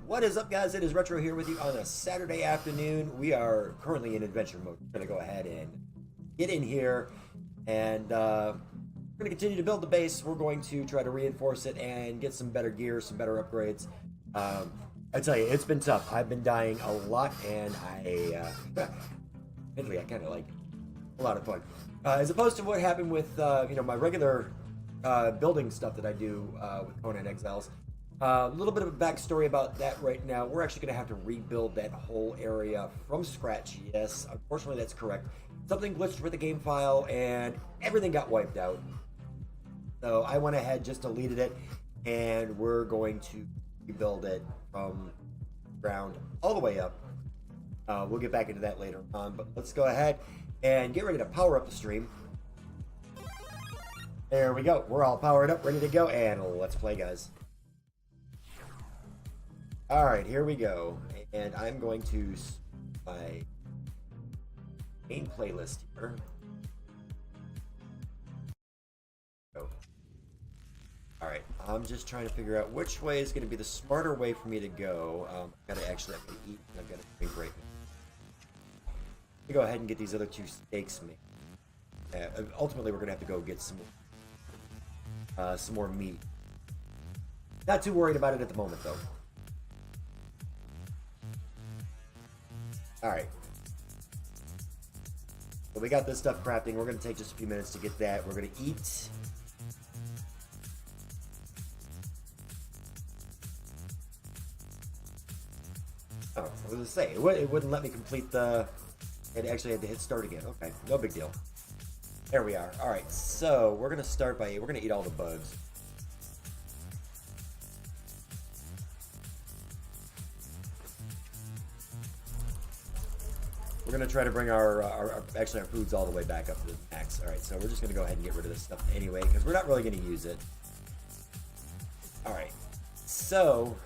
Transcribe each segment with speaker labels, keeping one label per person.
Speaker 1: What is up, guys? It is Retro here with you on a Saturday afternoon. We are currently in adventure mode. We're going to go ahead and get in here, and we're going to continue to build the base. We're going to try to reinforce it and get some better gear, some better upgrades. I tell you, it's been tough. I've been dying a lot, and admittedly, I kind of like it. A lot of fun. As opposed to what happened with my regular building stuff that I do with Conan Exiles. A little bit of a backstory about that right now. We're actually going to have to rebuild that whole area from scratch. Yes, unfortunately that's correct. Something glitched with the game file and everything got wiped out. So I went ahead, just deleted it, and we're going to rebuild it from ground all the way up. We'll get back into that later on, but let's go ahead and get ready to power up the stream. There we go. We're all powered up, ready to go, and let's play, guys. Alright, here we go. And I'm going to my main playlist here. Go. Alright, I'm just trying to figure out which way is going to be the smarter way for me to go. I've got to actually have to eat, and I've got to drink right now. Let me go ahead and get these other two steaks made. Ultimately, we're going to have to go get some more meat. Not too worried about it at the moment, though. Alright. So we got this stuff crafting. We're going to take just a few minutes to get that. We're going to eat. Oh, I was going to say, it wouldn't let me complete the... It actually had to hit start again. Okay, no big deal. There we are. Alright, so we're going to start by... We're going to eat all the bugs. We're going to try to bring our foods all the way back up to the max. Alright, so we're just going to go ahead and get rid of this stuff anyway, because we're not really going to use it. Alright, so...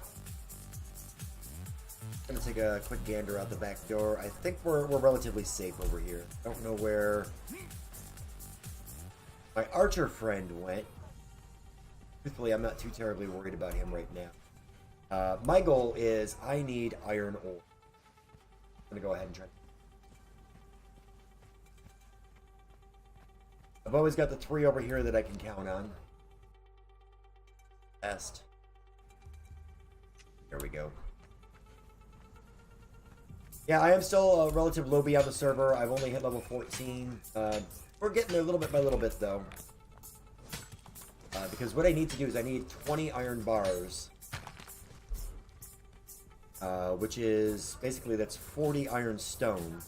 Speaker 1: I'm going to take a quick gander out the back door. I think we're relatively safe over here. Don't know where my archer friend went. Truthfully, I'm not too terribly worried about him right now. My goal is I need iron ore. I'm going to go ahead and try. I've always got the 3 over here that I can count on. Best. There we go. Yeah, I am still a relative lowbie on the server. I've only hit level 14. We're getting there little bit by little bit, though. Because what I need to do is I need 20 iron bars. Which is, basically, that's 40 iron stone.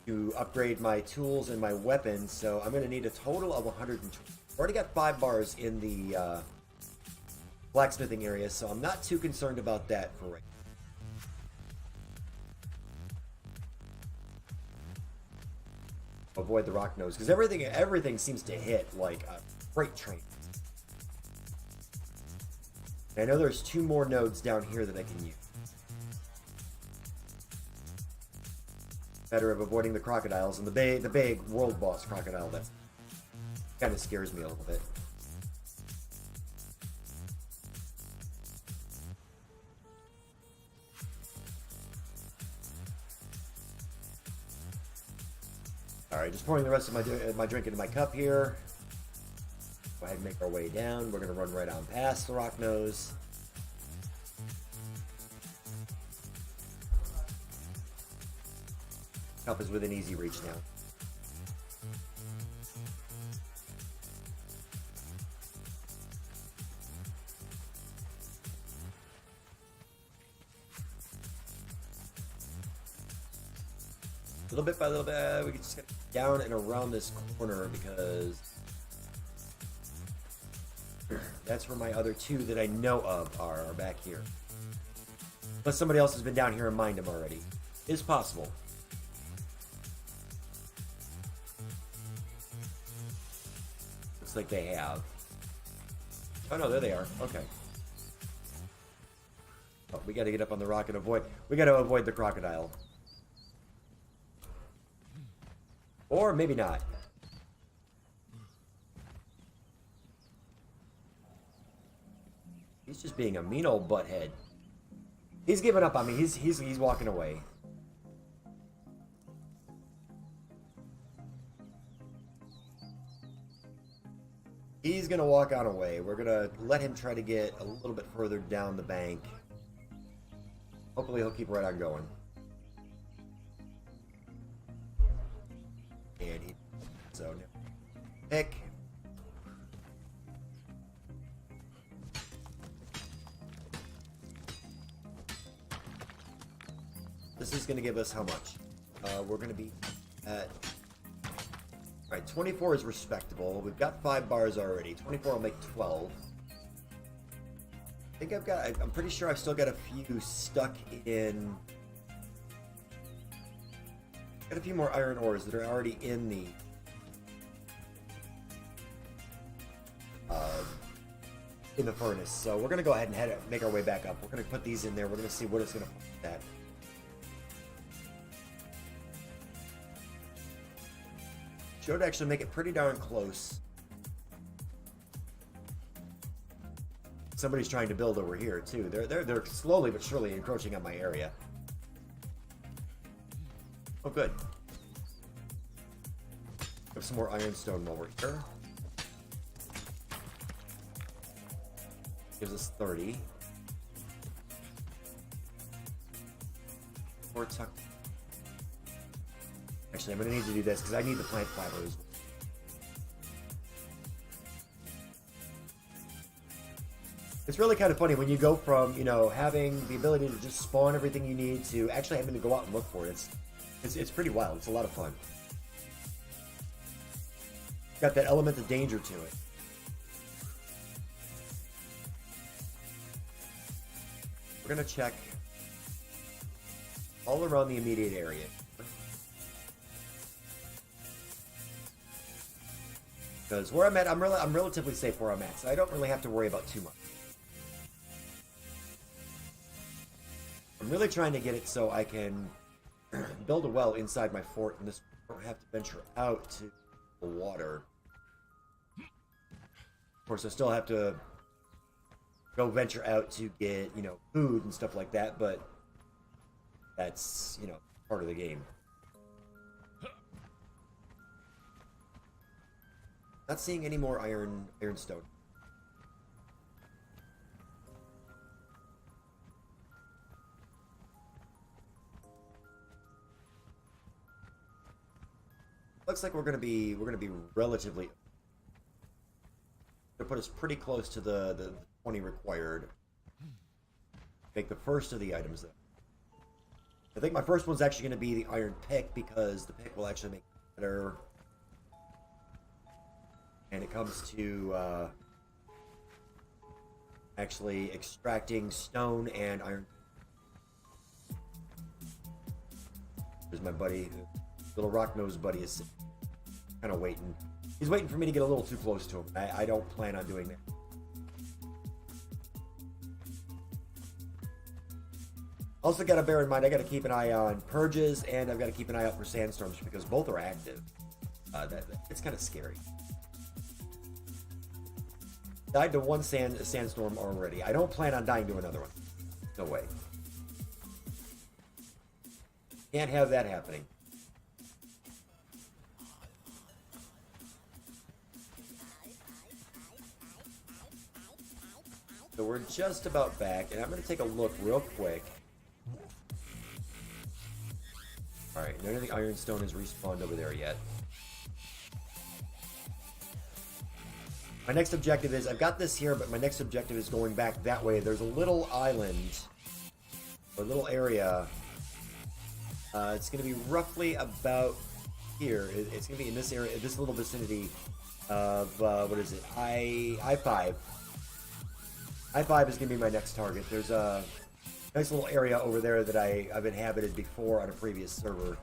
Speaker 1: To upgrade my tools and my weapons, so I'm going to need a total of 120. I've already got 5 bars in the blacksmithing area, so I'm not too concerned about that for right now. Avoid the rock nose, because everything seems to hit like a freight train. And I know there's 2 more nodes down here that I can use. Better of avoiding the crocodiles and the big world boss crocodile that kind of scares me a little bit. Alright, just pouring the rest of my drink into my cup here. Go ahead and make our way down. We're going to run right on past the rock nose. Cup is within easy reach now. Little bit by little bit, we can just get down and around this corner because that's where my other 2 that I know of are back here. Unless somebody else has been down here and mined them already. Is possible. Looks like they have. Oh no, there they are. Okay. Oh, we gotta get up on the rock and avoid... We gotta avoid the crocodile. Or maybe not. He's just being a mean old butthead. He's giving up on me. He's walking away. He's gonna walk on away. We're gonna let him try to get a little bit further down the bank. Hopefully he'll keep right on going. And he... So, now... Pick. This is gonna give us how much? We're gonna be at... Alright, 24 is respectable. We've got 5 bars already. 24 will make 12. I think I'm pretty sure I've still got a few stuck in... Got a few more iron ores that are already in the furnace. So we're gonna go ahead and make our way back up. We're gonna put these in there. We're gonna see what it's gonna put at. Should actually make it pretty darn close. Somebody's trying to build over here too. They're slowly but surely encroaching on my area. Oh, good. Have some more ironstone while we're here. Gives us 30. More tuck. Actually, I'm going to need to do this because I need the plant fibers. It's really kind of funny when you go from, you know, having the ability to just spawn everything you need to actually having to go out and look for it. It's pretty wild. It's a lot of fun. Got that element of danger to it. We're going to check all around the immediate area. Because where I'm at, I'm relatively safe where I'm at, so I don't really have to worry about too much. I'm really trying to get it so I can build a well inside my fort, and this I don't have to venture out to the water. Of course, I still have to go venture out to get, you know, food and stuff like that, but that's, you know, part of the game. Not seeing any more ironstone. Looks like we're gonna be relatively. Gonna put us pretty close to the 20 required. Make the first of the items though. I think my first one's actually gonna be the iron pick because the pick will actually make it better. And it comes to actually extracting stone and iron. There's my buddy, little rock-nosed buddy is kind of waiting. He's waiting for me to get a little too close to him. I don't plan on doing that. Also got to bear in mind, I got to keep an eye on purges and I've got to keep an eye out for sandstorms because both are active. It's kind of scary. Died to one sandstorm already. I don't plan on dying to another one. No way. Can't have that happening. So we're just about back, and I'm going to take a look real quick. Alright, none of the ironstone is respawned over there yet. My next objective is, I've got this here, but my next objective is going back that way. There's a little island, or a little area. It's going to be roughly about here. It's going to be in this area, this little vicinity of, what is it, I-5. I-5 is going to be my next target. There's a nice little area over there that I've inhabited before on a previous server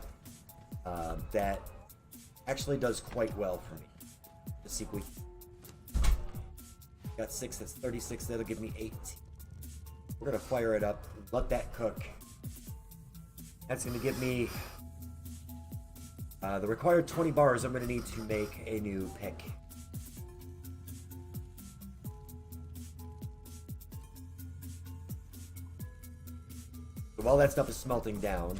Speaker 1: that actually does quite well for me. Let's see if we... Got 6, that's 36, that'll give me 8. We're gonna fire it up, let that cook. That's gonna give me the required 20 bars I'm gonna need to make a new pick. So while that stuff is smelting down,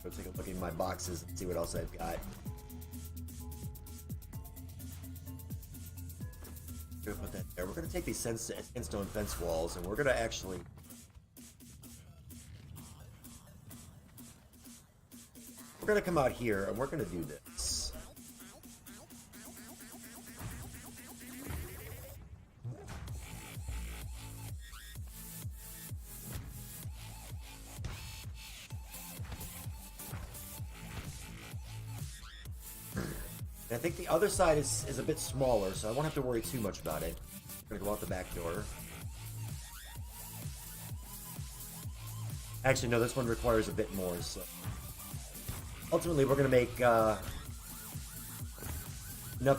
Speaker 1: go take a look in my boxes and see what else I've got. We're gonna put that there. We're gonna take these sandstone fence walls, and we're gonna actually come out here, and we're gonna do this. And I think the other side is a bit smaller, so I won't have to worry too much about it. I'm gonna go out the back door. Actually, no, this one requires a bit more, so... Ultimately, we're gonna make enough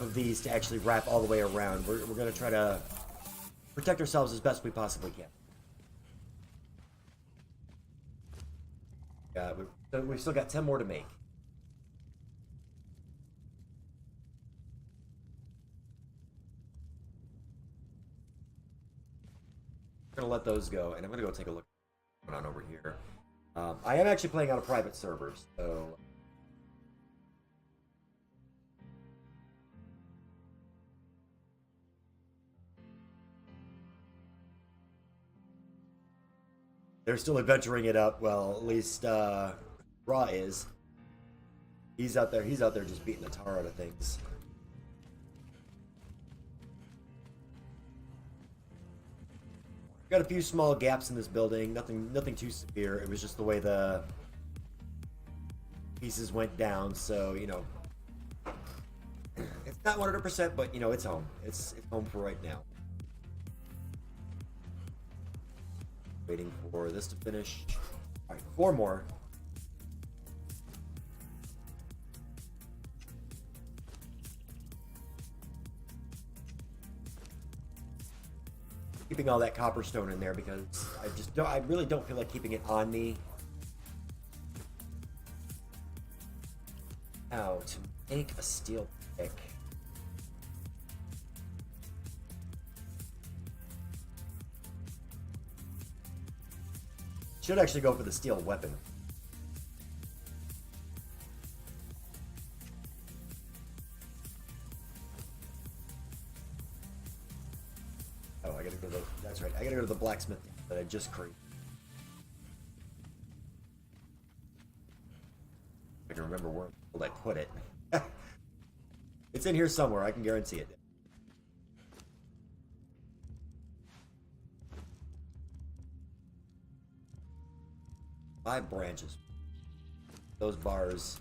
Speaker 1: of these to actually wrap all the way around. We're gonna try to protect ourselves as best we possibly can. We've still got 10 more to make. I'm gonna let those go, and I'm gonna go take a look at what's going on over here. I am actually playing on a private server, so they're still adventuring it up. Well, at least Raw is. He's out there just beating the tar out of things. Got a few small gaps in this building, nothing too severe. It was just the way the pieces went down, so, you know, it's not 100%, but, you know, it's home. It's home for right now. Waiting for this to finish. All right, 4 more. Keeping all that copper stone in there because I really don't feel like keeping it on me. Now, to make a steel pick. Should actually go for the steel weapon. Oh, I gotta go to that's right. I gotta go to the blacksmith that I just created. I can remember where I put it. It's in here somewhere, I can guarantee it. Five branches. Those bars.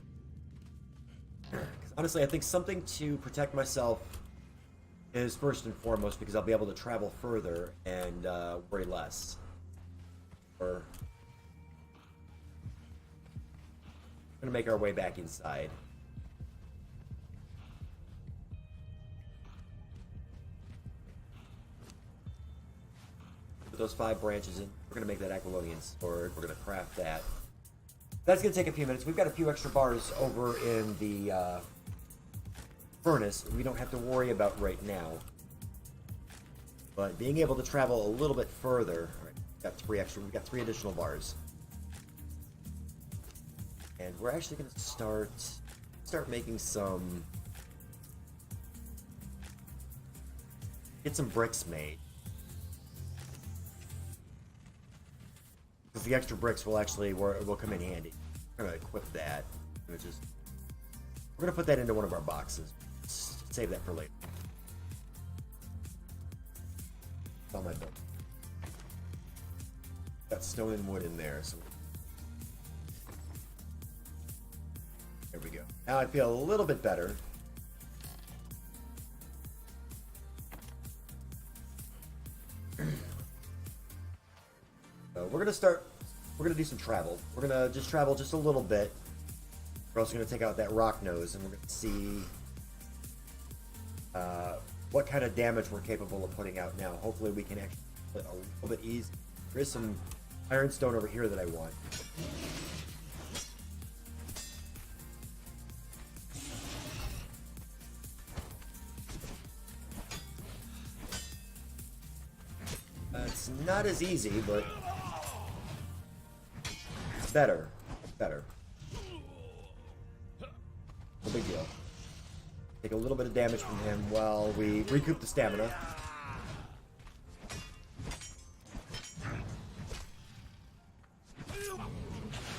Speaker 1: Because honestly, I think something to protect myself is first and foremost, because I'll be able to travel further and worry less. We're gonna make our way back inside. Put those 5 branches in. We're gonna make that Aquilonian sword. We're gonna craft that. That's gonna take a few minutes. We've got a few extra bars over in the furnace we don't have to worry about right now. But being able to travel a little bit further, all right, we've got 3 additional bars. And we're actually going to start making get some bricks made. Because the extra bricks will come in handy. We're going to equip that. We're going to put that into one of our boxes. Save that for later. It's on my book. Got stone and wood in there, so there we go. Now I feel a little bit better. So we're gonna do some travel. We're gonna just travel just a little bit. We're also gonna take out that rock nose, and we're gonna see what kind of damage we're capable of putting out now. Hopefully we can actually put a little bit easy. There is some ironstone over here that I want. It's not as easy, but better. Better. No big deal. Take a little bit of damage from him while we recoup the stamina.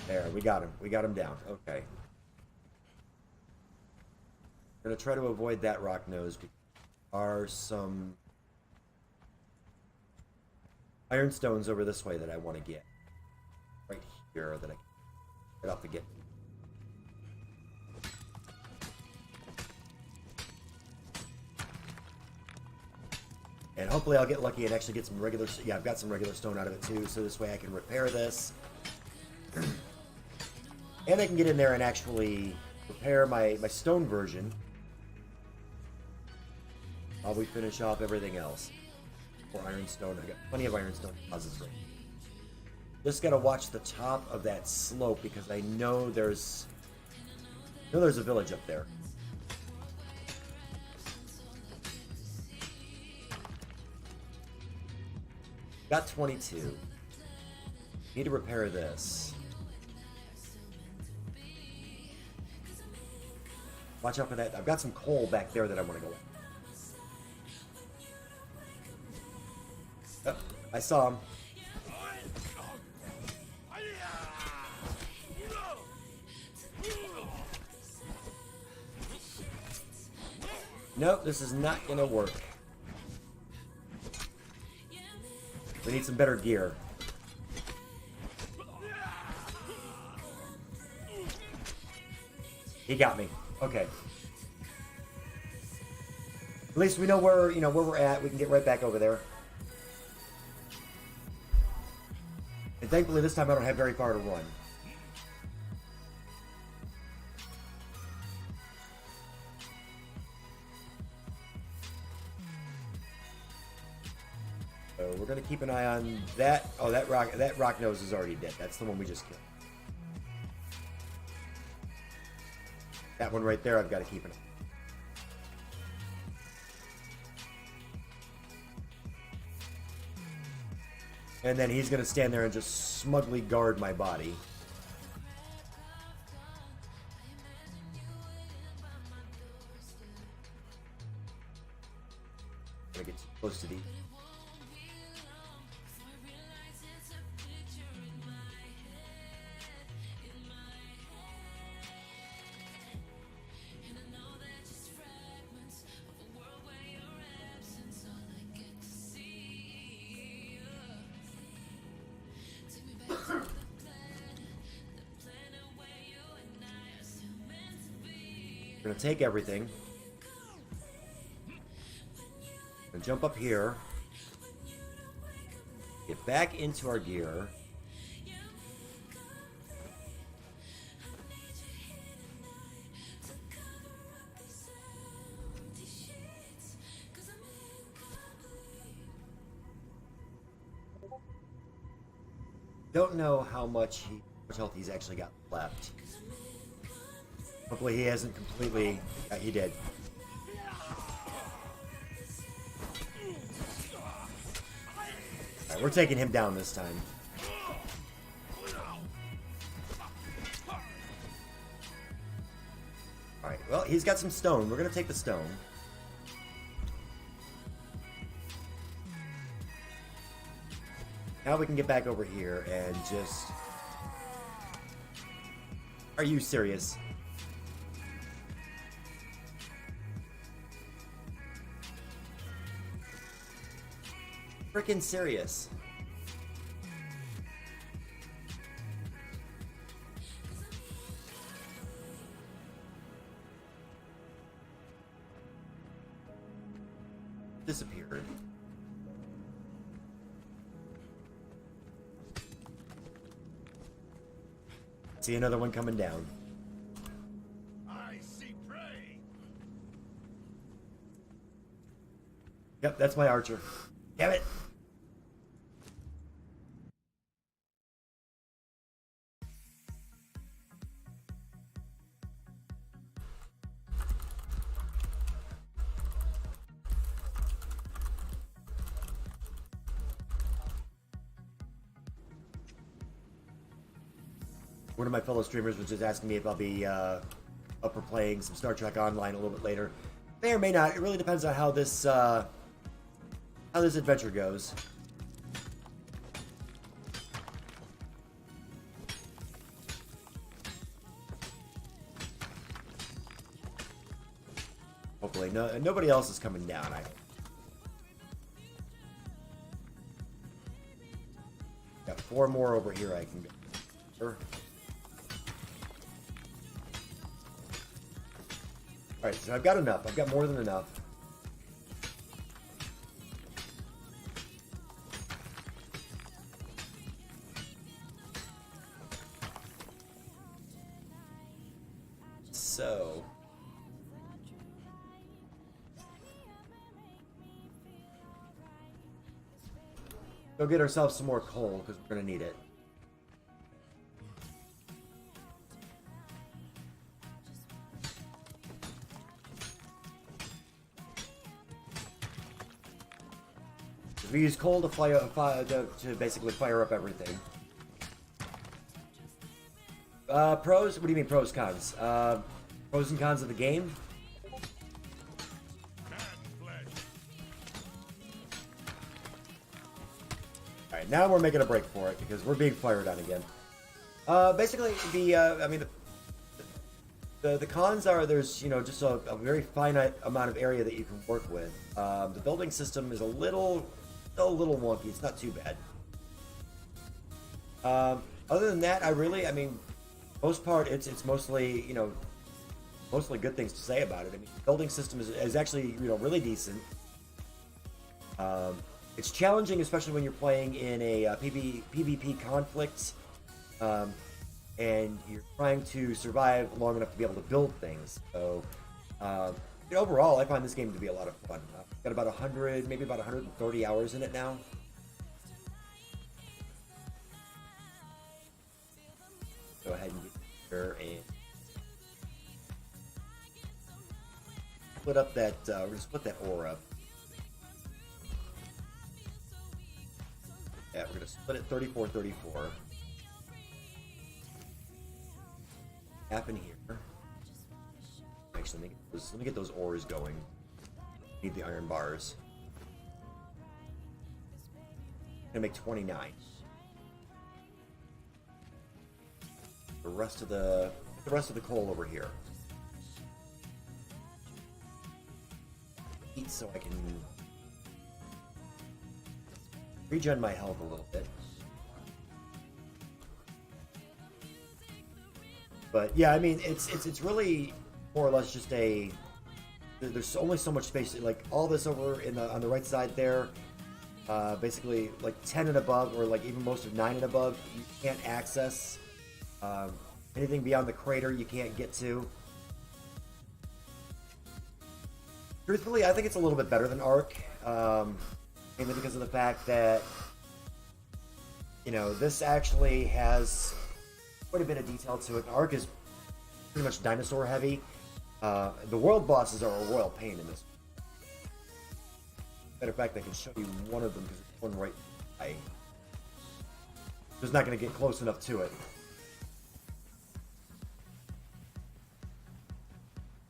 Speaker 1: There, we got him. We got him down. Okay. We're gonna try to avoid that rock nose because there are some iron stones over this way that I want to get. Right here that I can get off the gate. And hopefully I'll get lucky and actually get some regular... Yeah, I've got some regular stone out of it too, so this way I can repair this. And I can get in there and actually repair my stone version while we finish off everything else. For ironstone, I got plenty of ironstone deposits right. Just gotta watch the top of that slope because I know there's a village up there. Got 22. Need to repair this. Watch out for that. I've got some coal back there that I want to go with. Oh, I saw him. Nope, this is not gonna work. We need some better gear. He got me. Okay. At least we know where we're at. We can get right back over there. And thankfully this time I don't have very far to run. So we're gonna keep an eye on that. Oh, that rock nose is already dead. That's the one we just killed. That one right there I've got to keep an eye. And then he's gonna stand there and just smugly guard my body. Gonna get too close to the... We're gonna take everything. Gonna jump up here. Get back into our gear. Don't know how much health he's actually got left. Hopefully he hasn't completely... he did. Alright, we're taking him down this time. Alright, well, he's got some stone. We're going to take the stone. Now we can get back over here and just... Are you serious? Freaking serious. Disappeared. See another one coming down.
Speaker 2: I see prey.
Speaker 1: Yep, that's my archer. Damn it. One of my fellow streamers was just asking me if I'll be up for playing some Star Trek Online a little bit later. May or may not. It really depends on how this adventure goes. Hopefully, nobody else is coming down. Got 4 more over here I can go. Sure. Alright, so I've got enough. I've got more than enough. So... go get ourselves some more coal, because we're going to need it. We use coal to basically fire up everything. Pros? What do you mean pros, cons? Pros and cons of the game? Alright, now we're making a break for it because we're being fired on again. Basically, the cons are there's, just a very finite amount of area that you can work with. The building system is a little wonky. It's not too bad. Other than that, most part, it's mostly, mostly good things to say about it. I mean, the building system is actually, really decent. It's challenging, especially when you're playing in a PvP conflict, and you're trying to survive long enough to be able to build things. So, overall, I find this game to be a lot of fun. I've got about 100, maybe about 130 hours in it now. Go ahead and get here and split up that. We're gonna split that ore up. Yeah, we're gonna split it 34-34. Half in here. Actually, let me get those ores going. Need the iron bars. I'm gonna make 29. The rest of the coal over here. Eat so I can regen my health a little bit. But yeah, I mean, it's really more or less just a. There's only so much space. Like all this over on the right side there, basically like 10 and above, or like even most of 9 and above, you can't access. Anything beyond the crater, you can't get to. Truthfully, I think it's a little bit better than Ark, mainly because of the fact that this actually has quite a bit of detail to it. Ark is pretty much dinosaur heavy. The world bosses are a royal pain in this. Matter of fact, I can show you one of them because it's one right by. Just not going to get close enough to it.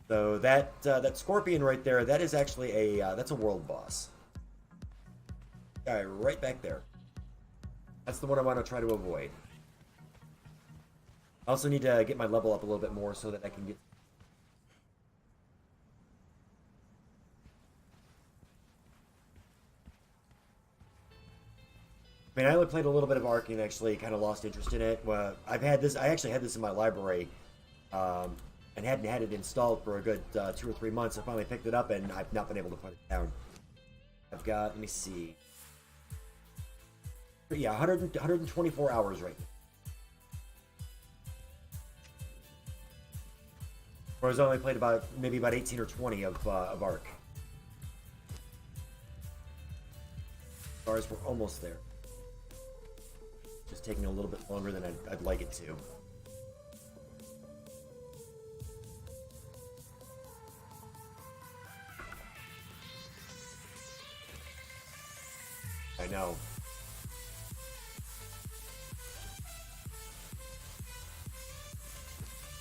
Speaker 1: So that scorpion right there, that is actually that's a world boss. All right, right back there. That's the one I want to try to avoid. I also need to get my level up a little bit more so that I can get. I mean, I only played a little bit of Ark and actually kind of lost interest in it. Well, I actually had this in my library, and hadn't had it installed for a good 2 or 3 months. I finally picked it up, and I've not been able to put it down. I've got, let me see. Yeah, 124 hours right now. Whereas I only played maybe about 18 or 20 of Ark. As far as we're almost there. Just taking a little bit longer than I'd like it to. I know.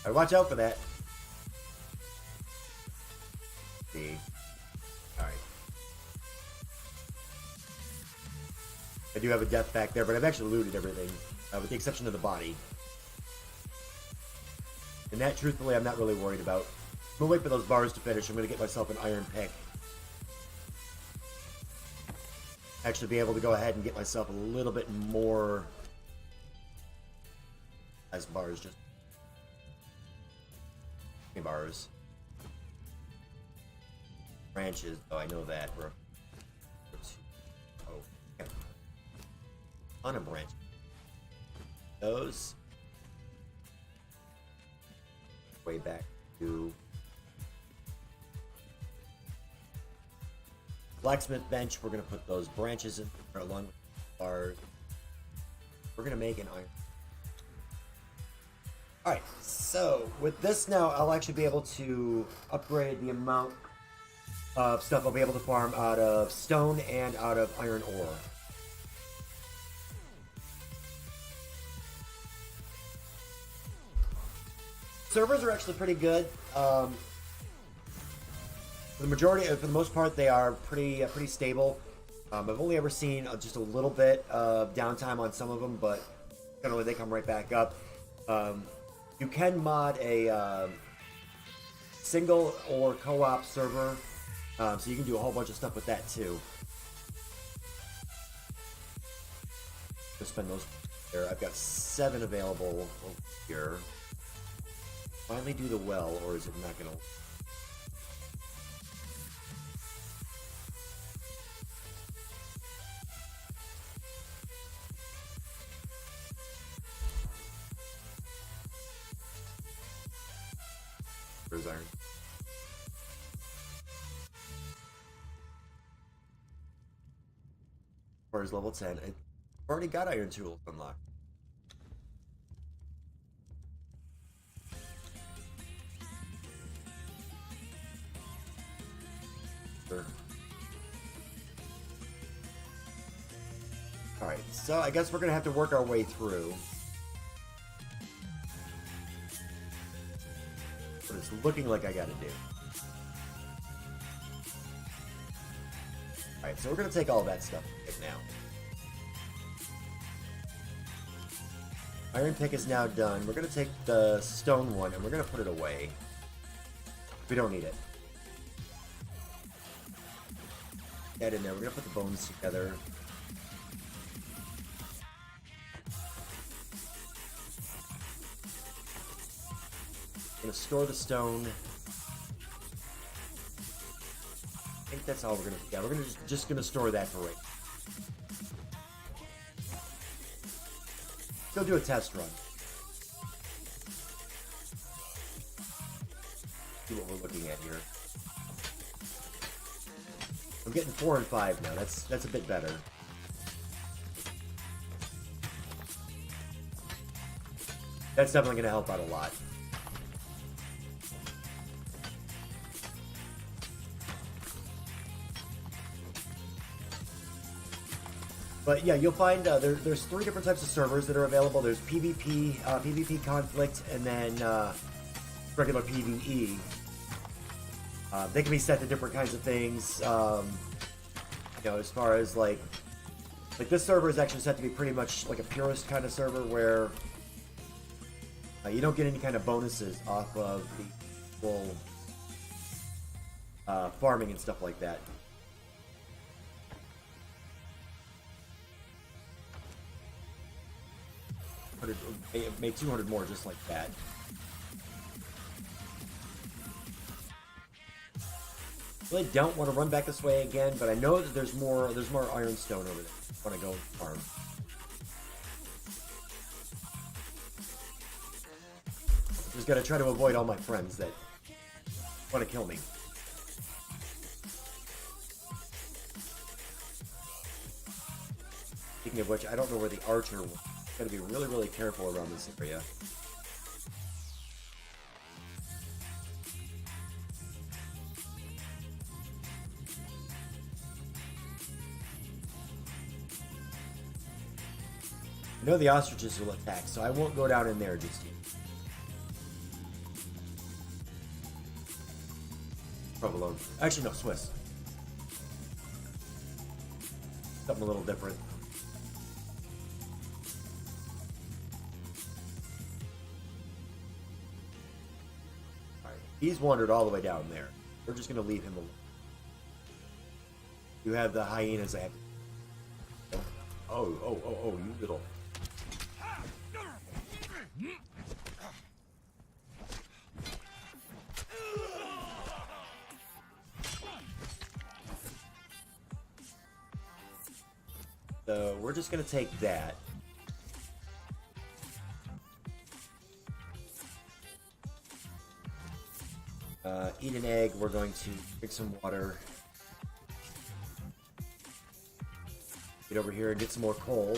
Speaker 1: Alright, watch out for that. See. Alright. I do have a death back there, but I've actually looted everything, with the exception of the body. And that, truthfully, I'm not really worried about. I'm gonna wait for those bars to finish. I'm gonna get myself an iron pick. Actually be able to go ahead and get myself a little bit more as bars, just bars. Branches, oh, I know that. Oh, okay. On a branch. Those. Way back to blacksmith bench. We're gonna put those branches in there along with bars. We're gonna make an iron. Alright, so with this now, I'll actually be able to upgrade the amount of stuff I'll be able to farm out of stone and out of iron ore. Servers are actually pretty good. For the majority, for the most part, they are pretty stable. I've only ever seen just a little bit of downtime on some of them, but generally they come right back up. You can mod a single or co-op server, so you can do a whole bunch of stuff with that too. Just spend those there. I've got 7 available over here. Finally do the well, or is it not gonna? Where's iron? Where's level 10? I've already got iron tools unlocked. Sure. Alright, so I guess we're gonna have to work our way through. What it's looking like I gotta do. Alright, so we're gonna take all that stuff right now. Iron pick is now done. We're gonna take the stone one and we're gonna put it away. We don't need it. That in there. We're gonna put the bones together. Gonna store the stone. I think that's all we're gonna. Yeah, we're gonna just gonna store that for right. Go do a test run. See what we're looking at here. I'm getting 4 and 5 now. That's a bit better. That's definitely gonna help out a lot. But yeah, you'll find there's 3 different types of servers that are available. There's PvP, PvP Conflict, and then regular PvE. They can be set to different kinds of things. You know, as far as like this server is actually set to be pretty much like a purist kind of server where you don't get any kind of bonuses off of the full farming and stuff like that. Made 200 more just like that. Really don't want to run back this way again, but I know that there's more ironstone over there. I want to go farm. Just gotta try to avoid all my friends that want to kill me. Speaking of which, I don't know where the archer was. Gotta be really, really careful around this area. I know the ostriches will attack, so I won't go down in there just yet. Provolone. Actually, no, Swiss. Something a little different. Alright, he's wandered all the way down there. We're just going to leave him alone. You have the hyenas that have to... Oh, you little... So we're just going to take that. Eat an egg. We're going to drink some water. Get over here and get some more coal.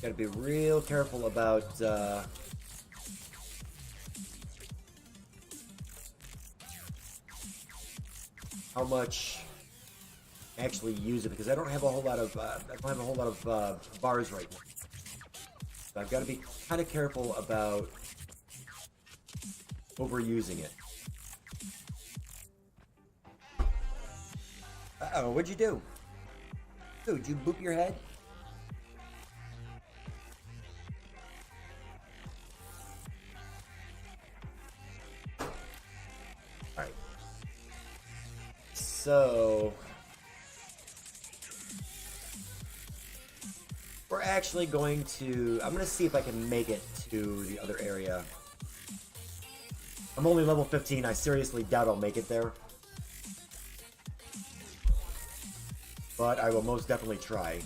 Speaker 1: Gotta be real careful about how much I actually use it, because I don't have a whole lot of bars right now. So I've got to be kind of careful about overusing it. Uh-oh, what'd you do? Dude, did you boop your head? Alright. So... we're actually going to... I'm going to see if I can make it to the other area. I'm only level 15. I seriously doubt I'll make it there. But I will most definitely try.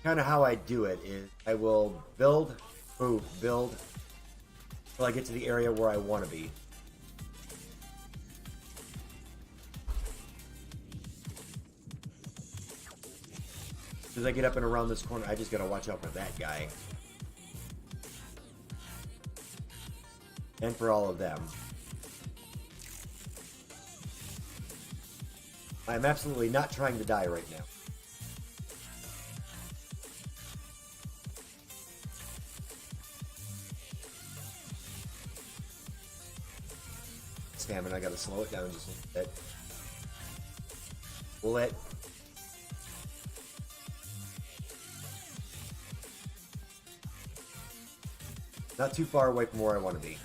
Speaker 1: Kind of how I do it is I will build, move, build, until I get to the area where I want to be. As I get up and around this corner, I just gotta watch out for that guy. And for all of them. I'm absolutely not trying to die right now. Stamina, I gotta slow it down just a little bit. Bullet. Not too far away from where I want to be.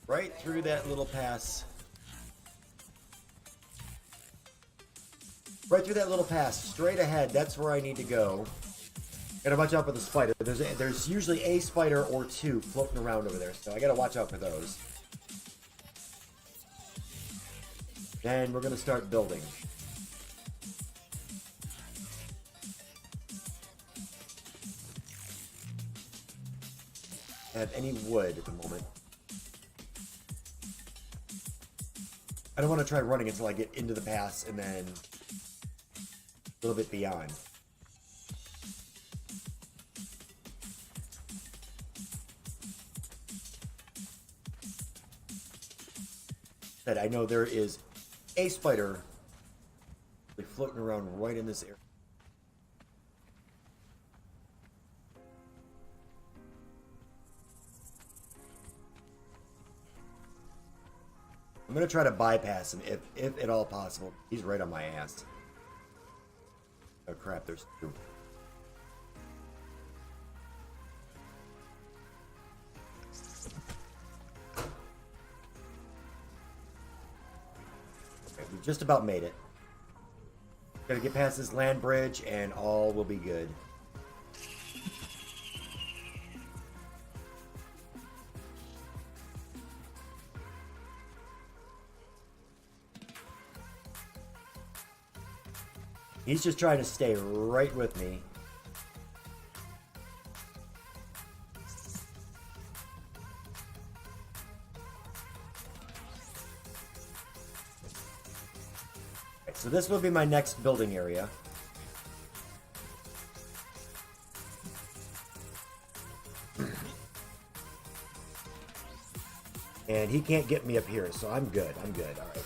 Speaker 1: Right through that little pass. Right through that little pass, straight ahead, that's where I need to go. Gotta watch out for the spider. There's usually a spider or two floating around over there, so I gotta watch out for those. Then we're gonna start building. I have any wood at the moment. I don't want to try running until I get into the pass and then a little bit beyond. That I know there is a spider floating around right in this area. I'm gonna try to bypass him if at all possible. He's right on my ass. Oh crap, there's two. Okay, we just about made it. Gotta get past this land bridge and all will be good. He's just trying to stay right with me. So this will be my next building area. And he can't get me up here, so I'm good. I'm good. All right.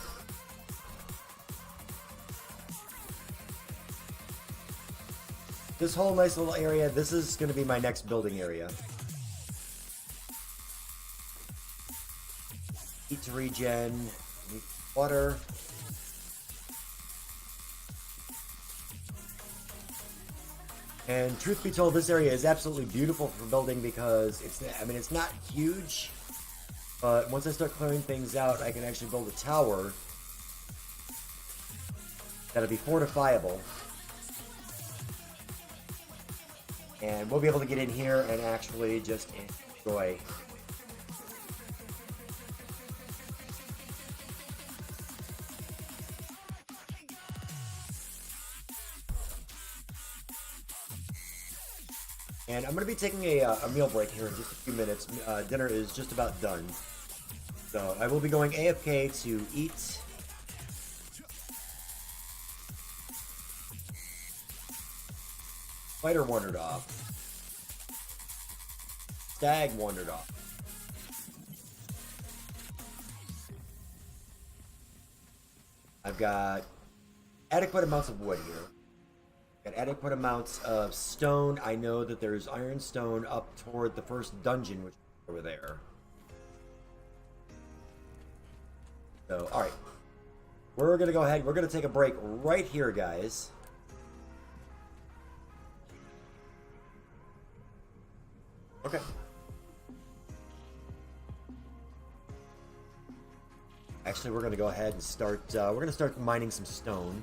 Speaker 1: This whole nice little area, this is going to be my next building area. Heat to regen, water. And truth be told, this area is absolutely beautiful for building because it's not huge, but once I start clearing things out, I can actually build a tower that'll be fortifiable. And we'll be able to get in here and actually just enjoy. And I'm going to be taking a meal break here in just a few minutes. Dinner is just about done. So I will be going AFK to eat. Spider wandered off. Stag wandered off. I've got adequate amounts of wood here. Got adequate amounts of stone. I know that there's iron stone up toward the first dungeon, which is over there. So, alright. We're going to go ahead. We're going to take a break right here, guys. Okay. Actually, we're going to go ahead and start, we're going to start mining some stone.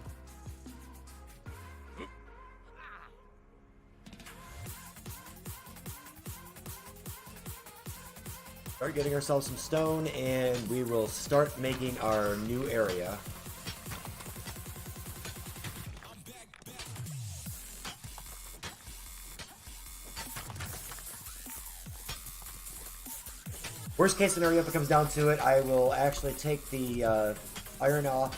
Speaker 1: Start getting ourselves some stone, and we will start making our new area. Worst case scenario, if it comes down to it, I will actually take the iron off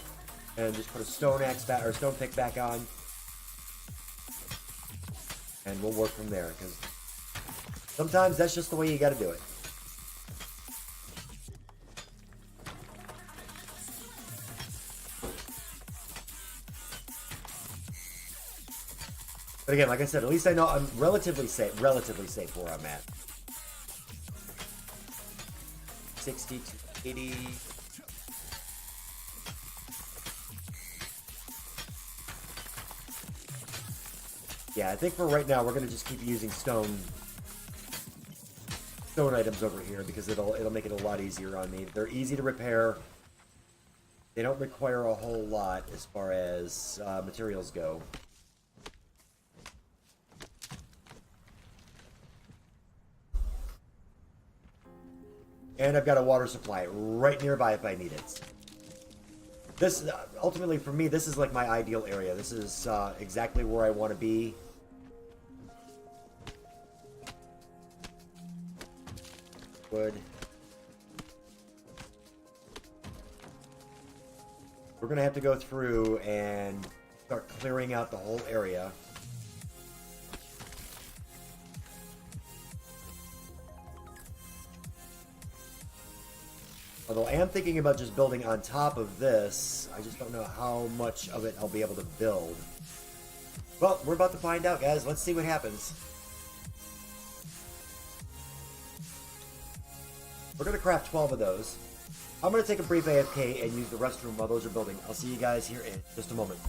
Speaker 1: and just put a stone axe back or stone pick back on, and we'll work from there. Because sometimes that's just the way you got to do it. But again, like I said, at least I know I'm relatively safe where I'm at. 60 to 80. Yeah, I think for right now we're gonna just keep using stone items over here because it'll make it a lot easier on me. They're easy to repair. They don't require a whole lot as far as materials go. And I've got a water supply right nearby if I need it. This, ultimately for me, this is like my ideal area. This is exactly where I want to be. Wood. We're going to have to go through and start clearing out the whole area. Although I am thinking about just building on top of this, I just don't know how much of it I'll be able to build. Well, we're about to find out, guys. Let's see what happens. We're going to craft 12 of those. I'm going to take a brief AFK and use the restroom while those are building. I'll see you guys here in just a moment.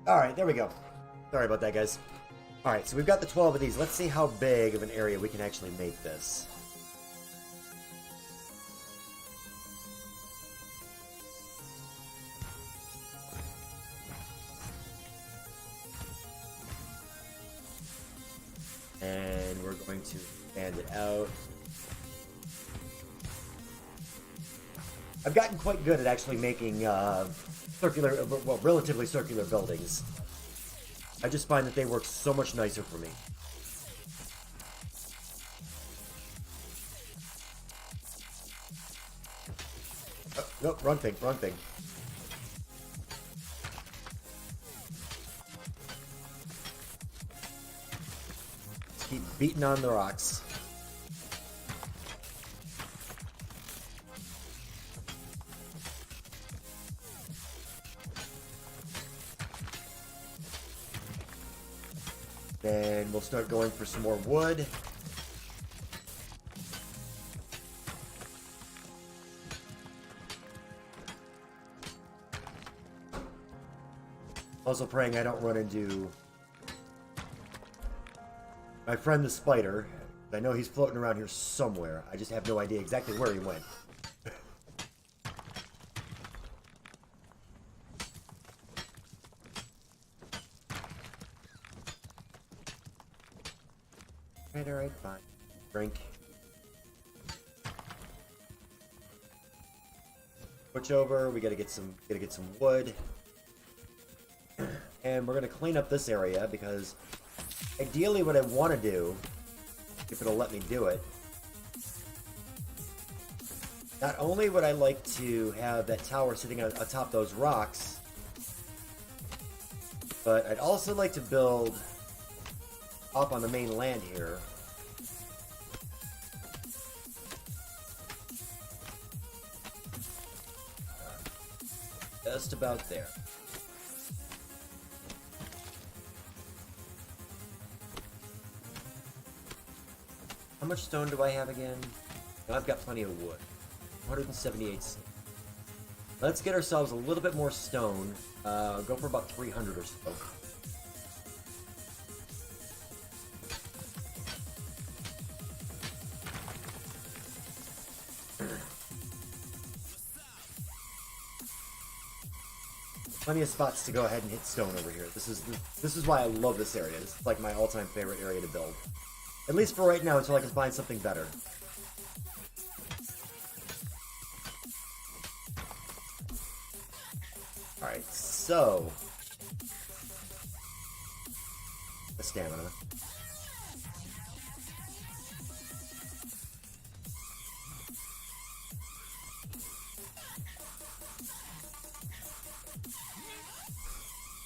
Speaker 1: Alright, there we go. Sorry about that, guys. Alright, so we've got the 12 of these. Let's see how big of an area we can actually make this. And we're going to expand it out. I've gotten quite good at actually making circular, well, relatively circular buildings. I just find that they work so much nicer for me. Oh, nope, wrong thing, wrong thing. Just keep beating on the rocks. Then we'll start going for some more wood. Also praying I don't run into my friend the spider. I know he's floating around here somewhere. I just have no idea exactly where he went. Alright, fine. Drink. Switch over. We gotta get some wood. And we're gonna clean up this area because ideally what I want to do, if it'll let me do it, not only would I like to have that tower sitting atop those rocks, but I'd also like to build up on the main land here. Just about there. How much stone do I have again? No, I've got plenty of wood. 178 stone. Let's get ourselves a little bit more stone. Go for about 300 or so. Plenty of spots to go ahead and hit stone over here. This is why I love this area. This is like my all-time favorite area to build. At least for right now, until I can find something better. Alright, so... the stamina.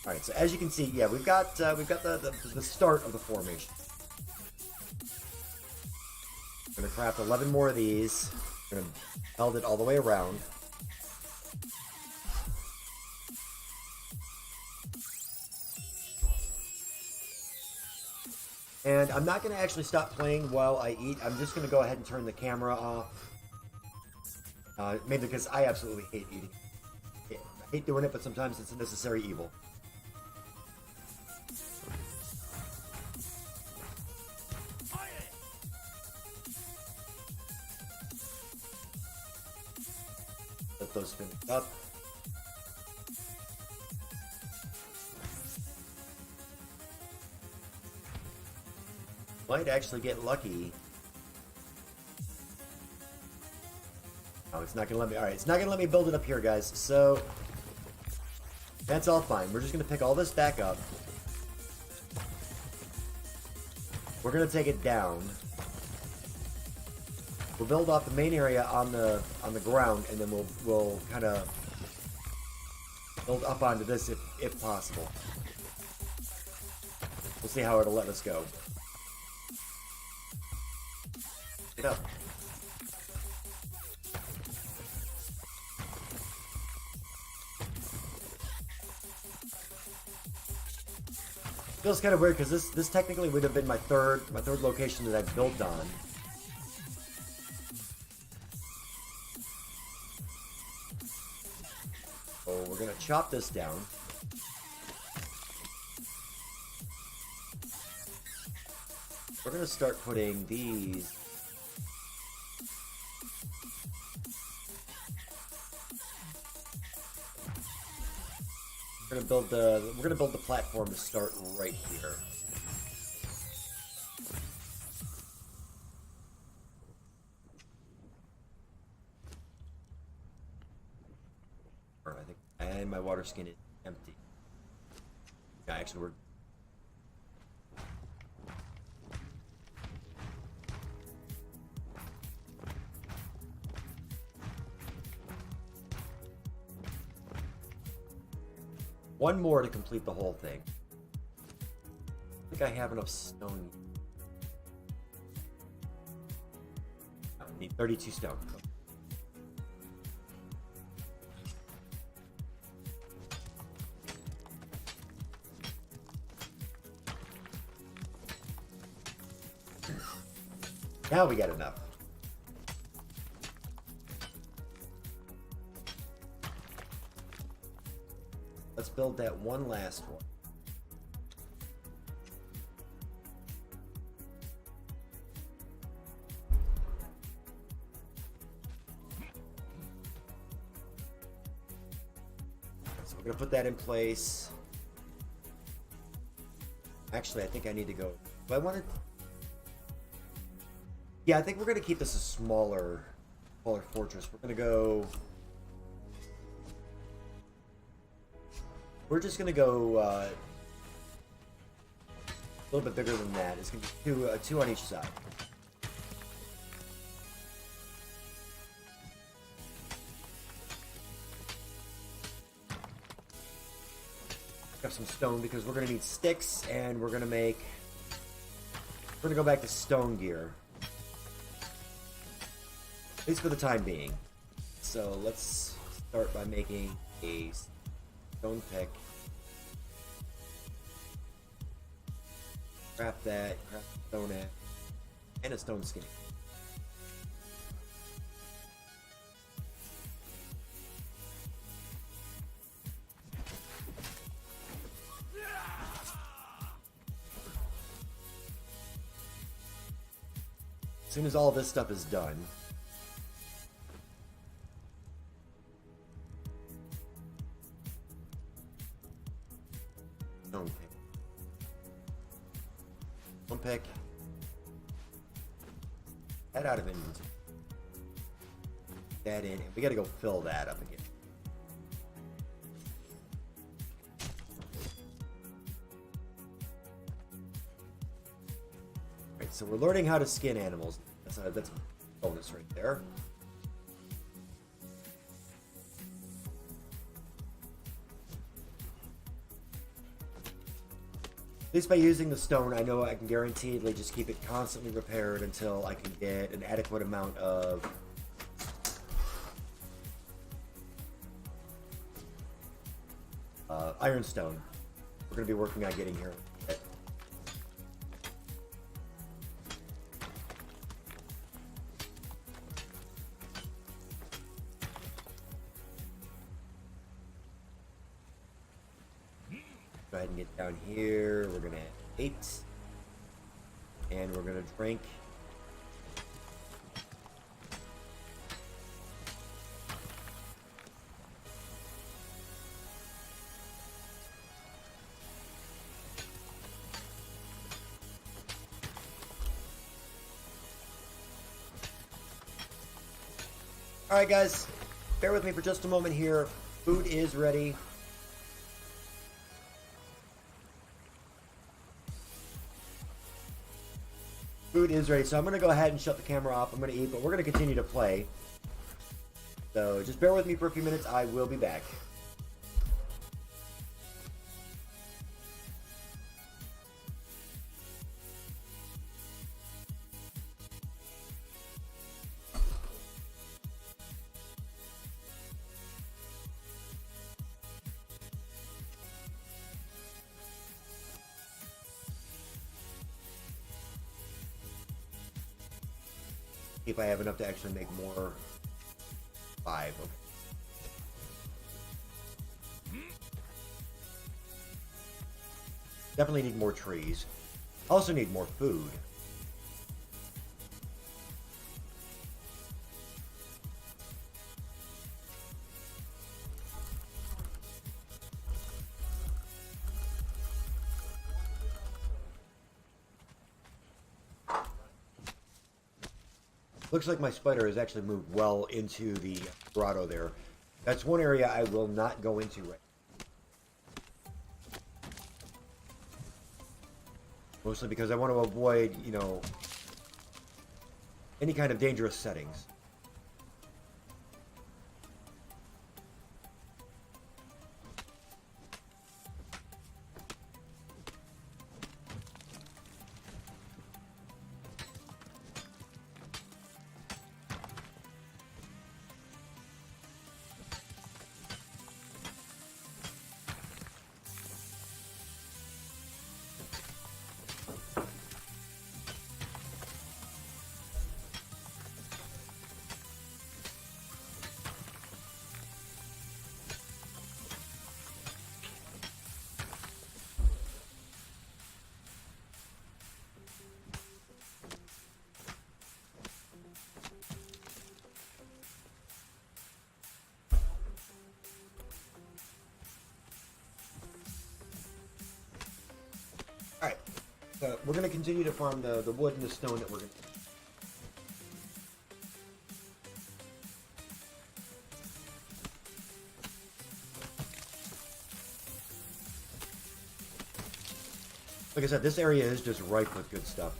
Speaker 1: Alright, so as you can see, yeah, we've got the start of the formation. I'm gonna craft 11 more of these. I'm gonna meld it all the way around. And I'm not gonna actually stop playing while I eat. I'm just gonna go ahead and turn the camera off. Mainly because I absolutely hate eating. I hate doing it, but sometimes it's a necessary evil. Let those finish up. Might actually get lucky. Oh, it's not gonna let me. Alright, it's not gonna let me build it up here, guys. So that's all fine. We're just gonna pick all this back up. We're gonna take it down. We'll build off the main area on the ground, and then we'll kind of build up onto this if possible. We'll see how it'll let us go. Get up. Feels kind of weird because this technically would have been my third location that I've built on. So we're gonna chop this down. We're gonna start putting these. We're gonna build the platform to start right here. I think, and my water skin is empty. Yeah, actually, we're. One more to complete the whole thing. I think I have enough stone. I need 32 stone. Now we got enough. Let's build that one last one. So we're gonna put that in place. Actually, I think I need to go. Do I want to? Yeah, I think we're gonna keep this a smaller fortress. We're gonna go. We're just gonna go a little bit bigger than that. It's gonna be two on each side. Got some stone because we're gonna need sticks, and we're gonna go back to stone gear. At least for the time being. So let's start by making a stone pick. Craft that, craft a stone axe, and a stone skinny. As soon as all this stuff is done, stone pick, that out of inventory, that in, and we gotta go fill that up again. Right, so we're learning how to skin animals. That's a bonus right there. At least by using the stone, I know I can guaranteedly just keep it constantly repaired until I can get an adequate amount of ironstone. We're going to be working on getting here. Go ahead and get down here. We're gonna add 8, and we're gonna drink. All right, guys, bear with me for just a moment here. Food is ready. Food is ready, so I'm going to go ahead and shut the camera off. I'm going to eat, but we're going to continue to play. So just bear with me for a few minutes. I will be back. If I have enough to actually make more. 5, okay. Definitely need more trees. Also need more food. Looks like my spider has actually moved well into the grotto there. That's one area I will not go into right now. Mostly because I want to avoid, you know, any kind of dangerous settings. Alright, so we're going to continue to farm the wood and the stone that we're going to... Like I said, this area is just ripe with good stuff.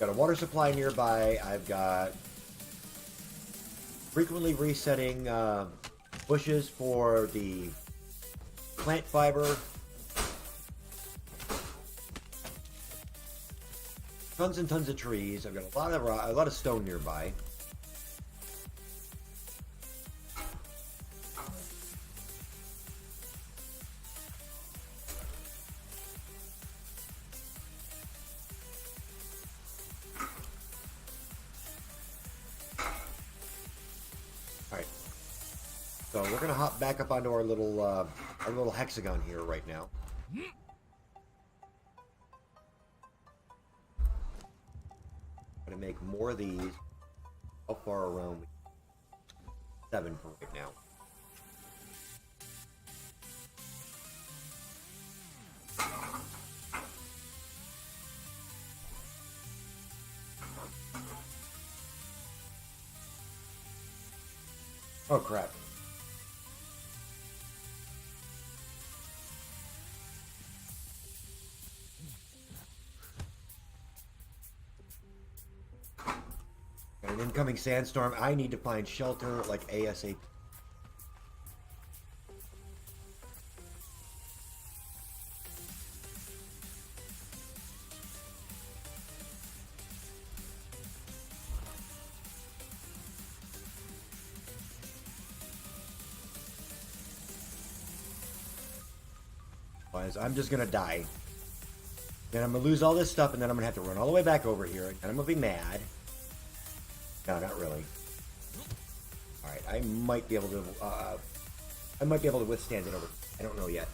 Speaker 1: Got a water supply nearby. I've got frequently resetting bushes for the plant fiber. Tons and tons of trees. I've got a lot of stone nearby. Alright. So we're gonna hop back up onto our little hexagon here right now. Gonna make more of these. How far around? 7 for right now. Oh crap. Got an incoming sandstorm. I need to find shelter like ASAP. Otherwise, I'm just gonna die. Then I'm gonna lose all this stuff, and then I'm gonna have to run all the way back over here, and I'm gonna be mad. No, not really. All right, I might be able to withstand it over. I don't know yet.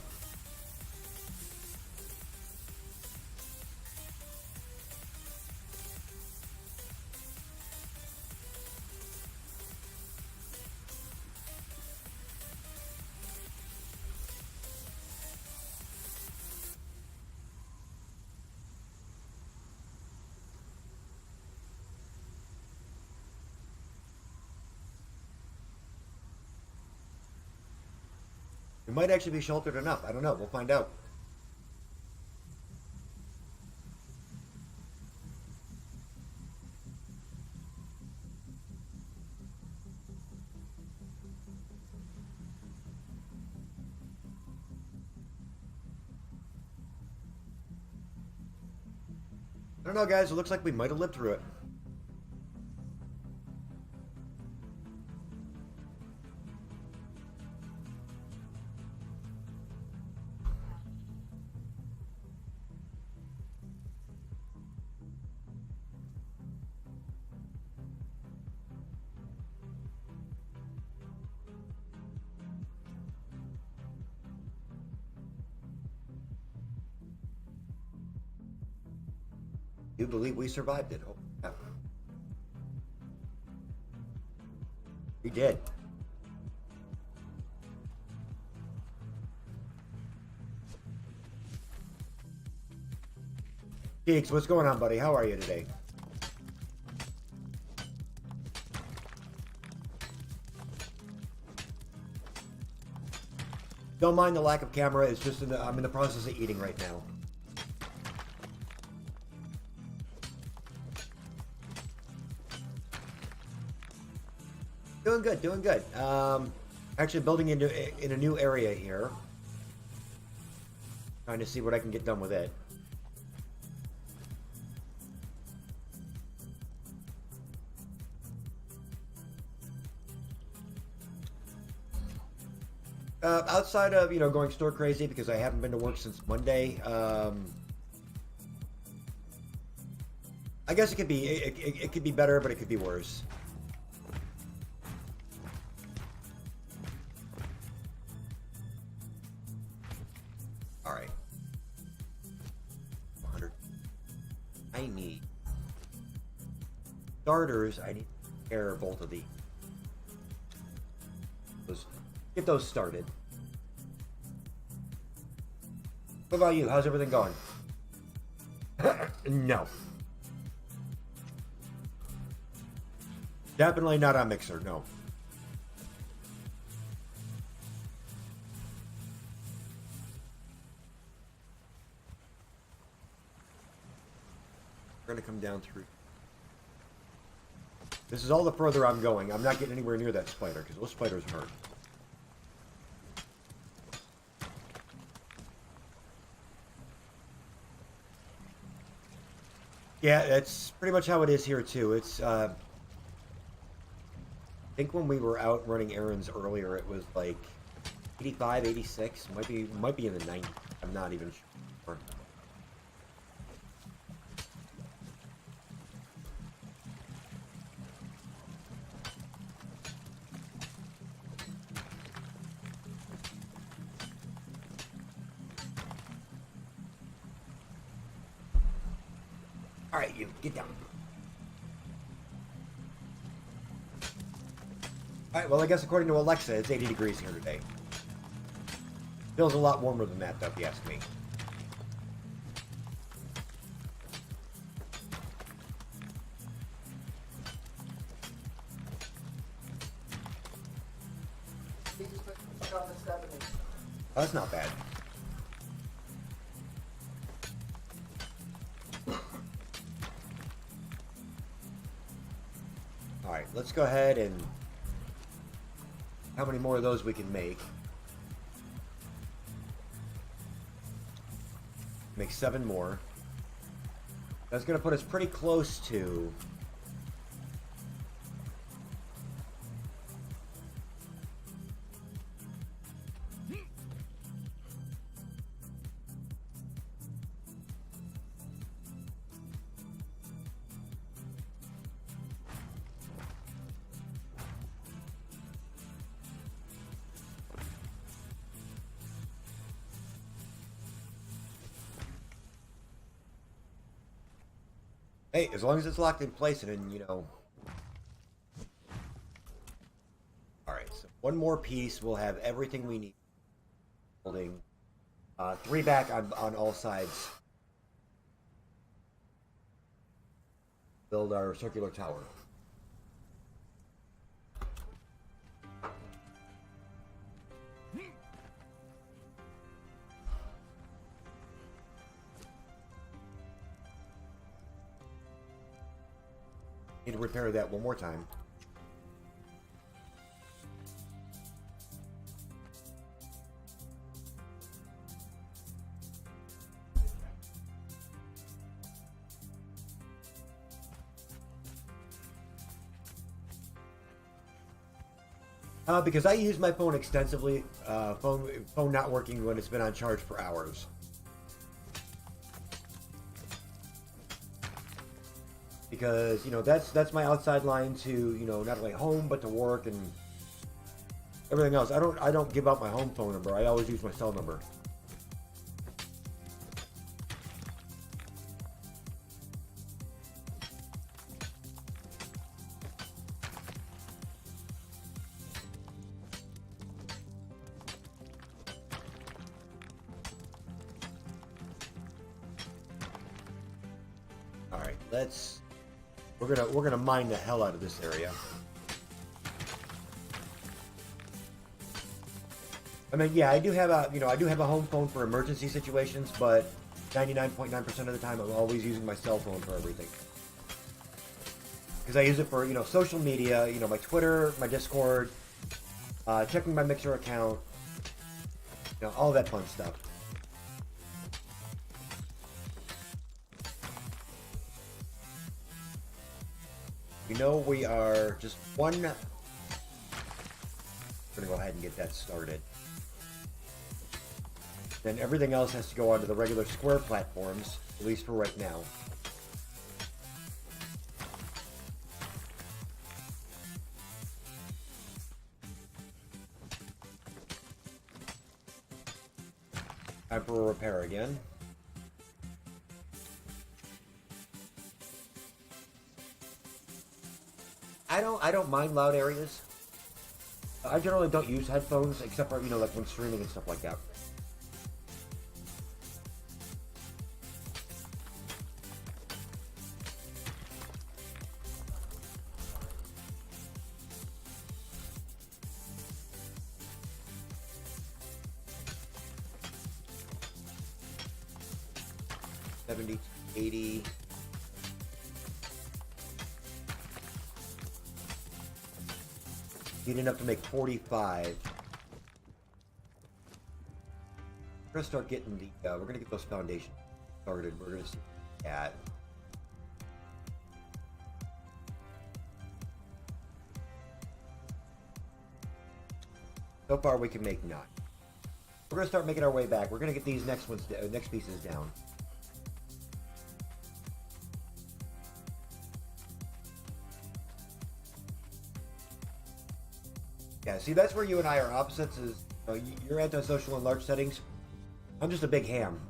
Speaker 1: It might actually be sheltered enough. I don't know. We'll find out. I don't know, guys. It looks like we might have lived through it. You believe we survived it? Oh, yeah. We did. Geeks, what's going on, buddy? How are you today? Don't mind the lack of camera. It's just I'm in the process of eating right now. Doing good, doing good. Actually building in a new area here. Trying to see what I can get done with it. Outside of, going store crazy because I haven't been to work since Monday, I guess it could be it could be better, but it could be worse. All right, 100. I need starters. I need to repair both of these. Get those started. What about you? How's everything going? No. Definitely not on Mixer, no. We're gonna come down through. This is all the further I'm going. I'm not getting anywhere near that spider because those spiders hurt. Yeah, that's pretty much how it is here too. It's I think when we were out running errands earlier, it was like 85, 86, might be in the 90s. I'm not even sure. All right, you get down. All right, well, I guess according to Alexa, it's 80 degrees here today. Feels a lot warmer than that, though, if you ask me. Oh, that's not bad. Alright, let's go ahead and how many more of those we can make. Make 7 more. That's going to put us pretty close to hey, as long as it's locked in place and then, Alright, so one more piece, we'll have everything we need. Holding 3 back on all sides. Build our circular tower. Need to repair that one more time. Because I use my phone extensively, phone not working when it's been on charge for hours. Because that's my outside line to not only home but to work and everything else. I don't give out my home phone number. I always use my cell number. we're gonna mine the hell out of this area. I mean, yeah, I do have a home phone for emergency situations, but 99.9% of the time I'm always using my cell phone for everything. Because I use it for, social media, my Twitter, my Discord, checking my Mixer account, all that fun stuff. We are just one. We're gonna go ahead and get that started. Then everything else has to go onto the regular square platforms, at least for right now. Time for a repair again. I don't mind loud areas. I generally don't use headphones except for, like when streaming and stuff like that. $70, $80. Need enough to make 45. We're gonna start getting the. We're gonna get those foundations started. We're gonna see that. So far, we can make 9. We're gonna start making our way back. We're gonna get these next pieces down. Yeah, see, that's where you and I are opposites. Is you're antisocial in large settings. I'm just a big ham.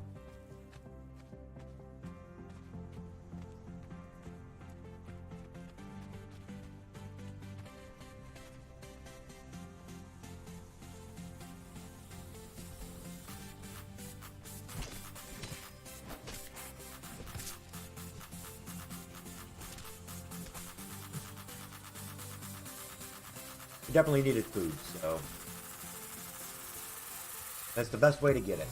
Speaker 1: Definitely needed food, so that's the best way to get it.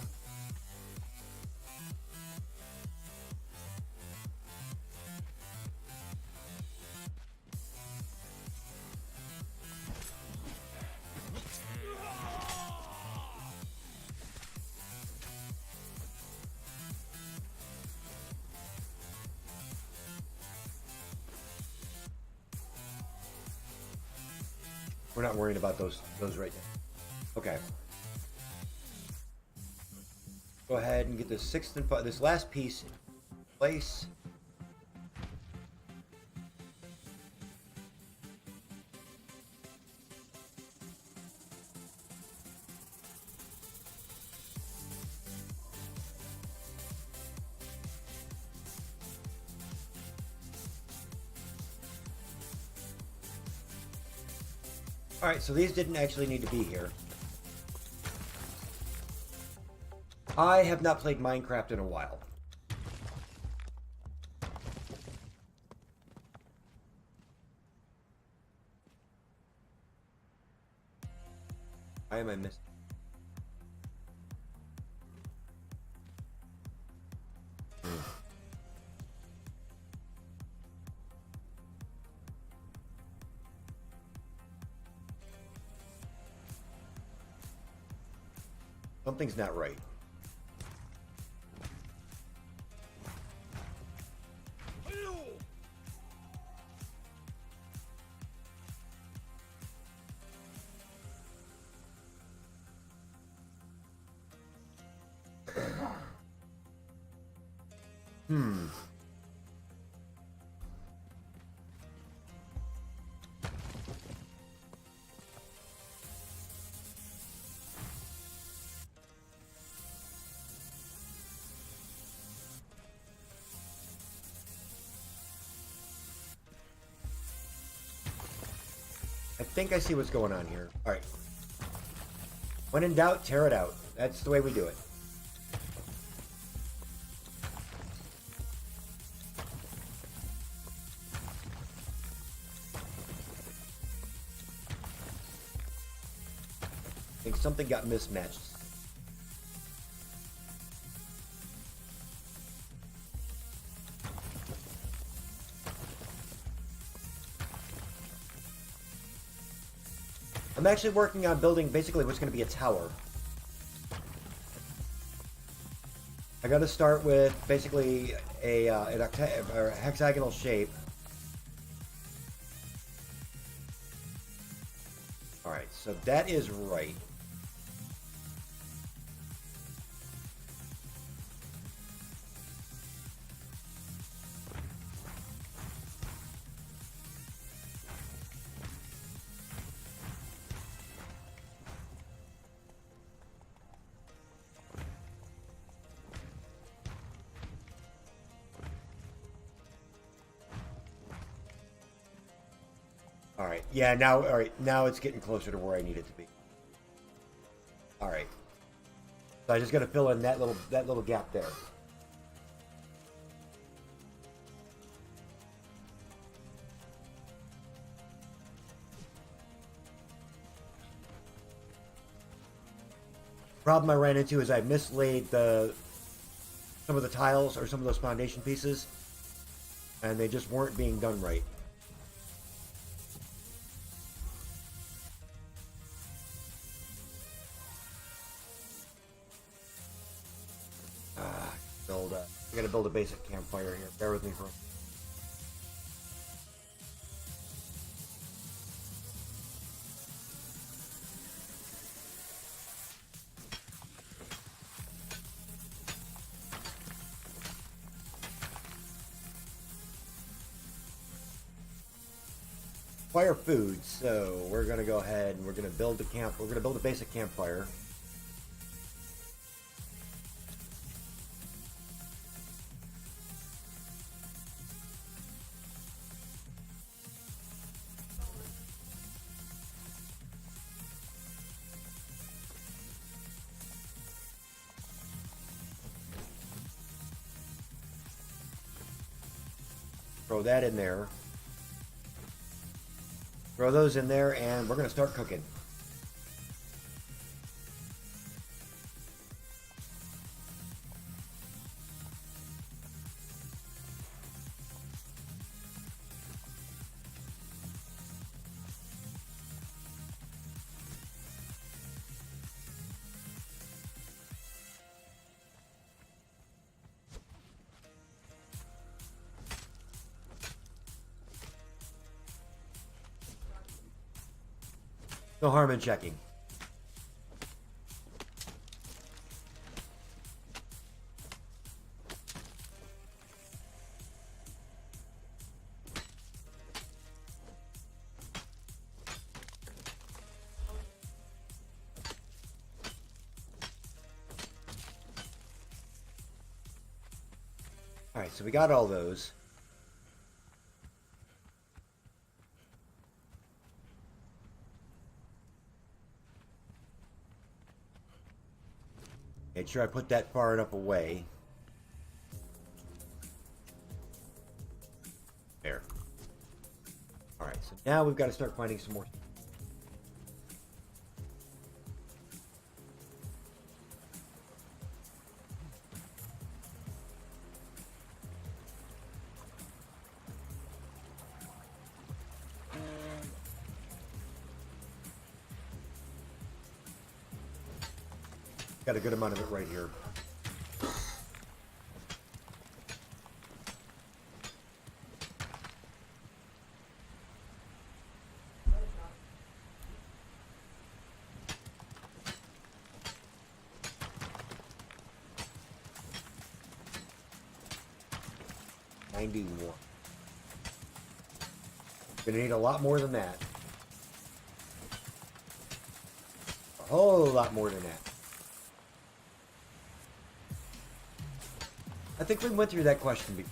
Speaker 1: We're not worrying about those right now. Okay. Go ahead and get this last piece in place. Alright, so these didn't actually need to be here. I have not played Minecraft in a while. Why am I missing? Something's not right. I think I see what's going on here. Alright. When in doubt, tear it out. That's the way we do it. think something got mismatched. I'm actually working on building basically what's going to be a tower. I got to start with basically an hexagonal shape. Alright, so that is right. Alright, yeah, now, alright, now it's getting closer to where I need it to be. Alright. So I just gotta fill in that little gap there. Problem I ran into is I mislaid some of the tiles or some of those foundation pieces, and they just weren't being done right. I gotta build a basic campfire here. Bear with me for a minute. Fire food, so we're gonna go ahead and we're gonna build a basic campfire. Throw that in there. Throw those in there, and we're going to start cooking. No harm in checking. All right, so we got all those. Make sure I put that far enough away. There. Alright, so now we've got to start finding some more. Got a good amount of it right here. $91. Gonna need a lot more than that. A whole lot more than that. I think we went through that question before.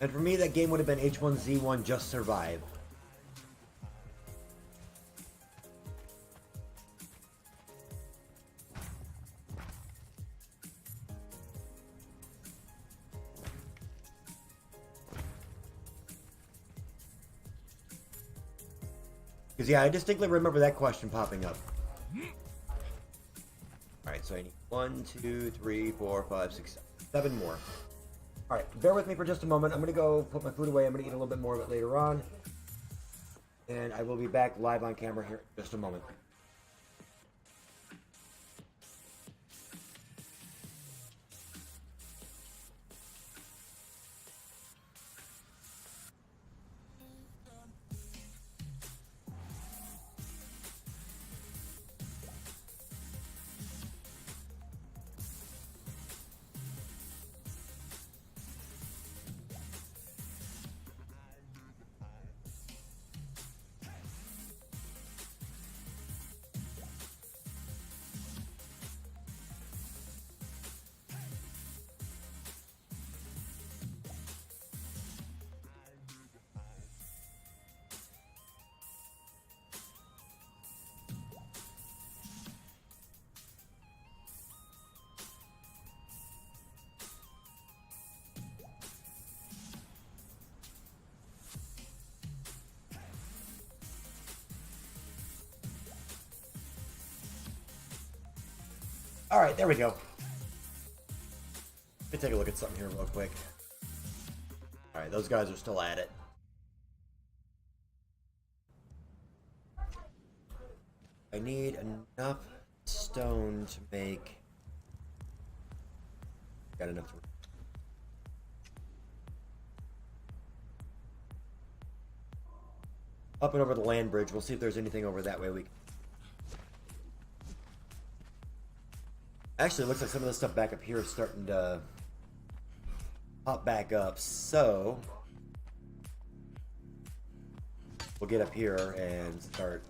Speaker 1: And for me, that game would have been H1Z1 Just Survive. Because, yeah, I distinctly remember that question popping up. Alright, so I need 1, 2, 3, 4, 5, 6, 7 more. Alright, bear with me for just a moment. I'm going to go put my food away. I'm going to eat a little bit more of it later on. And I will be back live on camera here in just a moment. All right, there we go. Let me take a look at something here real quick. All right, those guys are still at it. I need enough stone to make... Got enough to... Up and over the land bridge. We'll see if there's anything over that way we can... Actually, it looks like some of this stuff back up here is starting to pop back up, so we'll get up here and start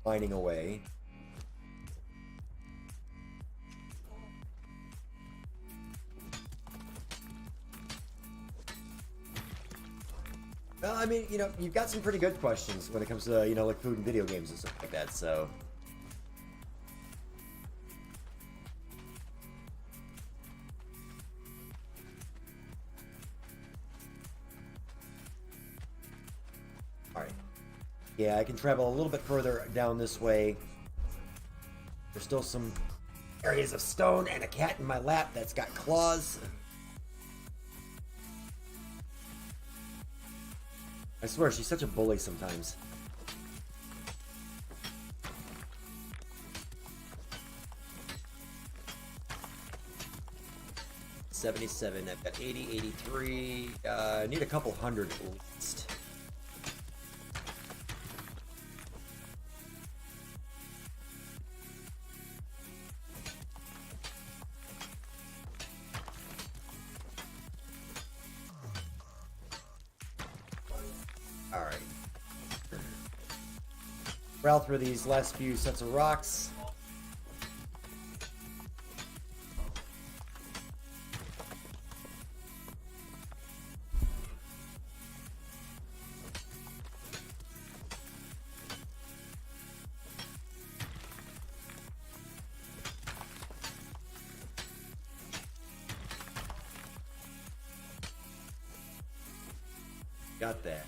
Speaker 1: mining away. Well, I mean, you know, you've got some pretty good questions when it comes to, you know, like food and video games and stuff like that, so... Yeah, I can travel a little bit further down this way. There's still some areas of stone and a cat in my lap that's got claws. I swear, she's such a bully sometimes. $77, I've got 80, 83. I need a couple hundred at least. Prowl through these last few sets of rocks. Got that.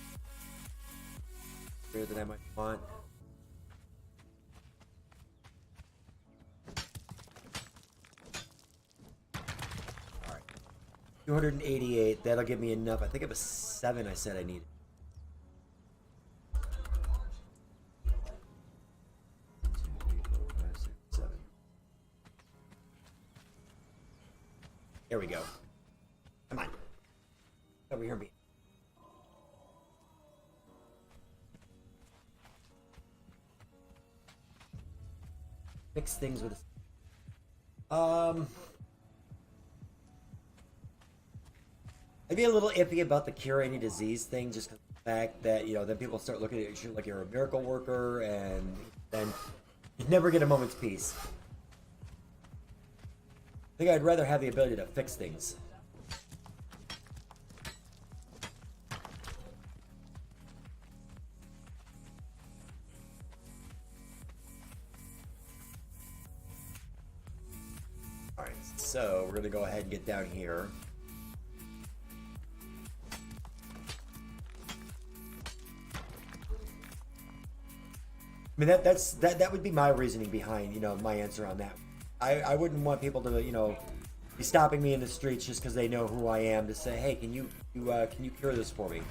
Speaker 1: Here that I might want. Alright. 288, that'll give me enough. I think it was 7 I said I needed. There we go. Come on. Over here, me. Fix things with I'd be a little iffy about the cure any disease thing, just 'cause of the fact that, you know, then people start looking at you like you're a miracle worker, and then you never get a moment's peace. I think I'd rather have the ability to fix things. So we're gonna go ahead and get down here. I mean that would be my reasoning behind, you know, my answer on that. I wouldn't want people to, you know, be stopping me in the streets just because they know who I am to say, hey, can you cure this for me?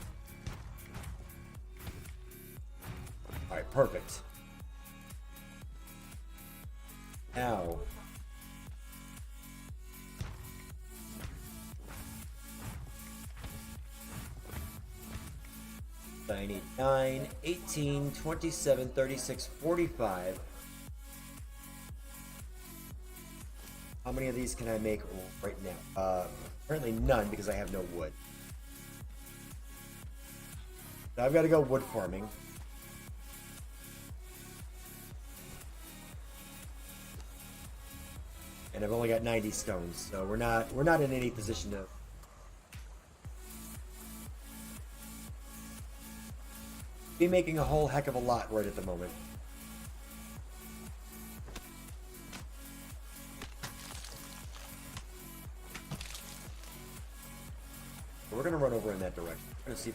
Speaker 1: All right, perfect. Now. I need 9, 18, 27, 36, 45. How many of these can I make right now? Apparently none because I have no wood. So I've got to go wood farming. And I've only got 90 stones, so we're not in any position to be making a whole heck of a lot right at the moment. So we're gonna run over in that direction. We're gonna see.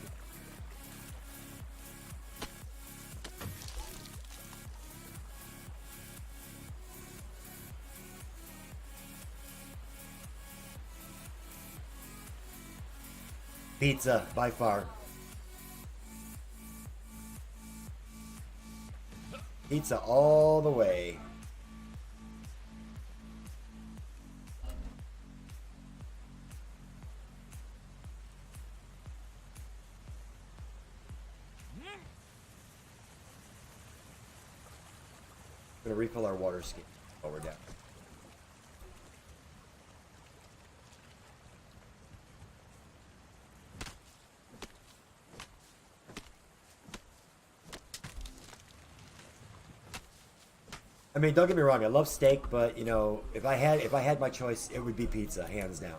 Speaker 1: Pizza, by far. Pizza all the way. I'm gonna refill our water skin while we're down. I mean, don't get me wrong, I love steak, but you know, if I had my choice, it would be pizza, hands down.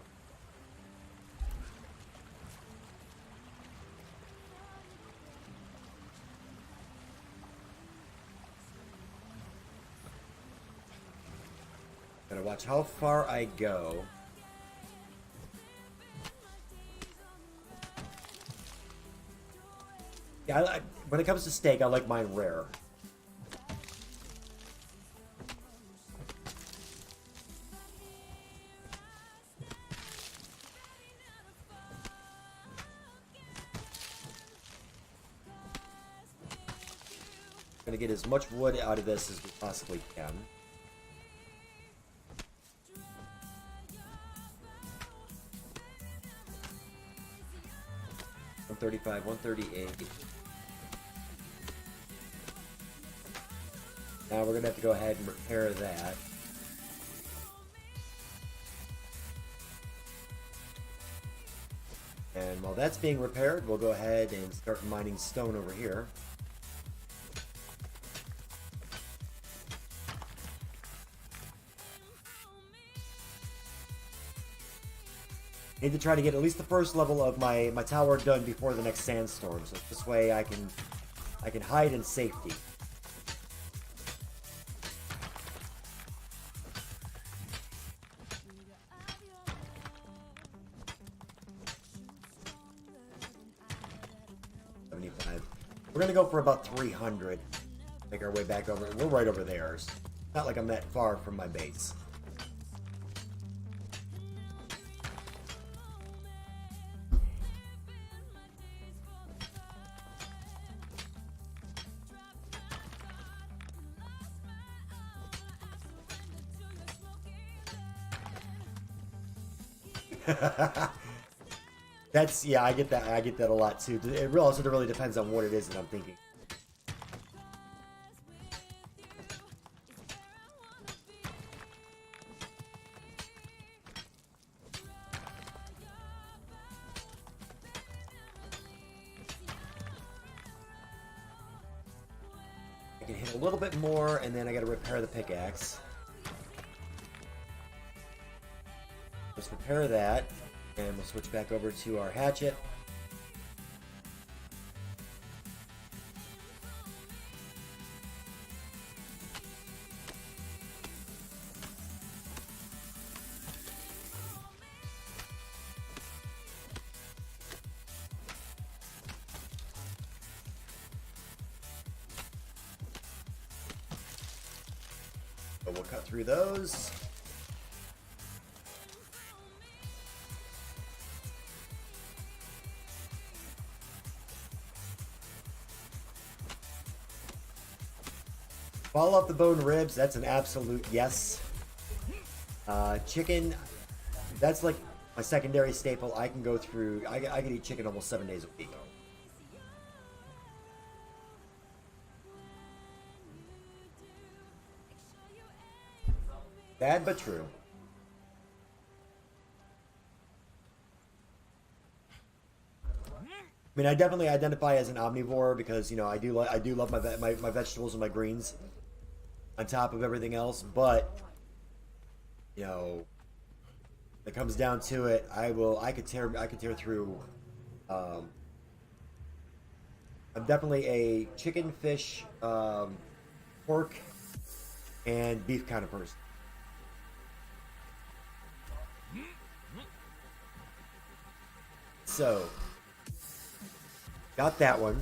Speaker 1: Gotta watch how far I go. Yeah, when it comes to steak, I like mine rare. Gonna get as much wood out of this as we possibly can. $135, $138. Now we're gonna have to go ahead and repair that. And while that's being repaired, we'll go ahead and start mining stone over here. Need to try to get at least the first level of my tower done before the next sandstorm, so this way I can hide in safety. We're gonna go for about 300. Make our way back over. We're right over there. It's not like I'm that far from my base. That's, yeah, I get that a lot too. It also really depends on what it is that I'm thinking. I can hit a little bit more, and then I gotta repair the pickaxe. Let's repair that. And we'll switch back over to our hatchet. cut through those. Fall off the bone ribs, that's an absolute yes. Chicken, that's like my secondary staple. I can go through, I can eat chicken almost 7 days a week. Bad but true. I mean, I definitely identify as an omnivore because, you know, I do love my vegetables and my greens on top of everything else, but you know, when it comes down to it, I could tear through. I'm definitely a chicken, fish, pork, and beef kind of person. So, got that one.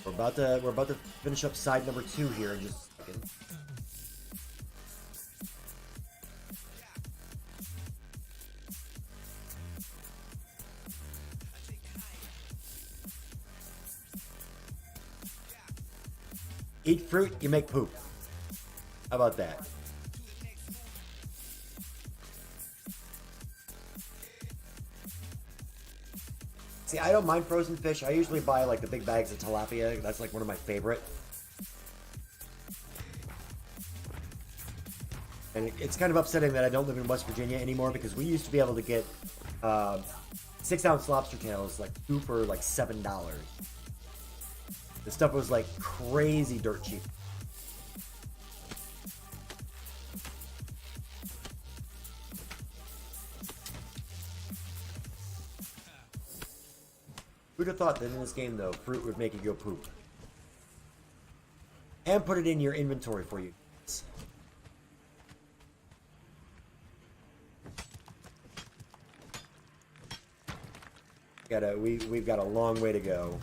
Speaker 1: We're about to finish up side number 2 here in just a second. Eat fruit, you make poop. How about that? See, I don't mind frozen fish. I usually buy like the big bags of tilapia. That's like one of my favorite. And it's kind of upsetting that I don't live in West Virginia anymore because we used to be able to get 6-ounce lobster tails like 2 for like $7. This stuff was like crazy dirt cheap. Who'd have thought that in this game, though, fruit would make you go poop? And put it in your inventory for you. We've got a long way to go.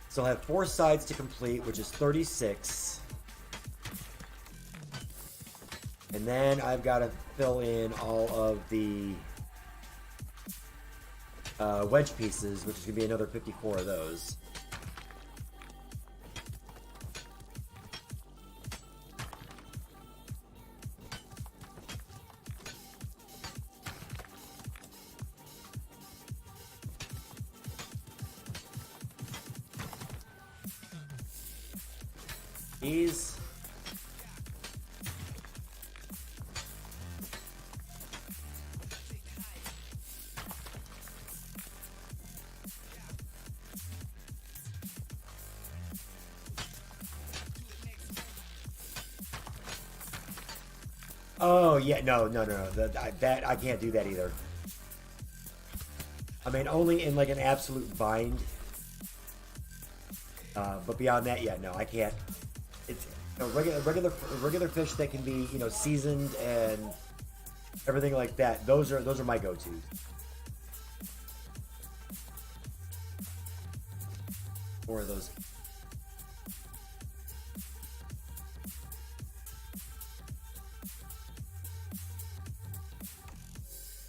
Speaker 1: Still have 4 sides to complete, which is 36. And then I've got to fill in all of the wedge pieces, which is going to be another 54 of those. These. Oh yeah, no. That I can't do that either. I mean, only in like an absolute bind. But beyond that, yeah, no, I can't. It's regular fish that can be, you know, seasoned and everything like that. Those are my go-tos. More of those.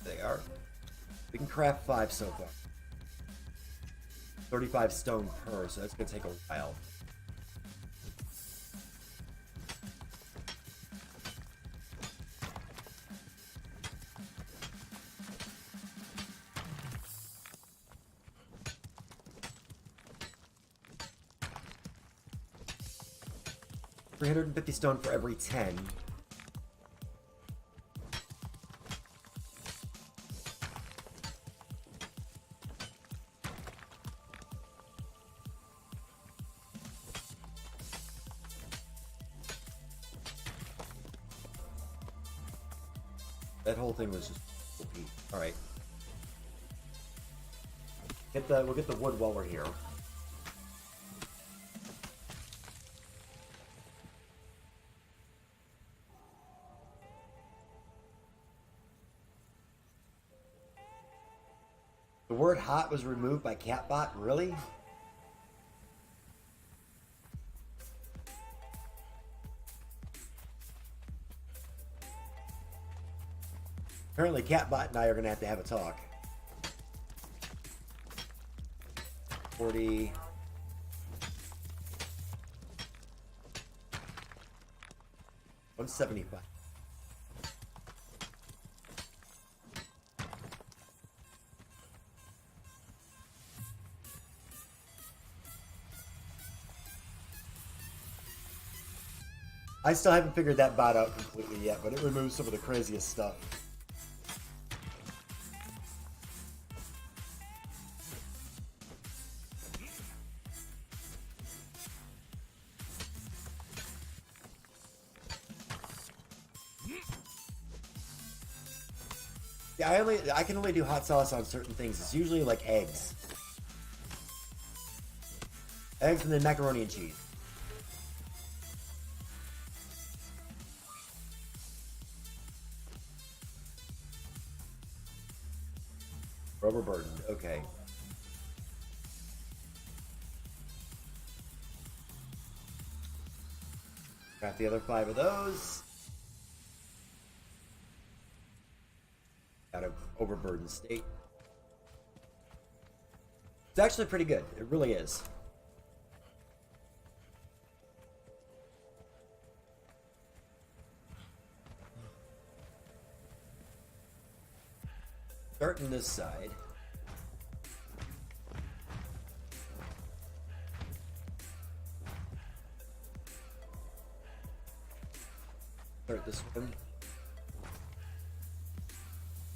Speaker 1: They are. We can craft 5 so far. 35 stone per, so that's gonna take a while. $350 stone for every 10. That whole thing was just OP. All right. We'll get the wood while we're here. The word hot was removed by Catbot, really? Apparently, Catbot and I are going to have a talk. 40. $175. I still haven't figured that bot out completely yet, but it removes some of the craziest stuff. Yeah, I can only do hot sauce on certain things. It's usually like eggs. Eggs and then macaroni and cheese. Overburdened, okay. Got the other 5 of those. Out of overburdened state. It's actually pretty good. It really is. Starting this side. Start this one.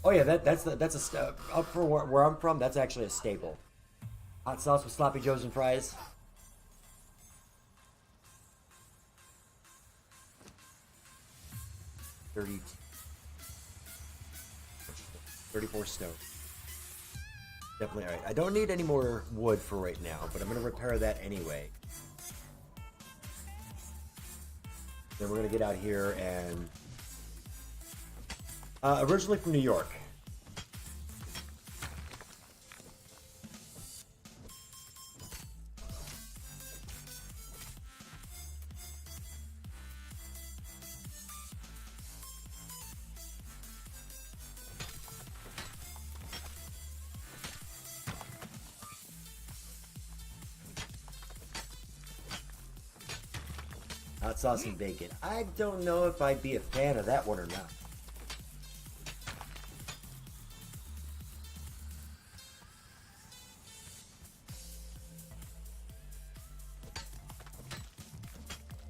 Speaker 1: Oh yeah, that's a up for where I'm from. That's actually a staple. Hot sauce with sloppy joes and fries. 34 stone. Definitely alright. I don't need any more wood for right now, but I'm going to repair that anyway. Then we're going to get out here and... originally from New York. Hot sauce and bacon. I don't know if I'd be a fan of that one or not.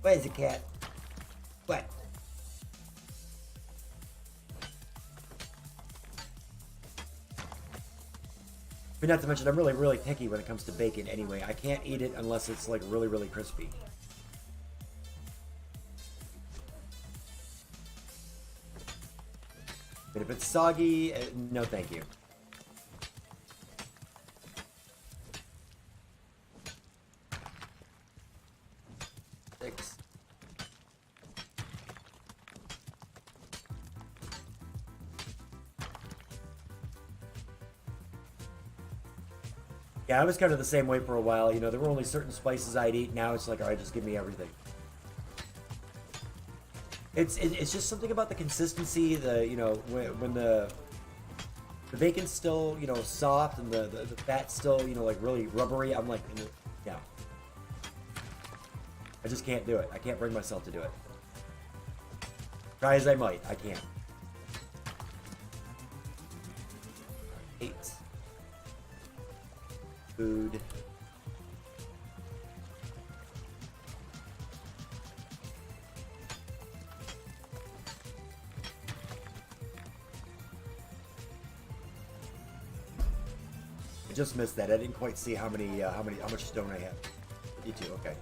Speaker 1: Where's the cat? What? But not to mention, I'm really picky when it comes to bacon anyway. I can't eat it unless it's like really crispy. But if it's soggy, no thank you. Six. Yeah, I was kind of the same way for a while. You know, there were only certain spices I'd eat. Now it's like, all right, just give me everything. It's just something about the consistency. You know, when the bacon's still, you know, soft and the fat's still, you know, like really rubbery. I'm like, yeah. I just can't do it. I can't bring myself to do it. Try as I might, I can't. 8. Food. I just missed that. I didn't quite see how much stone I have. 52. Okay.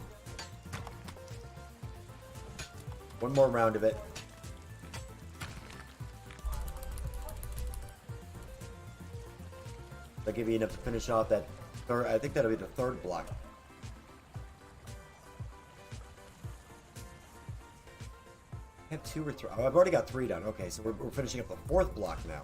Speaker 1: One more round of it. That'll give you enough to finish off that third. I think that'll be the third block. I have 2 or 3. Oh, I've already got 3 done. Okay, so we're finishing up the 4th block now.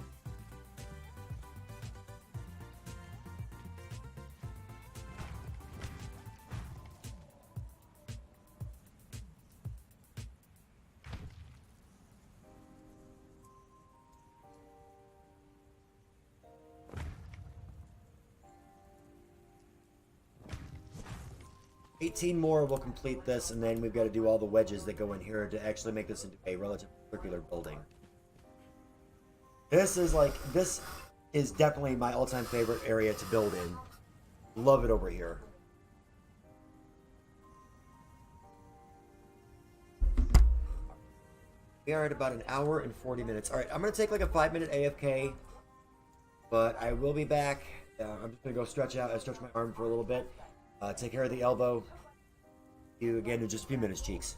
Speaker 1: 18 more will complete this, and then we've got to do all the wedges that go in here to actually make this into a relatively circular building. This is definitely my all-time favorite area to build in. Love it over here. We are at about an hour and 40 minutes. All right, I'm going to take like a 5-minute AFK, but I will be back. I'm just going to go stretch my arm for a little bit. Take care of the elbow. See you again in just a few minutes, cheeks.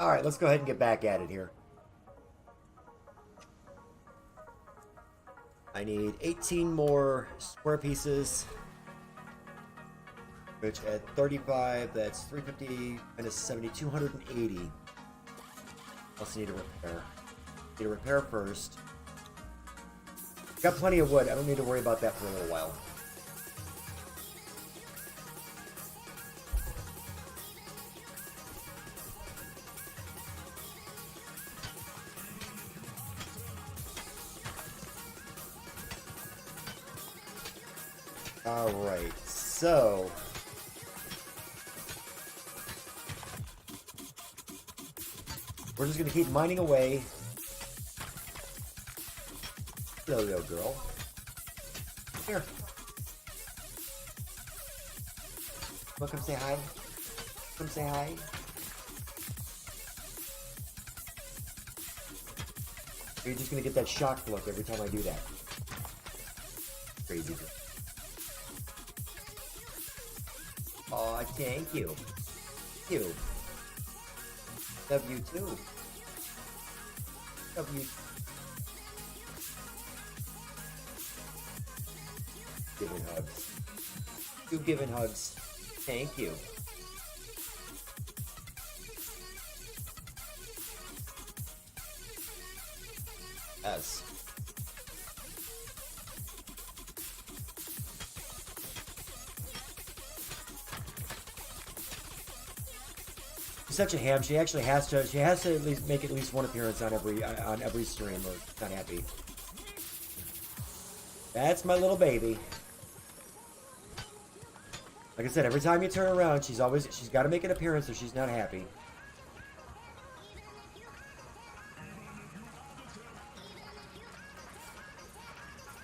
Speaker 1: All right, let's go ahead and get back at it here. I need 18 more square pieces, which at 35, that's 350 minus 70, 280. Also need a repair. Need a repair first. Got plenty of wood. I don't need to worry about that for a little while. Alright, so we're just gonna keep mining away. Hello, little girl. Here. Wanna come say hi? Come say hi. You're just gonna get that shocked look every time I do that. Crazy girl. Aw, thank you. You. Love you too. Love you. Giving hugs. You giving hugs. Thank you. Yes. She's such a ham. She actually has to. She has to at least make at least one appearance on every stream, or she's not happy. That's my little baby. Like I said, every time you turn around, she's got to make an appearance, or she's not happy.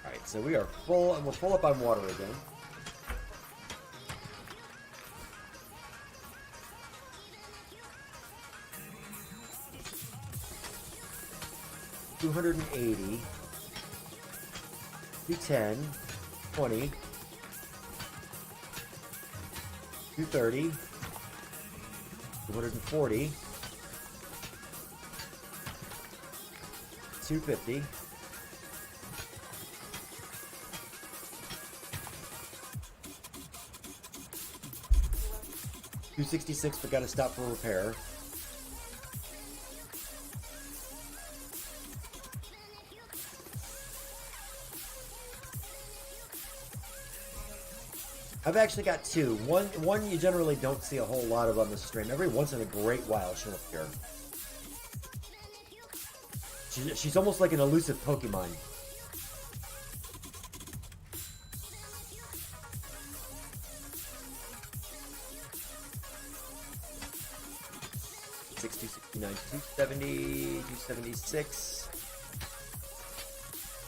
Speaker 1: All right, so we are full, and we're full up on water again. $280, 210, 20, 230, 240, 250, 266, but gotta stop for repair. I've actually got two. One you generally don't see a whole lot of on the stream. Every once in a great while she'll appear. She's almost like an elusive Pokemon. $269, 270, 276.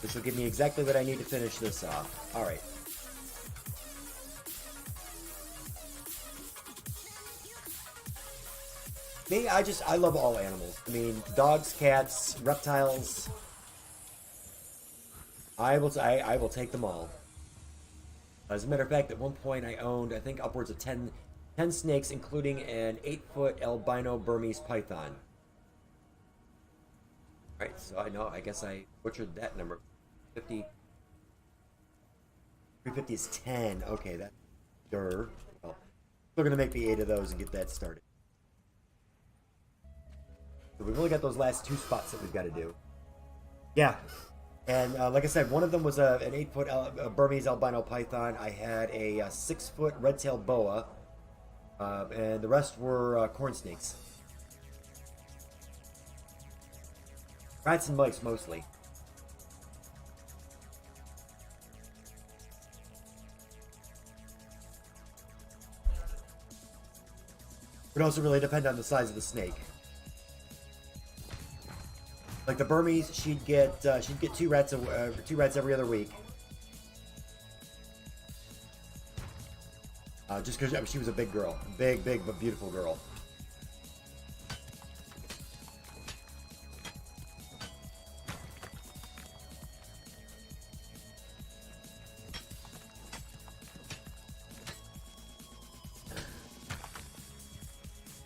Speaker 1: This will give me exactly what I need to finish this off. All right. Me, I love all animals. I mean, dogs, cats, reptiles. I will take them all. As a matter of fact, at one point I owned, I think, upwards of 10 snakes, including an 8-foot albino Burmese python. Alright, so I guess I butchered that number. 350 is 10. Okay, that's sure. Well, we're going to make me 8 of those and get that started. So we've only got those last 2 spots that we've got to do. Yeah. And like I said, one of them was an 8-foot Burmese albino python. I had a 6-foot red-tailed boa. And the rest were corn snakes. Rats and mice, mostly. Would also really depend on the size of the snake. Like the Burmese, she'd get 2 rats every other week. Just because she was a big girl, big but beautiful girl.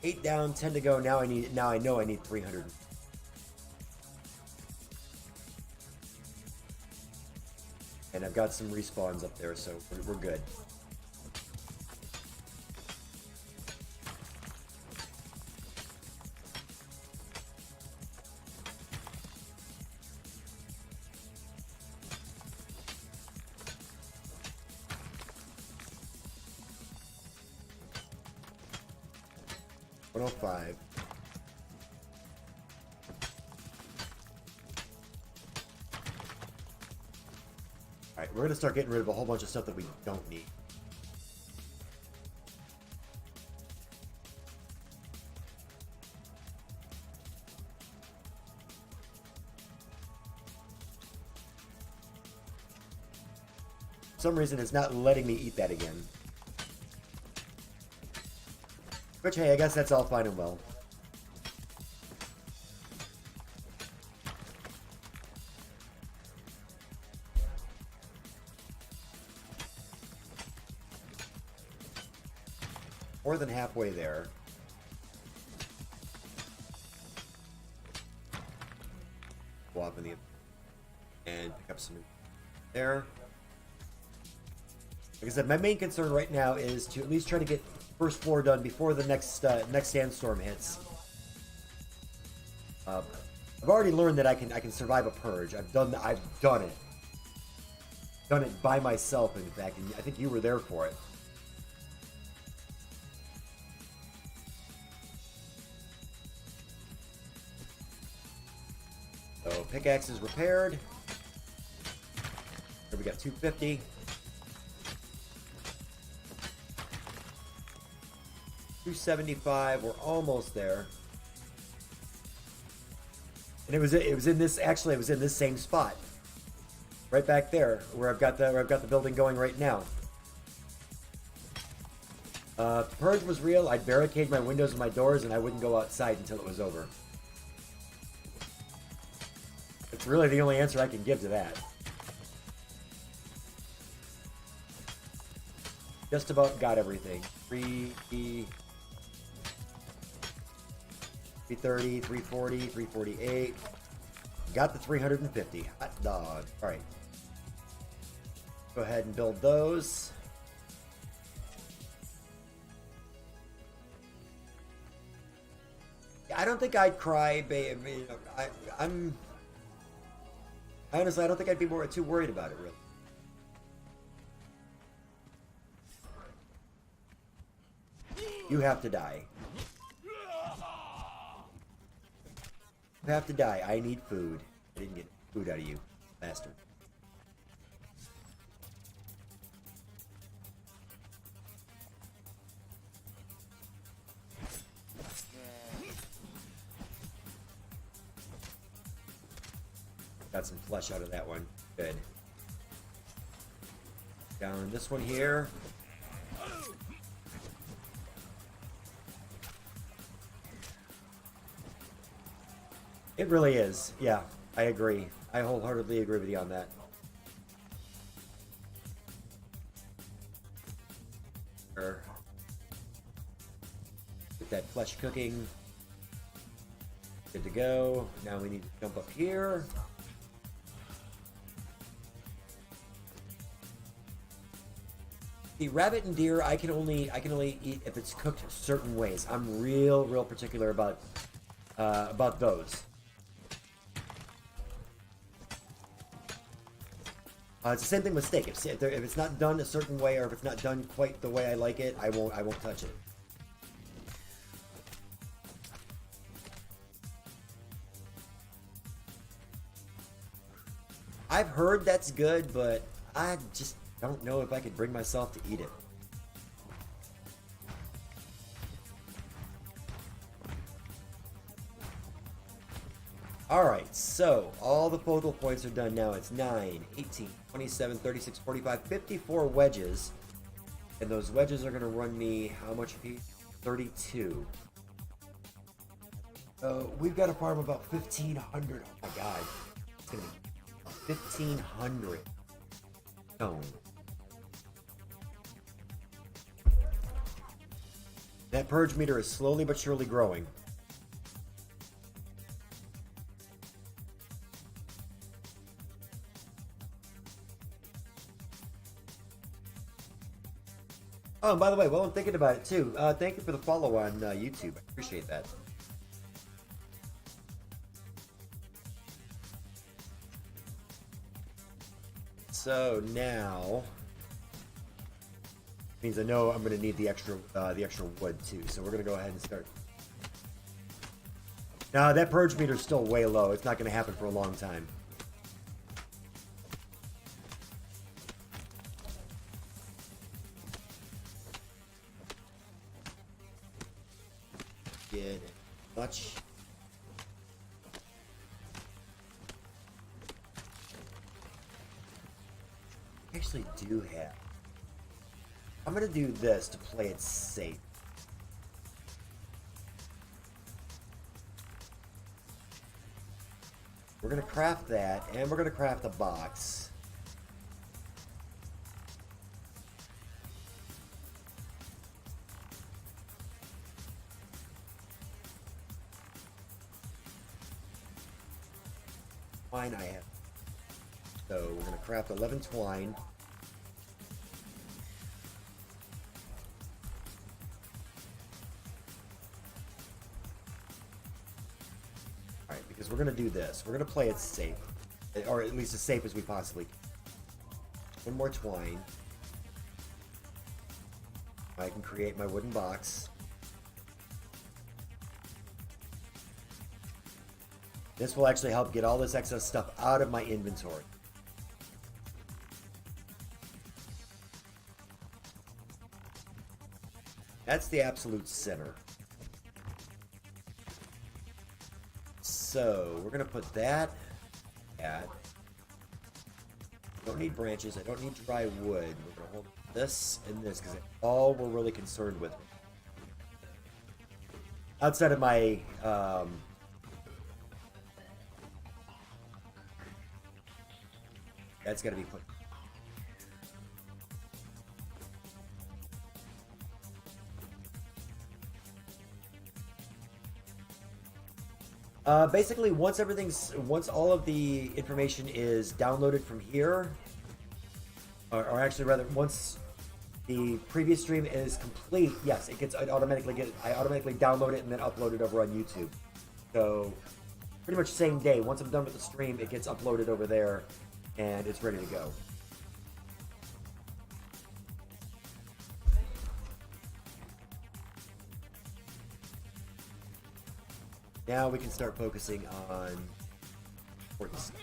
Speaker 1: Eight down, 10 to go. Now I know I need 300. And I've got some respawns up there, so we're good. $105. Alright, we're going to start getting rid of a whole bunch of stuff that we don't need. For some reason, it's not letting me eat that again. Which, hey, I guess that's all fine and well. More than halfway there. Go up in the and pick up some there. Like I said, my main concern right now is to at least try to get first floor done before the next sandstorm hits. I've already learned that I can survive a purge. I've done it. Done it by myself, in fact, and I think you were there for it. So pickaxe is repaired. Here we got 250. $275. We're almost there. And it was in this, actually it was in this same spot. Right back there where I've got the building going right now. Purge was real. I'd barricade my windows and my doors and I wouldn't go outside until it was over. It's really the only answer I can give to that. Just about got everything. 330, 340, 348. Got the 350. Hot dog. Alright. Go ahead and build those. I don't think I'd cry, babe. You know, honestly, I don't think I'd be too worried about it, really. You have to die. You have to die. I need food. I didn't get food out of you, bastard. Got some flesh out of that one. Good. Down this one here. It really is. Yeah, I agree. I wholeheartedly agree with you on that. Get that flesh cooking. Good to go. Now we need to jump up here. The rabbit and deer I can only eat if it's cooked certain ways. I'm real particular about those. It's the same thing with steak. If it's not done a certain way, or if it's not done quite the way I like it, I won't touch it. I've heard that's good, but I just don't know if I could bring myself to eat it. Alright, so all the focal points are done now. It's 9, 18, 27, 36, 45, 54 wedges. And those wedges are going to run me how much a piece? 32. We've got to farm about 1,500. Oh my god. It's going to be 1,500 stone. That purge meter is slowly but surely growing. Oh, and by the way, while I'm thinking about it too, thank you for the follow on YouTube. I appreciate that. So now means I know I'm going to need the extra wood too. So we're going to go ahead and start. Now that purge meter is still way low. It's not going to happen for a long time. Get much. I actually do have. I'm gonna do this to play it safe. We're gonna craft that, and we're gonna craft a box. Twine I have. So we're gonna craft 11 twine. we're gonna do this. We're gonna play it safe, or at least as safe as we possibly can. One more twine. I can create my wooden box. This will actually help get all this excess stuff out of my inventory. That's the absolute center. So we're gonna put that at. Don't need branches. I don't need dry wood. We're gonna hold this and this because that's all we're really concerned with. Outside of my that's gotta be put. Basically, once all of the information is downloaded from here, or actually rather, once the previous stream is complete, yes, I automatically download it and then upload it over on YouTube. So, pretty much same day. Once I'm done with the stream, it gets uploaded over there, and it's ready to go. Now we can start focusing on important stuff.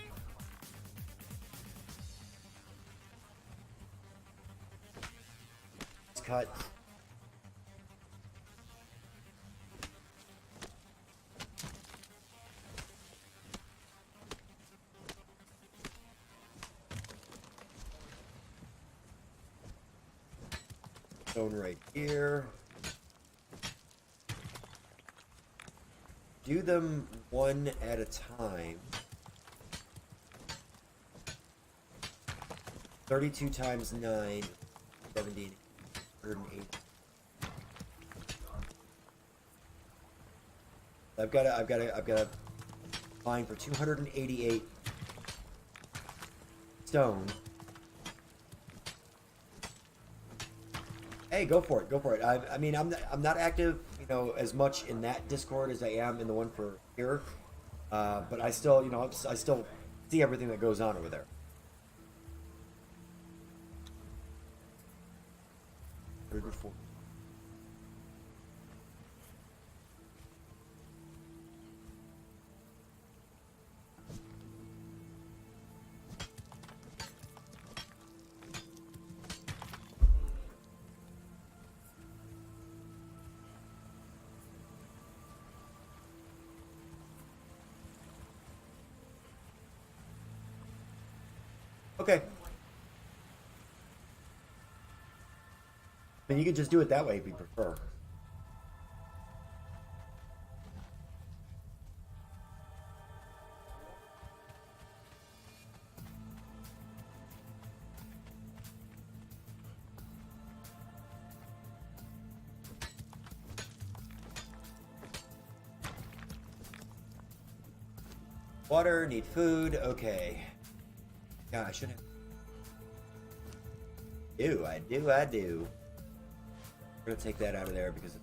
Speaker 1: Let's cut. Stone right here. Do them one at a time. 32 times 9, 70, 108. I've got a line for 288 stone. Hey, go for it. Go for it. I mean, I'm not active, you know, as much in that Discord as I am in the one for here. But I still, you know, I still see everything that goes on over there. Okay. I mean, you could just do it that way if you prefer. Water, need food, okay. Yeah, I should have. I do. We're gonna take that out of there because.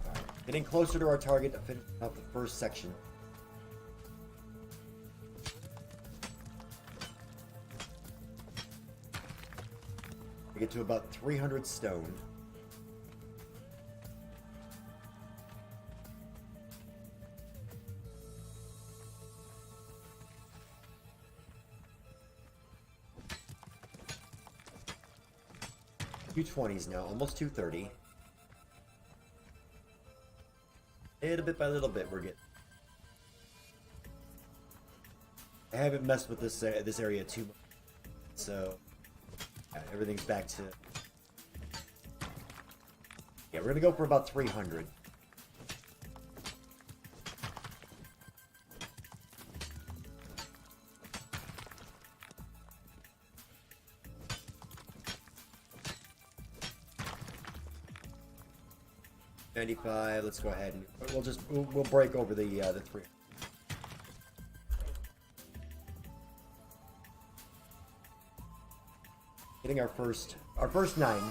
Speaker 1: Right. Getting closer to our target to finish up the first section. We get to about 300 stone. $220s now, almost 230. Little bit by little bit, we're getting. I haven't messed with this area too much, so yeah, everything's back to. Yeah, we're gonna go for about 300. $95. Let's go ahead and we'll break over the 3. Getting our first 9.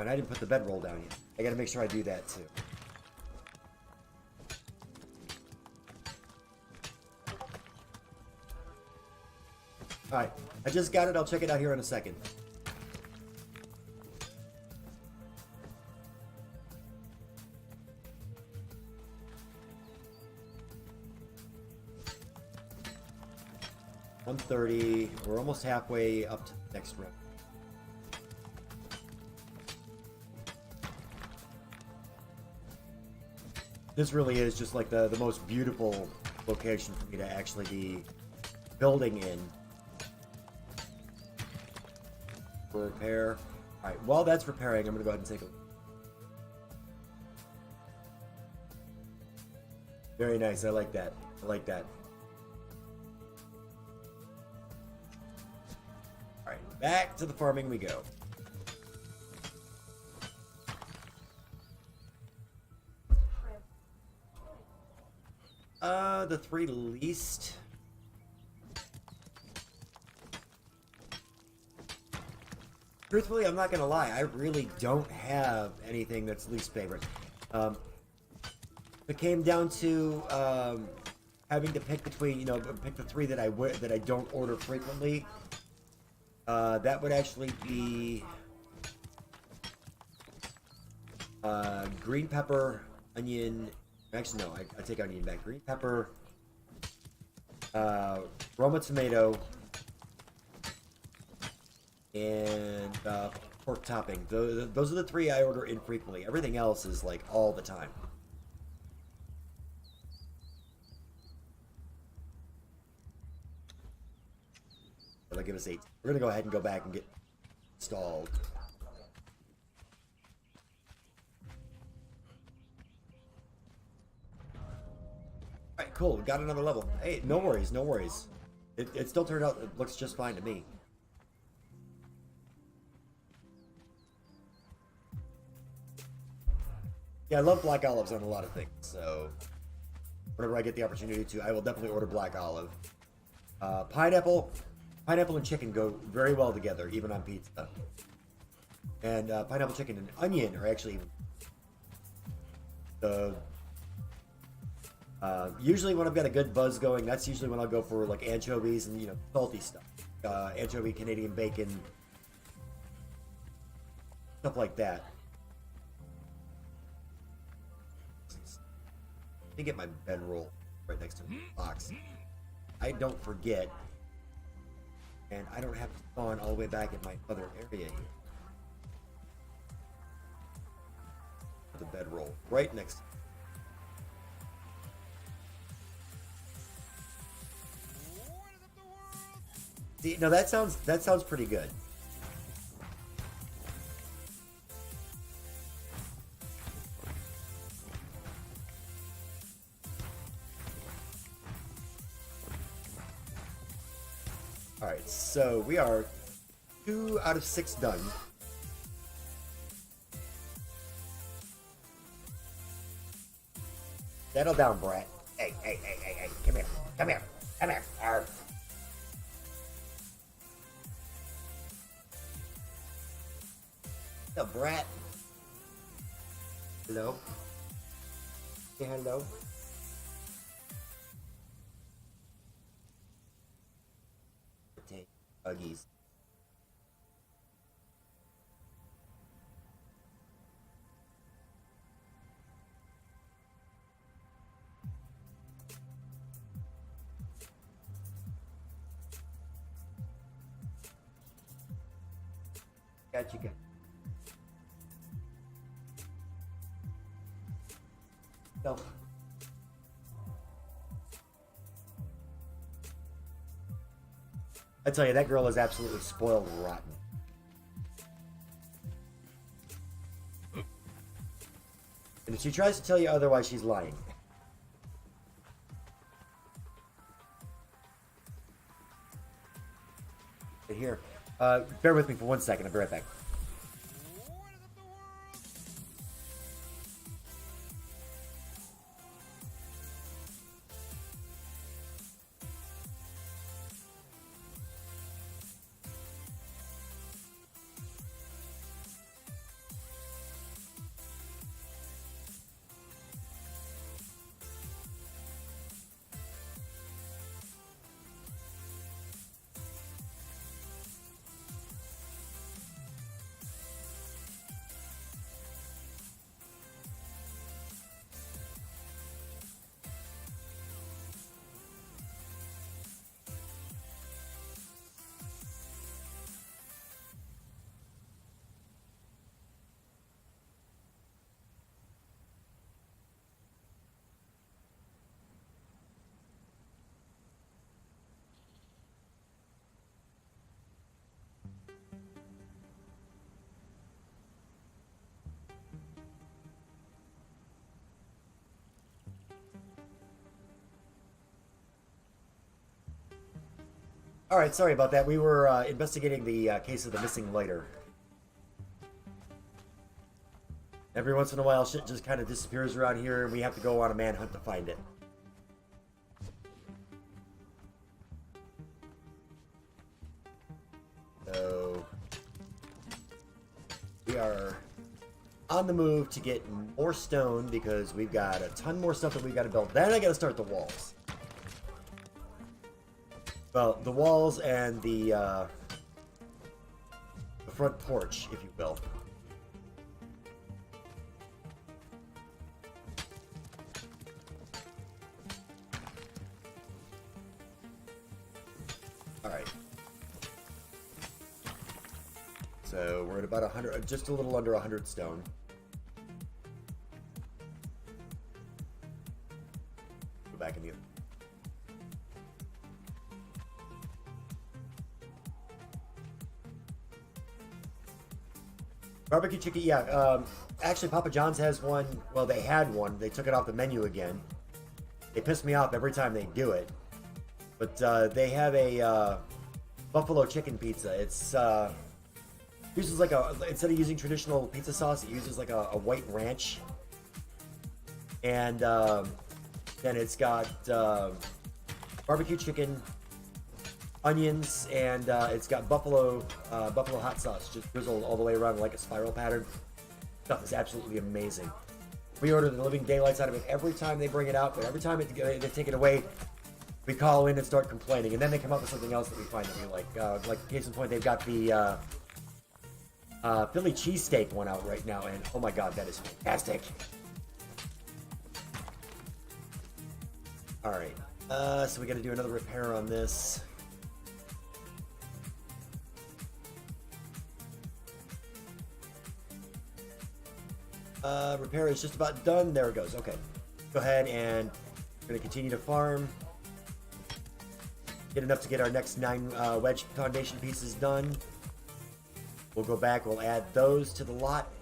Speaker 1: And I didn't put the bedroll down yet. I gotta make sure I do that too. Alright, I just got it. I'll check it out here in a second. $130. We're almost halfway up to the next round. This really is just like the most beautiful location for me to actually be building in. For repair. Alright, while that's repairing, I'm going to go ahead and take a look. Very nice. I like that. I like that. Alright, back to the farming we go. The 3 least. Truthfully, I'm not gonna lie. I really don't have anything that's least favorite. If it came down to having to pick between, you know, pick the 3 that I don't order frequently. That would actually be green pepper, onion. Actually, no, I take onion back. Green pepper, Roma tomato, and pork topping. Those are the 3 I order infrequently. Everything else is like all the time. That'll give us 8. We're gonna go ahead and go back and get installed. Alright, cool. We got another level. Hey, no worries, no worries. It still turned out, it looks just fine to me. Yeah, I love black olives on a lot of things, so whenever I get the opportunity to, I will definitely order black olive. Pineapple and chicken go very well together, even on pizza. And pineapple, chicken, and onion are actually the usually when I've got a good buzz going, that's usually when I'll go for like anchovies and, you know, salty stuff. Anchovy, Canadian bacon, stuff like that. Let me get my bedroll right next to the box. I don't forget, and I don't have to spawn all the way back in my other area here. The bedroll right next to See, no, that sounds pretty good. All right, so we are 2 out of 6 done. Settle down, brat. Hey, come here, come here, come here. Arr. The brat. Hello. Say hello. Take buggies. Got you, got. No. I tell you, that girl is absolutely spoiled rotten. And if she tries to tell you otherwise, she's lying. Here, bear with me for 1 second. I'll be right back. All right, sorry about that. We were investigating the case of the missing lighter. Every once in a while, shit just kind of disappears around here, and we have to go on a manhunt to find it. So we are on the move to get more stone because we've got a ton more stuff that we've got to build. Then I got to start the walls. Well, the walls and the front porch, if you will. All right. So we're at about 100, just a little under 100 stone. Go back in the. Barbecue chicken, yeah. Actually, Papa John's has one. Well, they had one. They took it off the menu again. They piss me off every time they do it. But they have a buffalo chicken pizza. It's uses like a, instead of using traditional pizza sauce, it uses like a white ranch. And then it's got barbecue chicken, onions, and it's got buffalo hot sauce, just drizzled all the way around like a spiral pattern. Stuff is absolutely amazing. We order the living daylights out of it every time they bring it out, but every time they take it away, we call in and start complaining, and then they come up with something else that we find that we like. Like case in point, they've got the Philly cheesesteak one out right now, and oh my god, that is fantastic. All right, so we got to do another repair on this. Repair is just about done. There it goes. Okay, go ahead and we're going to continue to farm. Get enough to get our next 9 wedge foundation pieces done. We'll go back, we'll add those to the lot,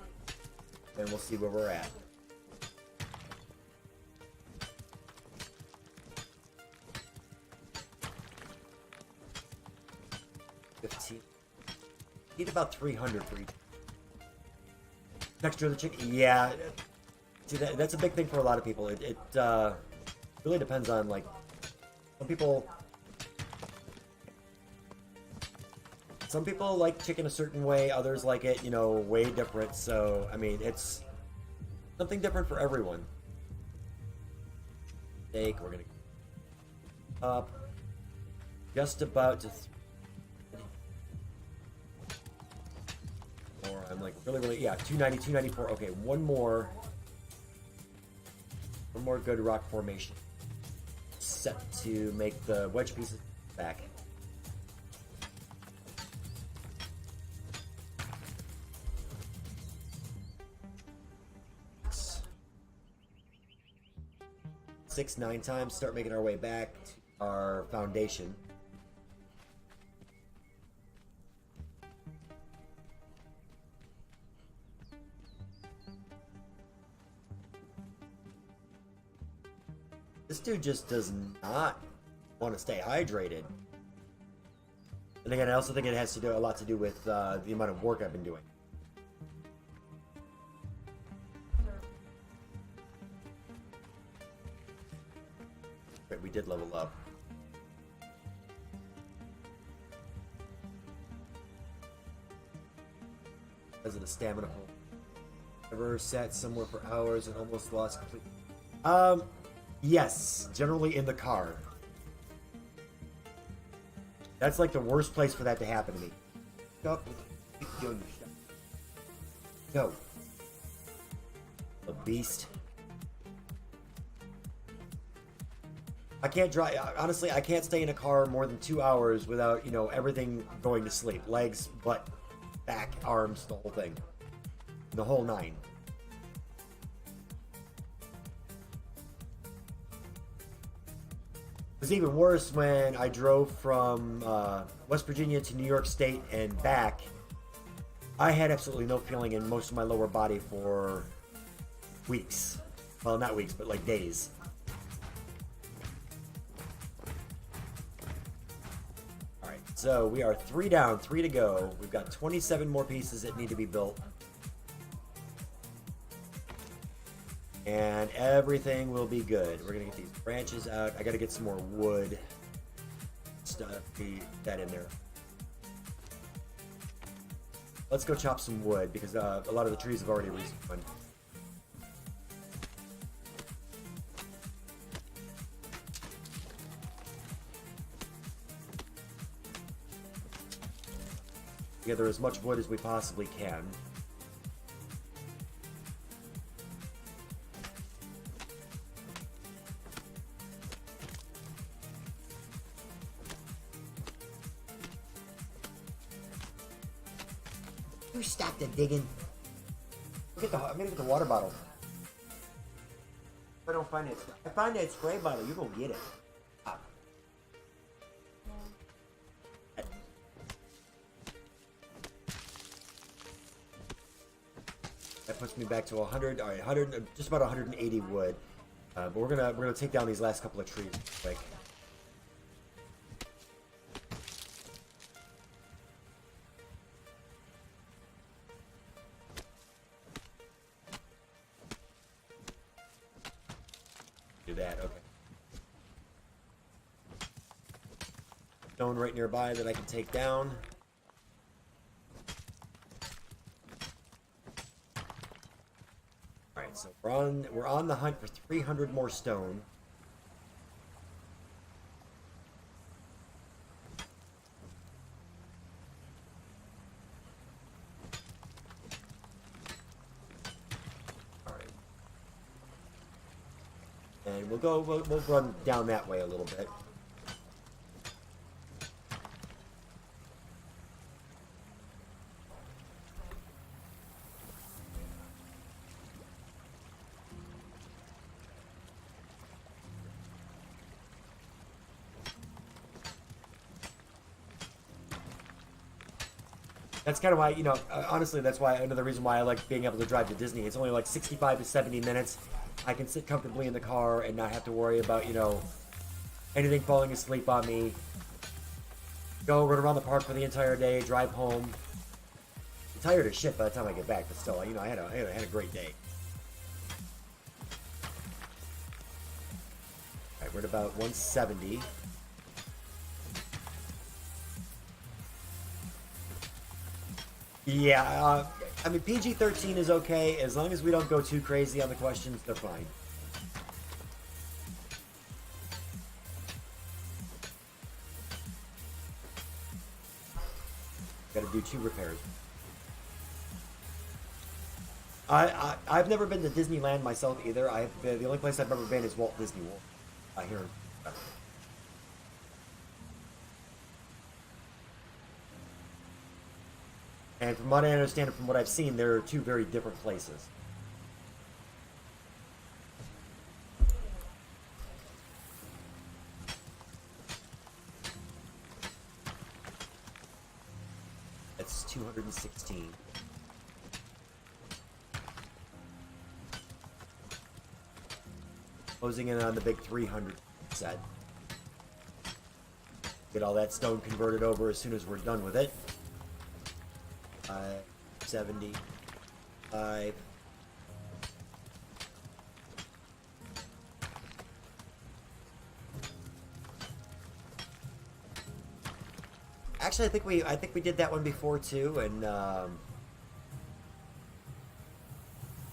Speaker 1: and we'll see where we're at. Need about 300 for each. Texture of the chicken, yeah. See, that's a big thing for a lot of people. It really depends on, like, some people like chicken a certain way, others like it, you know, way different. So, I mean, it's something different for everyone. Steak, we're gonna up just about to. Or I'm like really, yeah, 290, 294. Okay, one more good rock formation set to make the wedge pieces back. Six, 9 times, start making our way back to our foundation. This dude just does not want to stay hydrated. And again, I also think it has to do a lot to do with the amount of work I've been doing. Right, we did level up. Because of the stamina hole. Ever sat somewhere for hours and almost lost complete. Yes, generally in the car. That's like the worst place for that to happen to me. Stop doing your stuff. Go. A beast. I can't drive. Honestly, I can't stay in a car more than 2 hours without, you know, everything going to sleep. Legs, butt, back, arms, the whole thing. The whole 9. It was even worse when I drove from West Virginia to New York State and back. I had absolutely no feeling in most of my lower body for weeks. Well, not weeks, but like days. Alright. So we are 3 down, 3 to go. We've got 27 more pieces that need to be built. And everything will be good. We're gonna get these branches out. I gotta get some more wood stuff. Get that in there. Let's go chop some wood because a lot of the trees have already respawned. Gather as much wood as we possibly can. You stop the digging. I'm gonna get the water bottle. If I don't find it, if I find that spray bottle, you go get it. Stop. That puts me back to 100. All right, 100, just about 180 wood. But we're gonna take down these last couple of trees quick. Do that, okay. Stone right nearby that I can take down. Alright, so we're on the hunt for 300 more stone. And we'll run down that way a little bit. That's kind of why, you know, honestly, that's why another reason why I like being able to drive to Disney. It's only like 65 to 70 minutes. I can sit comfortably in the car and not have to worry about, you know, anything falling asleep on me. Go run around the park for the entire day, drive home. I'm tired as shit by the time I get back, but still, you know, I had a great day. Alright, we're at about 170. Yeah, I mean, PG-13 is okay. As long as we don't go too crazy on the questions, they're fine. Gotta do 2 repairs. I've never been to Disneyland myself either. The only place I've ever been is Walt Disney World. Here. And from what I understand and from what I've seen, there are 2 very different places. That's 216. Closing in on the big 300 set. Get all that stone converted over as soon as we're done with it. 75. Actually, I think we did that one before too, and I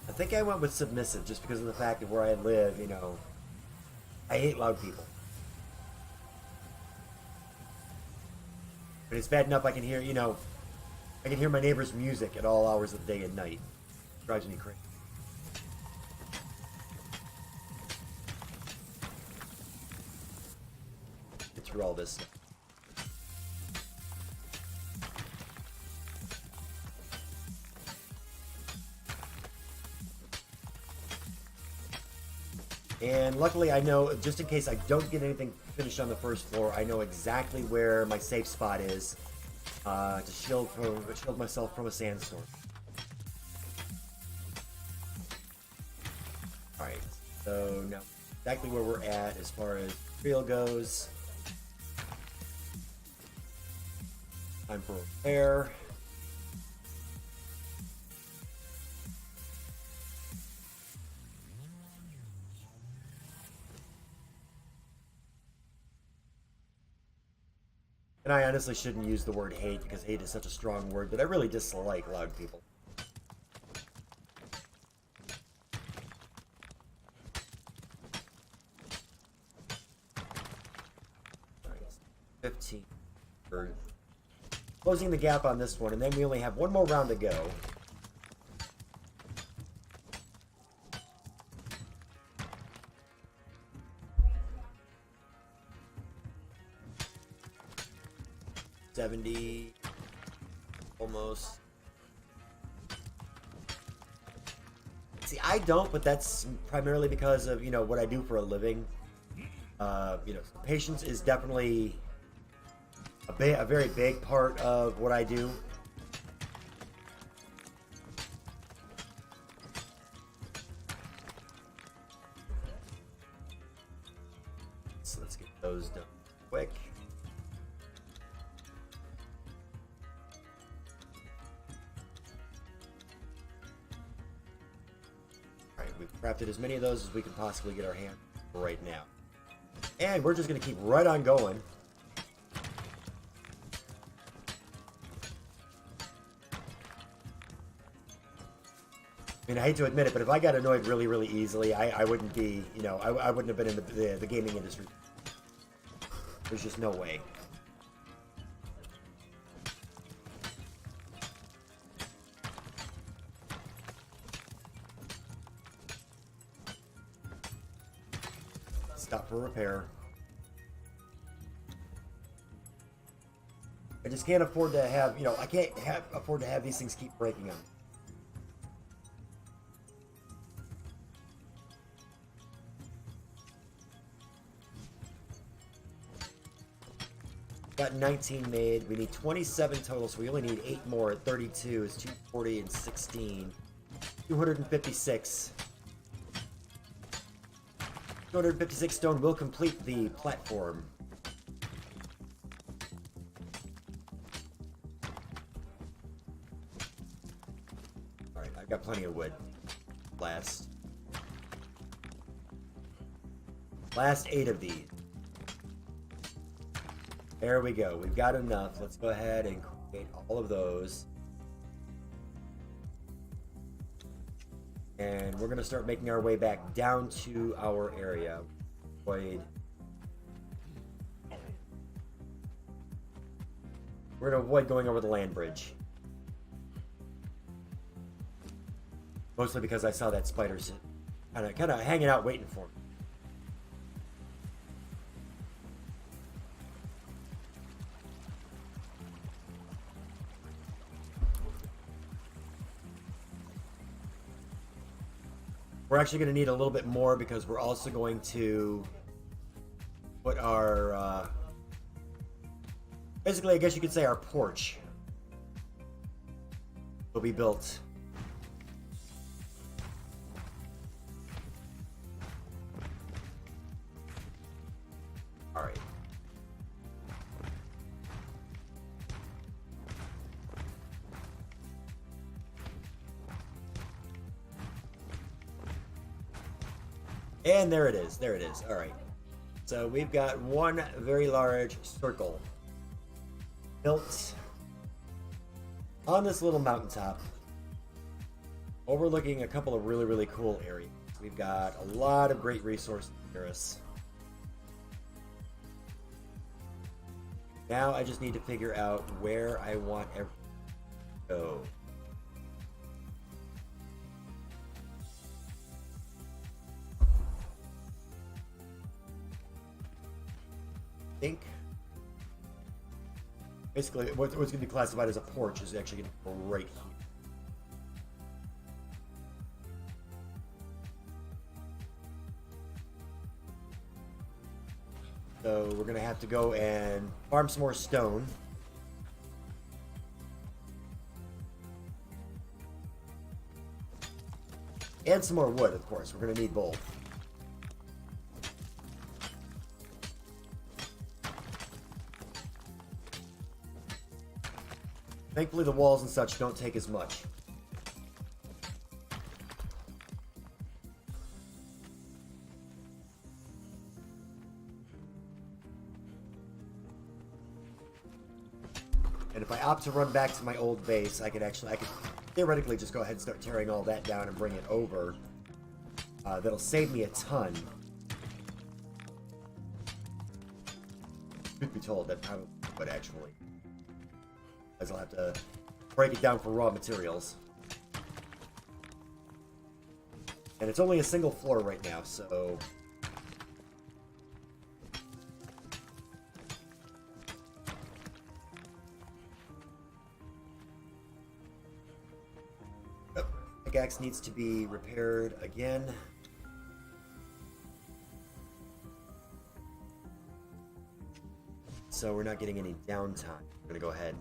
Speaker 1: think I went with submissive just because of the fact of where I live. You know, I hate loud people. But it's bad enough I can hear, you know, I can hear my neighbor's music at all hours of the day and night. It drives me crazy. Get through all this stuff. And luckily I know, just in case I don't get anything finished on the first floor, I know exactly where my safe spot is to shield myself from a sandstorm. Alright, so now exactly where we're at as far as trail goes. Time for repair. And I honestly shouldn't use the word hate because hate is such a strong word, but I really dislike loud people. 15. We're closing the gap on this one, and then we only have one more round to go. $70, almost. See, I don't, but that's primarily because of, you know, what I do for a living. You know, patience is definitely a very big part of what I do. So let's get those done quick. Alright, we've crafted as many of those as we can possibly get our hand right now. And we're just going to keep right on going. I mean, I hate to admit it, but if I got annoyed really, really easily, I wouldn't be, you know, I wouldn't have been in the gaming industry. There's just no way. Stop for repair. I just can't afford to have, you know, I can't afford to have these things keep breaking on. Got 19 made. We need 27 total, so we only need 8 more. 32 is 240 and 16. 256. 256 stone will complete the platform. Alright, I've got plenty of wood. Last 8 of these. There we go. We've got enough. Let's go ahead and create all of those. And we're going to start making our way back down to our area. We're going to avoid going over the land bridge. Mostly because I saw that spider kind of hanging out waiting for me. We're actually going to need a little bit more because we're also going to put our, basically, I guess you could say our porch will be built. All right. And there it is. There it is. All right. So we've got one very large circle built on this little mountaintop, overlooking a couple of really, really cool areas. We've got a lot of great resources near us. Now I just need to figure out where I want everything to go. Think basically what's going to be classified as a porch is actually going to go right here. So we're going to have to go and farm some more stone. And some more wood, of course. We're going to need both. Thankfully, the walls and such don't take as much. And if I opt to run back to my old base, I could theoretically just go ahead and start tearing all that down and bring it over. That'll save me a ton. Truth be told, that probably would actually. As I'll have to break it down for raw materials. And it's only a single floor right now, so... Pickaxe needs to be repaired again. So we're not getting any downtime. I'm gonna go ahead.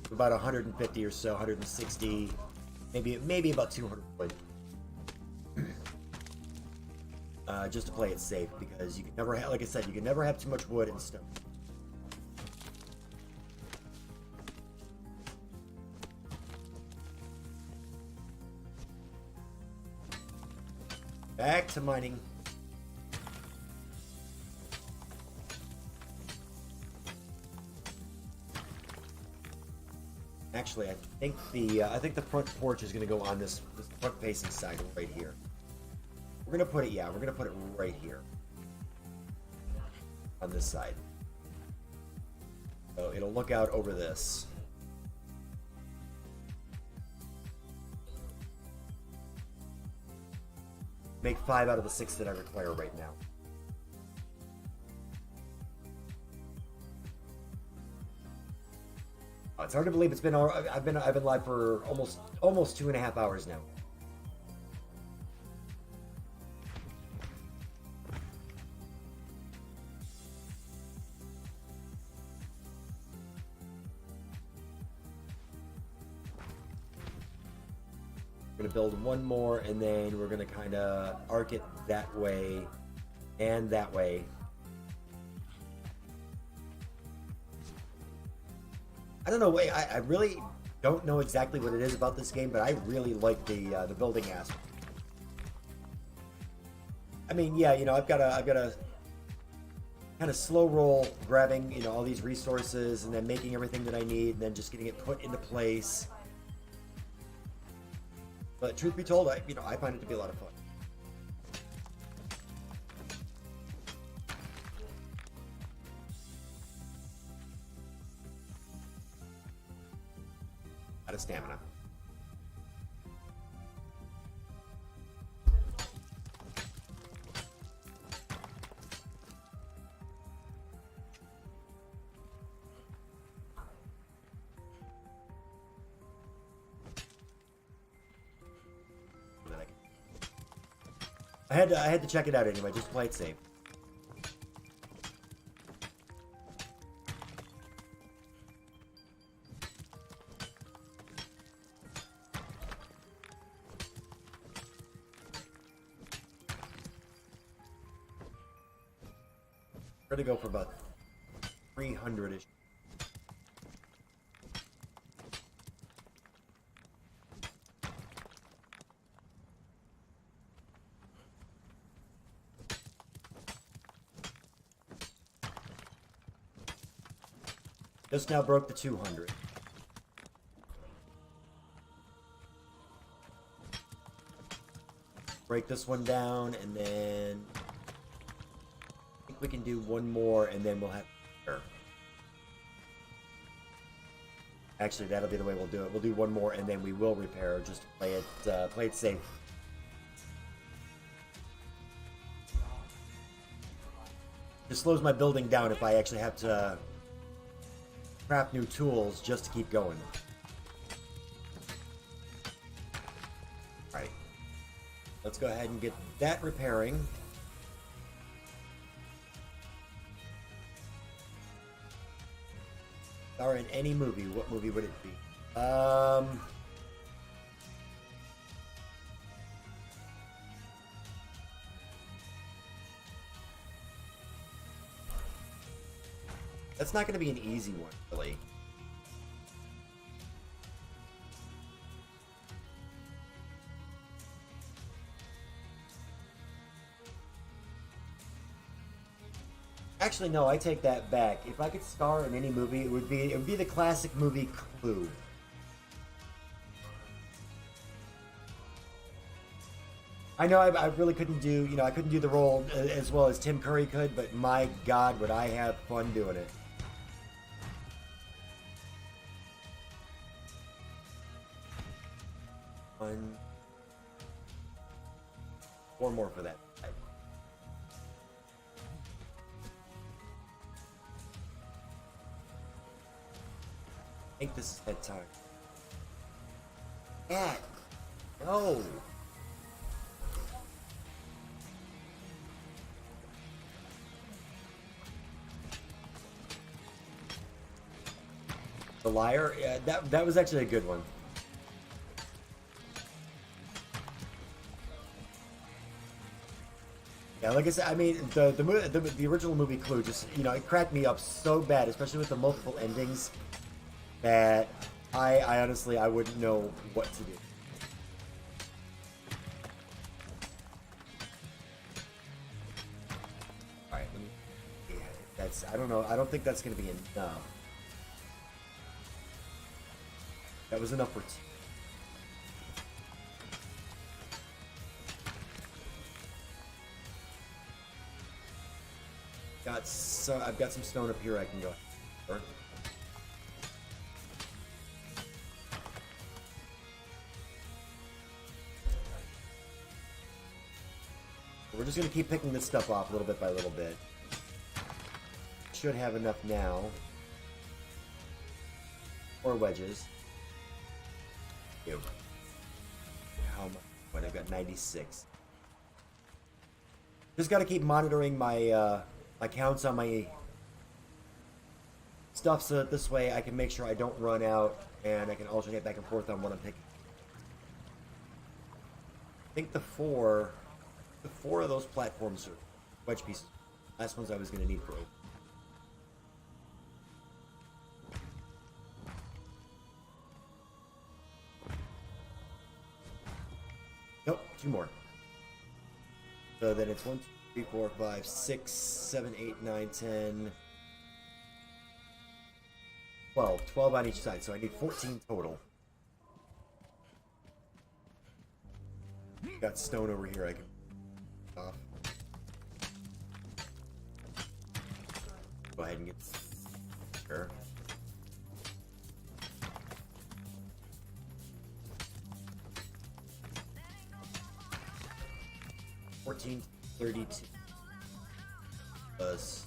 Speaker 1: About 150 or so, 160, maybe about 200 wood. Just to play it safe, because you can never have, like I said, you can never have too much wood and stone. Back to mining. Actually, I think the front porch is going to go on this front facing side right here. We're going to put it, yeah, we're going to put it right here. On this side. So it'll look out over this. Make 5 out of the 6 that I require right now. It's hard to believe it's been. I've been live for almost 2.5 hours now. We're gonna build one more, and then we're gonna kind of arc it that way and that way. I don't know. I really don't know exactly what it is about this game, but I really like the building aspect. I mean, yeah, you know, I've got a kind of slow roll grabbing, you know, all these resources and then making everything that I need, and then just getting it put into place. But truth be told, I find it to be a lot of fun. Out of stamina. I had to check it out anyway, just play it safe. We're gonna go for about 300-ish. Just now broke the 200. Break this one down, and then I think we can do one more, and then we'll have. Actually, that'll be the way we'll do it. We'll do one more, and then we will repair, just to play it safe. It slows my building down if I actually have to craft new tools just to keep going. Alright. Let's go ahead and get that repairing. Star in any movie, what movie would it be? Um, that's not going to be an easy one, really. Actually, no, I take that back. If I could star in any movie, it would be the classic movie Clue. I know I really couldn't do, I couldn't do the role as well as Tim Curry could, but my God, would I have fun doing it. One, four more for that. I think this is that time. Cat! No! The liar? Yeah, that was actually a good one. Yeah, like I said, I mean, the original movie Clue just, it cracked me up so bad, especially with the multiple endings, that I honestly, I wouldn't know what to do. Alright, let me, yeah, that's, I don't know, I don't think that's going to be enough. That was enough for two. I've got some stone up here I can go. Sure. We're just gonna keep picking this stuff off little bit by little bit. Should have enough now. 4 wedges. Ew. How much? What, I've got 96. Just gotta keep monitoring my my counts on my stuff so that this way I can make sure I don't run out and I can alternate back and forth on what I'm picking. I think the four of those platforms are wedge pieces. Last ones I was going to need for open. Nope, 2 more. So then it's 1, 2, 3, 4, 5, 6, 7, 8, 9, 10, 12. 12 on each side, so I need 14 total. Got stone over here I can off. Go ahead and get sure. $14.32 plus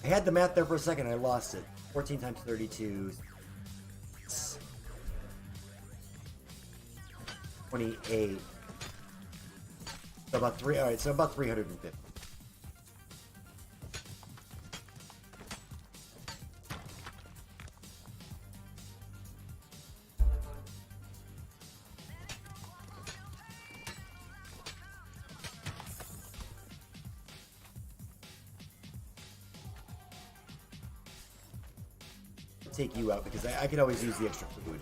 Speaker 1: I had the math there for a second, I lost it. 14 times 32 28. So about 3, alright, so about 350. Take you out because I could always use the extra food.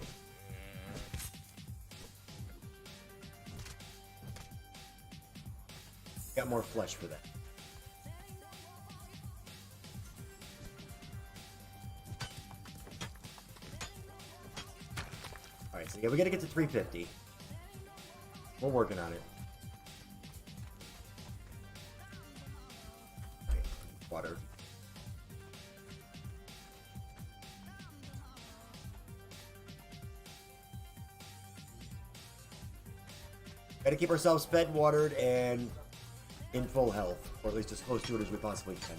Speaker 1: Got more flesh for that. Alright, so yeah, we gotta get to 350. We're working on it. Okay, water. Gotta keep ourselves fed, watered, and in full health, or at least as close to it as we possibly can.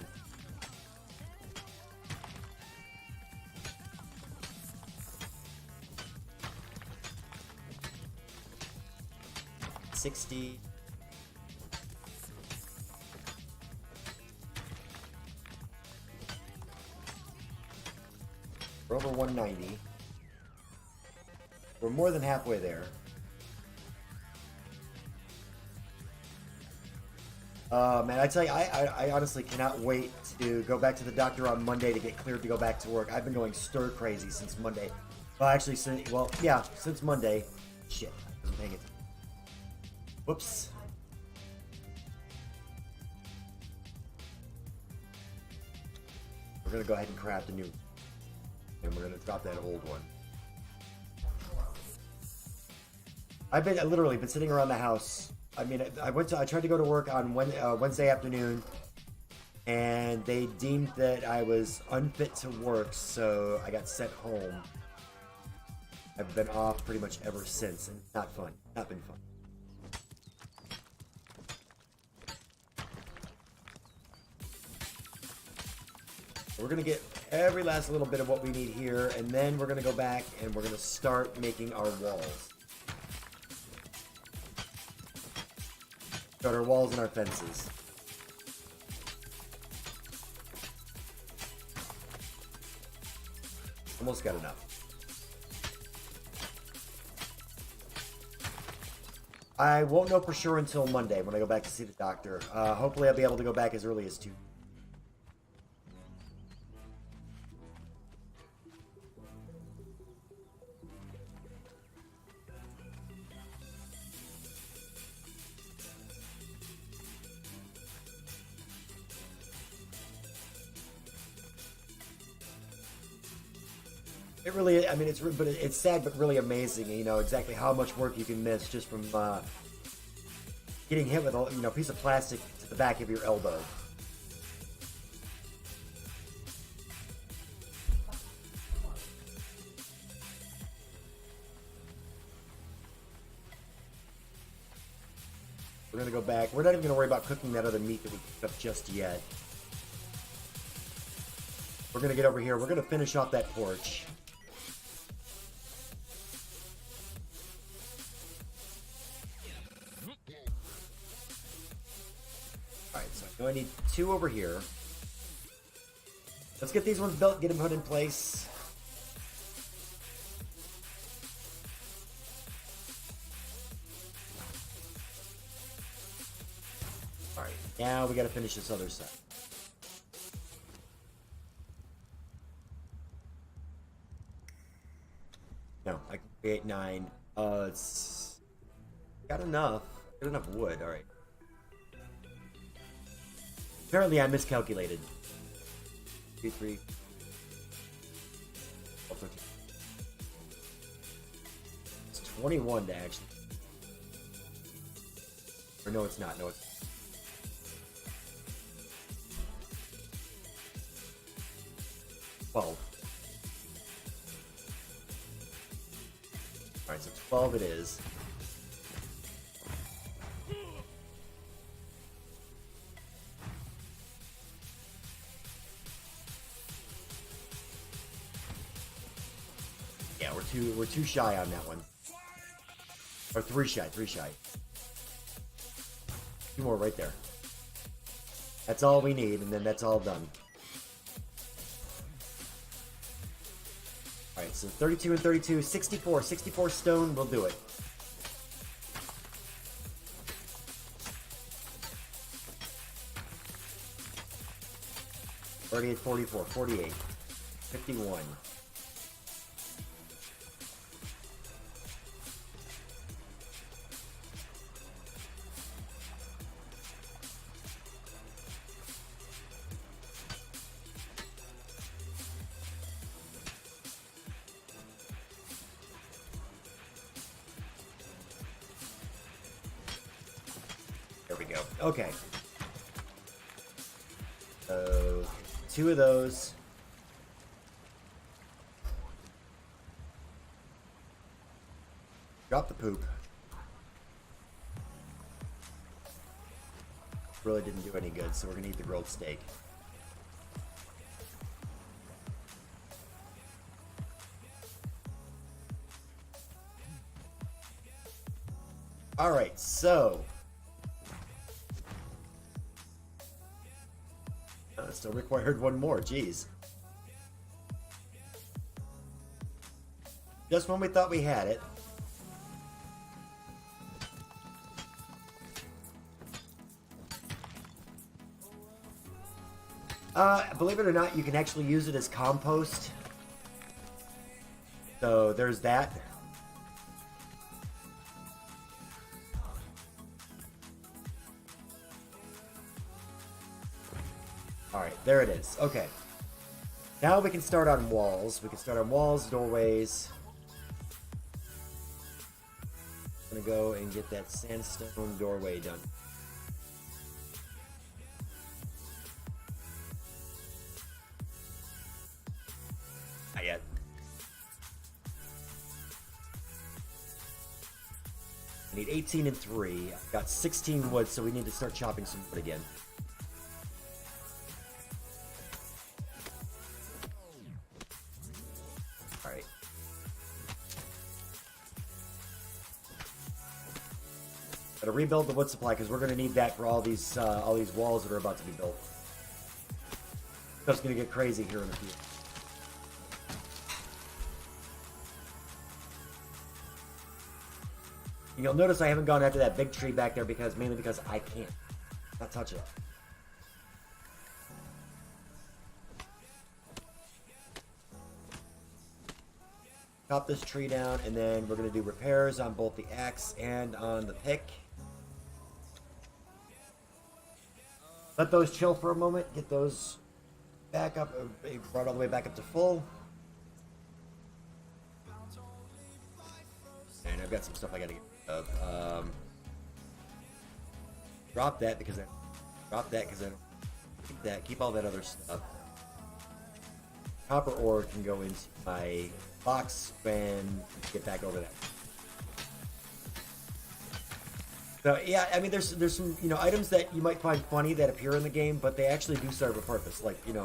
Speaker 1: $60. We're over 190. We're more than halfway there. Man, I tell you, I honestly cannot wait to go back to the doctor on Monday to get cleared to go back to work. I've been going stir crazy since Monday. Well, actually, since Monday. Shit, I wasn't paying attention. Whoops. We're gonna go ahead and craft a new, and we're gonna drop that old one. I've literally been sitting around the house. I mean, I tried to go to work on Wednesday afternoon, and they deemed that I was unfit to work, so I got sent home. I've been off pretty much ever since, and it's not fun. Not been fun. We're gonna get every last little bit of what we need here, and then we're gonna go back and we're gonna start making our walls. Start our walls and our fences. Almost got enough. I won't know for sure until Monday when I go back to see the doctor. Hopefully I'll be able to go back as early as 2. It really, I mean, it's sad, but really amazing. You know exactly how much work you can miss just from getting hit with a piece of plastic to the back of your elbow. We're gonna go back. We're not even gonna worry about cooking that other meat that we cooked up just yet. We're gonna get over here. We're gonna finish off that porch. I need 2 over here. Let's get these ones built, get them put in place. Alright, now we gotta finish this other side. No, I can create 9. It's got enough. Got enough wood, alright. Apparently I miscalculated. 2, 3. It's 21 to actually. Or no, it's not. No, it's. Alright, so 12 it is. Yeah, we're too shy on that one. Or 3 shy. 2 more right there. That's all we need, and then that's all done. Alright, so 32 and 32, 64. 64 stone, we'll do it. $38, 44, 48, 51. There we go. Okay. So, 2 of those. Drop the poop. Really didn't do any good, so we're gonna eat the grilled steak. Alright, so still required 1 more, jeez. Just when we thought we had it. Believe it or not, you can actually use it as compost. So there's that. Alright, there it is. Okay. Now we can start on walls. We can start on walls, doorways. I'm gonna go and get that sandstone doorway done. Not yet. I need 18 and 3. I've got 16 wood, so we need to start chopping some wood again. Alright. Gotta rebuild the wood supply because we're gonna need that for all these walls that are about to be built. Stuff's gonna get crazy here in a few. You'll notice I haven't gone after that big tree back there mainly because I can't. Not touch it. Chop this tree down, and then we're going to do repairs on both the axe and on the pick. Let those chill for a moment. Get those back up, brought all the way back up to full. And I've got some stuff I got to get rid of. Drop that because I keep that. Keep all that other stuff. Copper ore can go into my box and get back over there. So yeah, I mean, there's some items that you might find funny that appear in the game, but they actually do serve a purpose. Like in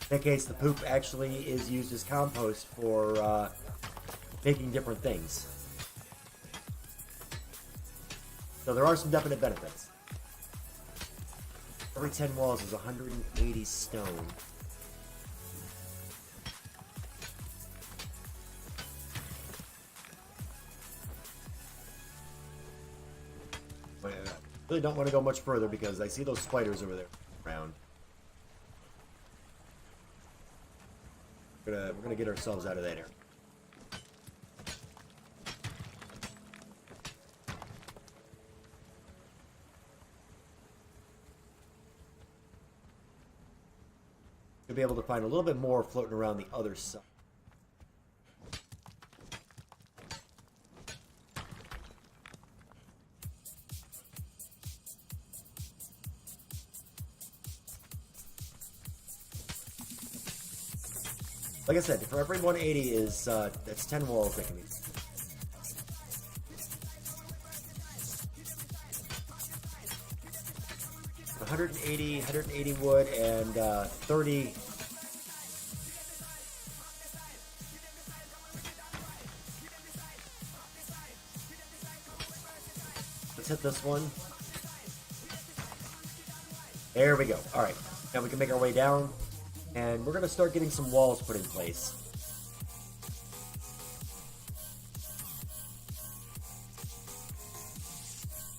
Speaker 1: that case, the poop actually is used as compost for making different things. So there are some definite benefits. Every 10 walls is 180 stone. I really don't want to go much further because I see those spiders over there around. We're gonna get ourselves out of that area. Be able to find a little bit more floating around the other side. Like I said, for every 180 is that's 10 walls that can be. $180 wood and 30. Let's hit this one. There we go. All right, now we can make our way down, and we're gonna start getting some walls put in place.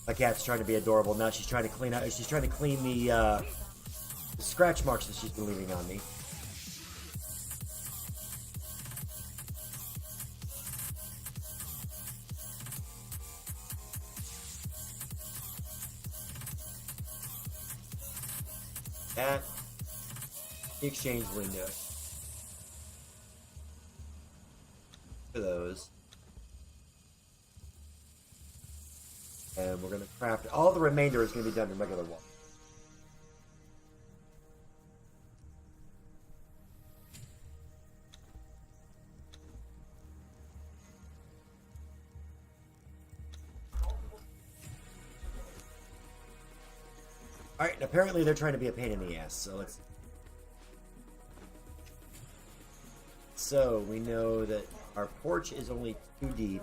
Speaker 1: My cat's trying to be adorable. Now she's trying to clean out. She's trying to clean the scratch marks that she's been leaving on me. That the exchange window. For those. And we're going to craft... All the remainder is going to be done in regular wall. Alright, apparently they're trying to be a pain in the ass, so let's... So, we know that our porch is only 2 deep.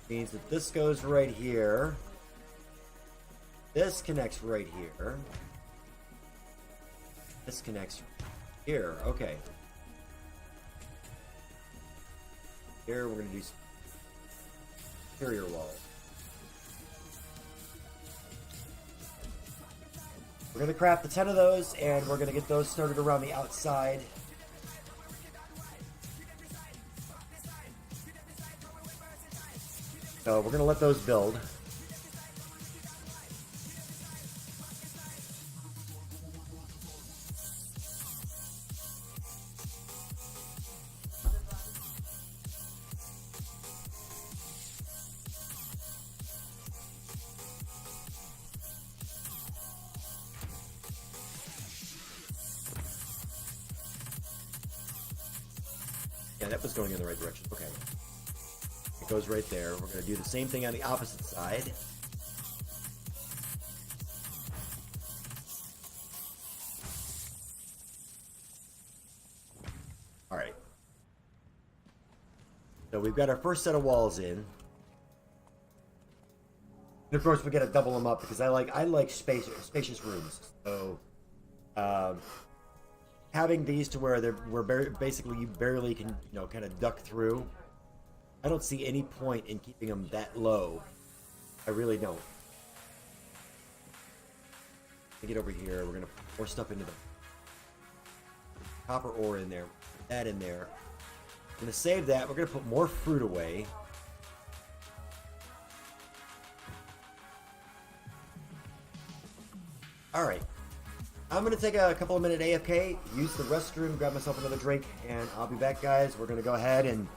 Speaker 1: Means that this goes right here. This connects right here. This connects here. Okay. Here we're going to do some interior wall. We're going to craft the 10 of those, and we're going to get those started around the outside. So we're going to let those build. Yeah, that was going in the right direction. Okay. It goes right there. We're going to do the same thing on the opposite side. Alright. So we've got our first set of walls in. And of course we got to double them up because I like spacious rooms. So having these to where basically you barely can, you know, kind of duck through. I don't see any point in keeping them that low. I really don't. Get over here. We're gonna put more stuff into the copper ore in there. Put that in there. I'm gonna save that. We're gonna put more fruit away. All right. I'm going to take a couple of minute AFK, use the restroom, grab myself another drink, and I'll be back, guys. We're going to go ahead and,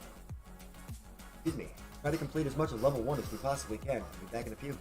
Speaker 1: try to complete as much of level 1 as we possibly can. I'll be back in a few.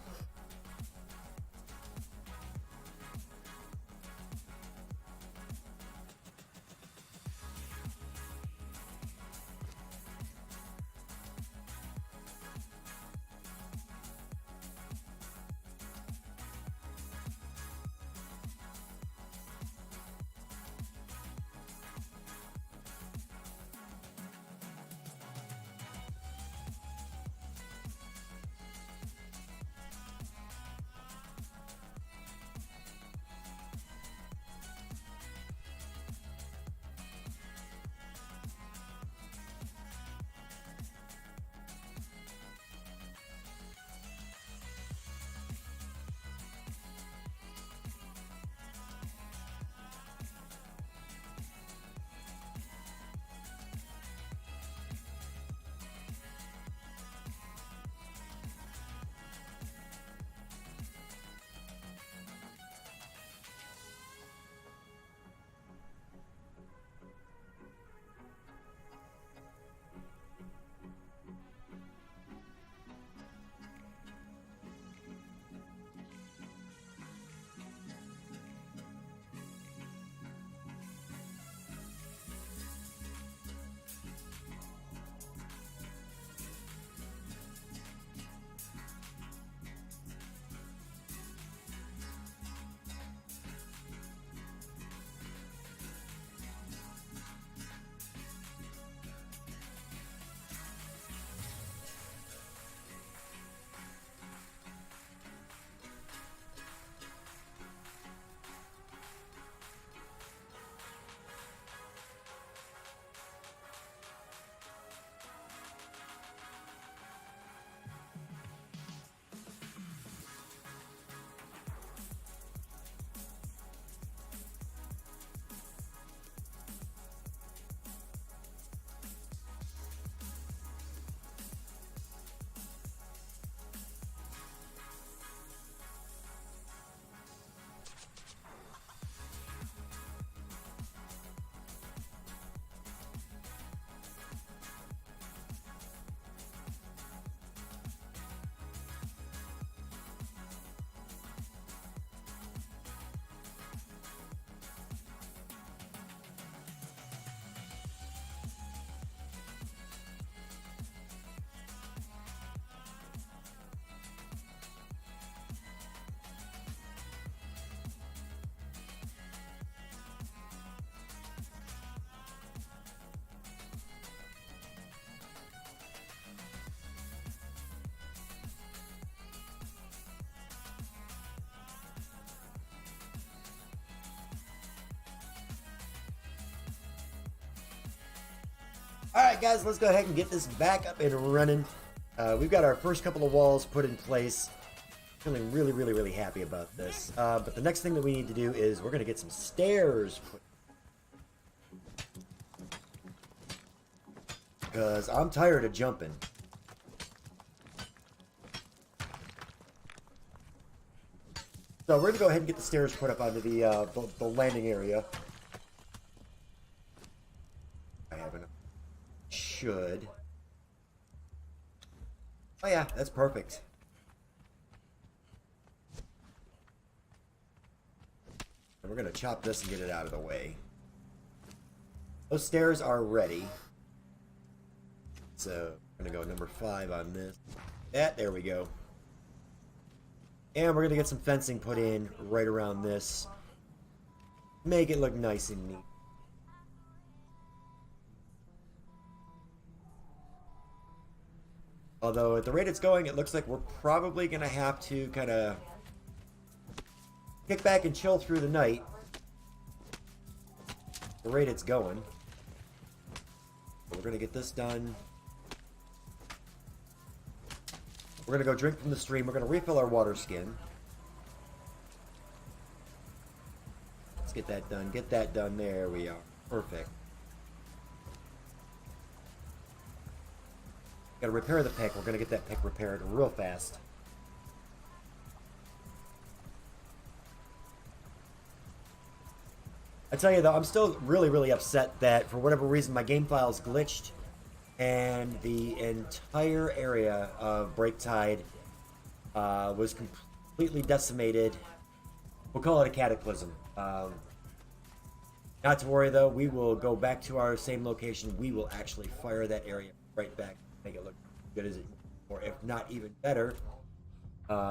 Speaker 1: Alright guys, let's go ahead and get this back up and running. We've got our first couple of walls put in place. Feeling really happy about this. But the next thing that we need to do is we're going to get some stairs put. Because I'm tired of jumping. So we're going to go ahead and get the stairs put up onto the landing area. I haven't. Should. Oh yeah, that's perfect. And we're going to chop this and get it out of the way. Those stairs are ready. So I'm going to go number 5 on this. There we go. And we're going to get some fencing put in right around this. Make it look nice and neat. Although at the rate it's going, it looks like we're probably going to have to kind of kick back and chill through the night. The rate it's going. But we're going to get this done. We're going to go drink from the stream. We're going to refill our water skin. Let's get that done. Get that done. There we are. Perfect. Got to repair the pick. We're going to get that pick repaired real fast. I tell you though, I'm still really upset that for whatever reason my game files glitched and the entire area of Breaktide was completely decimated. We'll call it a cataclysm. Not to worry though, we will go back to our same location. We will actually fire that area right back, make it look good as it, or if not even better,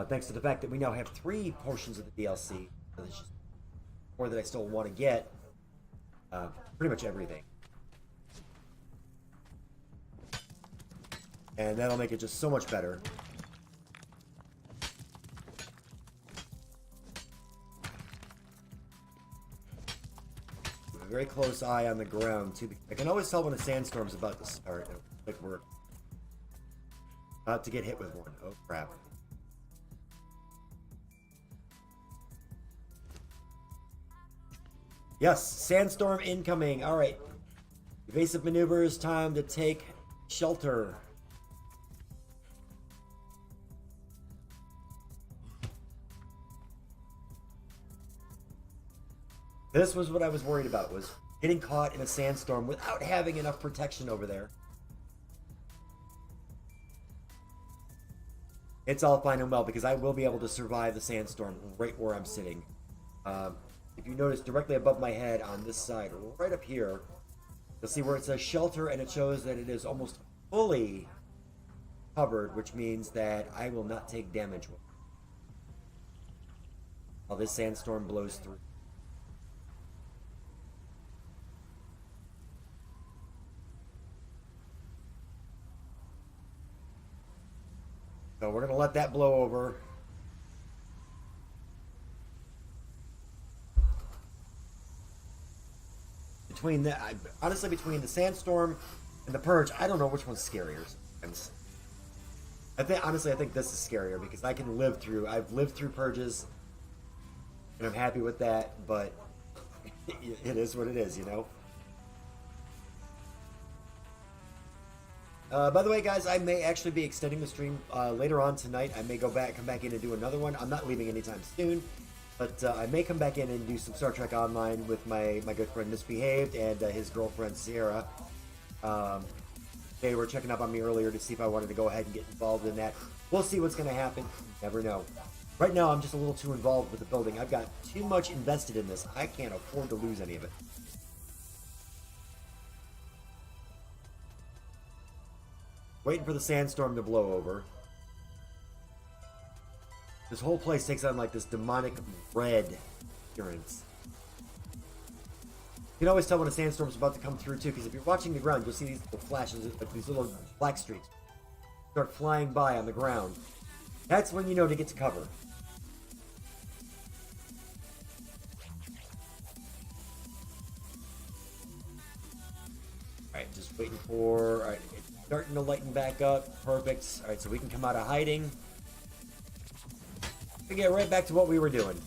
Speaker 1: thanks to the fact that we now have 3 portions of the DLC. So there's just more that I still want to get. Pretty much everything. And that'll make it just so much better. With a very close eye on the ground too. I can always tell when a sandstorm's about to start. Like we're about to get hit with one. Oh crap. Yes, sandstorm incoming. All right. Evasive maneuvers, time to take shelter. This was what I was worried about, was getting caught in a sandstorm without having enough protection over there. It's all fine and well because I will be able to survive the sandstorm right where I'm sitting. If you notice directly above my head on this side, right up here, you'll see where it says shelter and it shows that it is almost fully covered, which means that I will not take damage while this sandstorm blows through. So we're going to let that blow over. Honestly, between the sandstorm and the purge, I don't know which one's scarier. Honestly, I think this is scarier because I can live through. I've lived through purges, and I'm happy with that. But it is what it is, you know. By the way, guys, I may actually be extending the stream later on tonight. I may come back in and do another one. I'm not leaving anytime soon. But I may come back in and do some Star Trek Online with my good friend Misbehaved and his girlfriend Sierra. They were checking up on me earlier to see if I wanted to go ahead and get involved in that. We'll see what's going to happen. Never know. Right now, I'm just a little too involved with the building. I've got too much invested in this. I can't afford to lose any of it. Waiting for the sandstorm to blow over. This whole place takes on like this demonic red appearance. You can always tell when a sandstorm's about to come through too, because if you're watching the ground, you'll see these little flashes, like these little black streaks, start flying by on the ground. That's when you know to get to cover. Alright, just waiting 4. Alright, it's starting to lighten back up. Perfect. Alright, so we can come out of hiding. We get right back to what we were doing.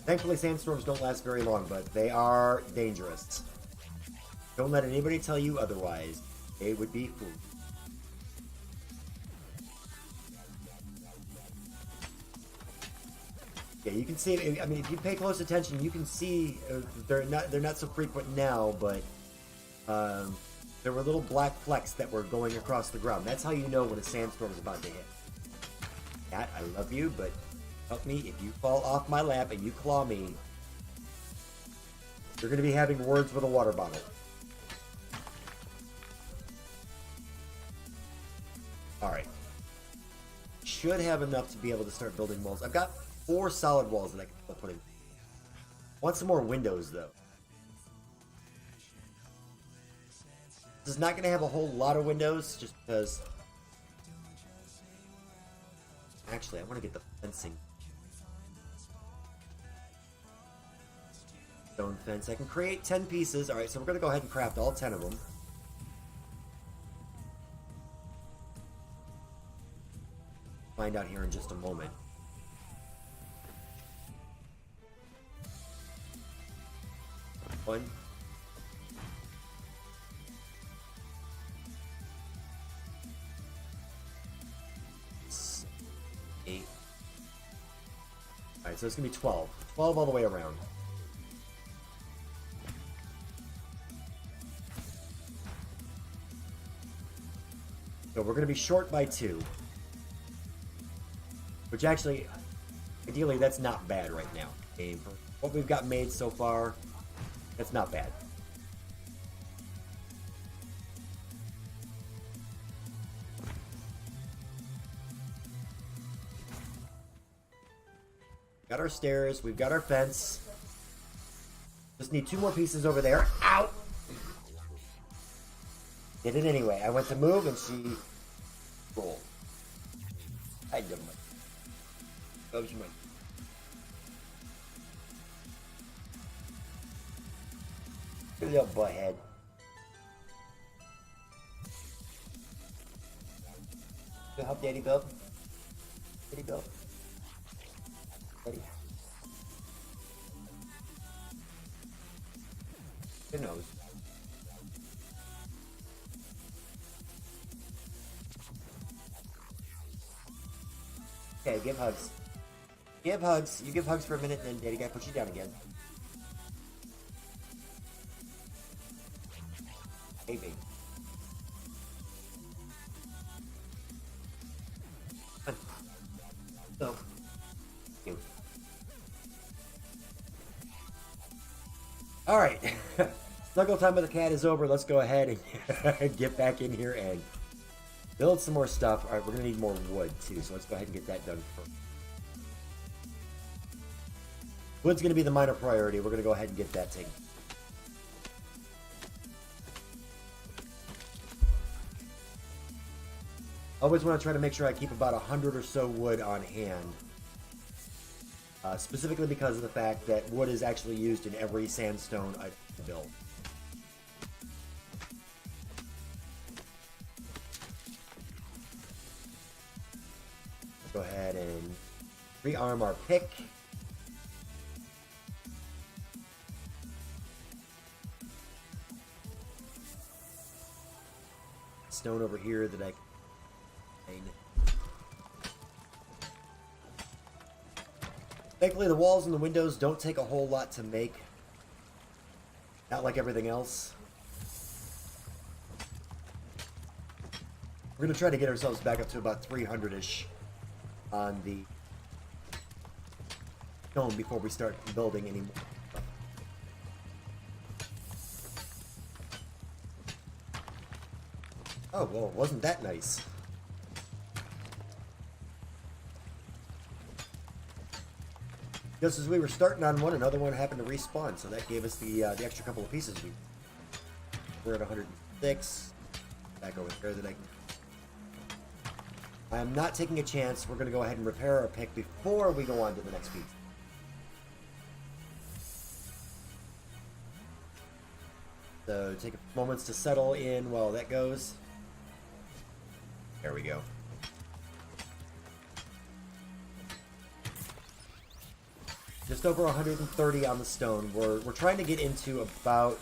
Speaker 1: Thankfully, sandstorms don't last very long, but they are dangerous. Don't let anybody tell you otherwise. They would be fooled. Yeah, you can see. I mean, if you pay close attention, you can see they're not so frequent now, but there were little black flecks that were going across the ground. That's how you know when a sandstorm is about to hit. Cat, I love you, but help me. If you fall off my lap and you claw me, you're going to be having words with a water bottle. Alright. Should have enough to be able to start building walls. I've got 4 solid walls that I can put in. Want some more windows, though. This is not going to have a whole lot of windows, just because... Actually, I want to get the fencing. Stone fence. I can create 10 pieces. Alright, so we're going to go ahead and craft all 10 of them. Find out here in just a moment. One. Eight. Alright, so it's going to be 12. 12 all the way around. So we're going to be short by 2. Which actually, ideally, that's not bad right now. Okay, for what we've got made so far, that's not bad. Got our stairs, we've got our fence. Just need 2 more pieces over there. Ow! Did it anyway. I went to move and she rolled. I did my. That was my. Good little butthead. Go help Daddy build. Daddy build. Daddy. Who knows? Okay, give hugs. Give hugs. You give hugs for a minute, and then Daddy guy puts you down again. Hey, baby. Come on. So, you. All right. Snuggle time with the cat is over. Let's go ahead and get back in here and build some more stuff. All right, we're gonna need more wood too, so let's go ahead and get that done first. Wood's gonna be the minor priority. We're gonna go ahead and get that taken. Always want to try to make sure I keep about 100 or so wood on hand. Specifically because of the fact that wood is actually used in every sandstone I build. Go ahead and rearm our pick. Stone over here that I can. Thankfully, the walls and the windows don't take a whole lot to make. Not like everything else. We're going to try to get ourselves back up to about 300-ish on the stone before we start building anymore. Oh, well, wasn't that nice? Just as we were starting on one, another one happened to respawn, so that gave us the extra couple of pieces. We're at 106. Back over there that I am not taking a chance. We're going to go ahead and repair our pick before we go on to the next piece. So take a few moments to settle in while that goes. There we go. Just over 130 on the stone. We're trying to get into about...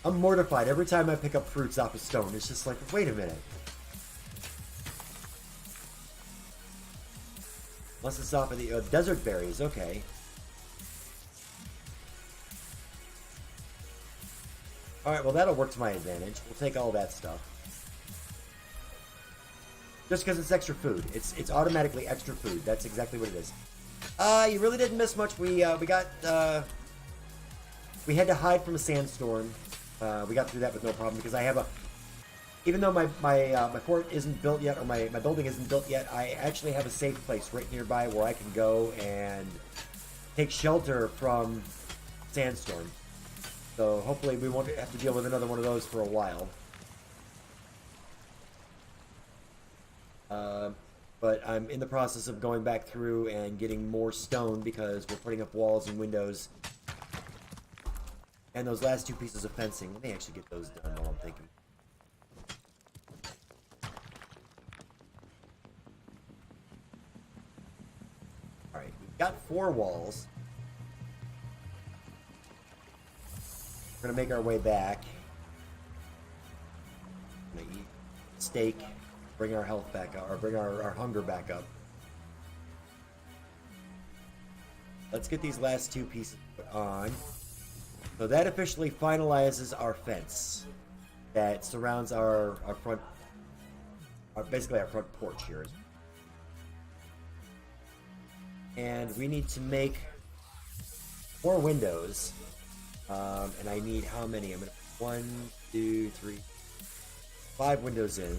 Speaker 1: I'm mortified every time I pick up fruits off a stone. It's just like, wait a minute. Unless it's off of the desert berries, okay. Alright, well that'll work to my advantage. We'll take all that stuff. Just because it's extra food. It's automatically extra food. That's exactly what it is. You really didn't miss much. We had to hide from a sandstorm. We got through that with no problem because I have a... Even though my fort isn't built yet, or my building isn't built yet, I actually have a safe place right nearby where I can go and take shelter from sandstorm. So hopefully we won't have to deal with another one of those for a while. But I'm in the process of going back through and getting more stone because we're putting up walls and windows. And those last 2 pieces of fencing, let me actually get those done while I'm thinking. Alright, we've got 4 walls. We're gonna make our way back. I'm gonna eat steak, bring our health back up, or bring our hunger back up. Let's get these last 2 pieces put on. So that officially finalizes our fence that surrounds our front, basically our front porch here. And we need to make 4 windows. And I need how many? I'm gonna put 1, 2, 3, 5 windows in.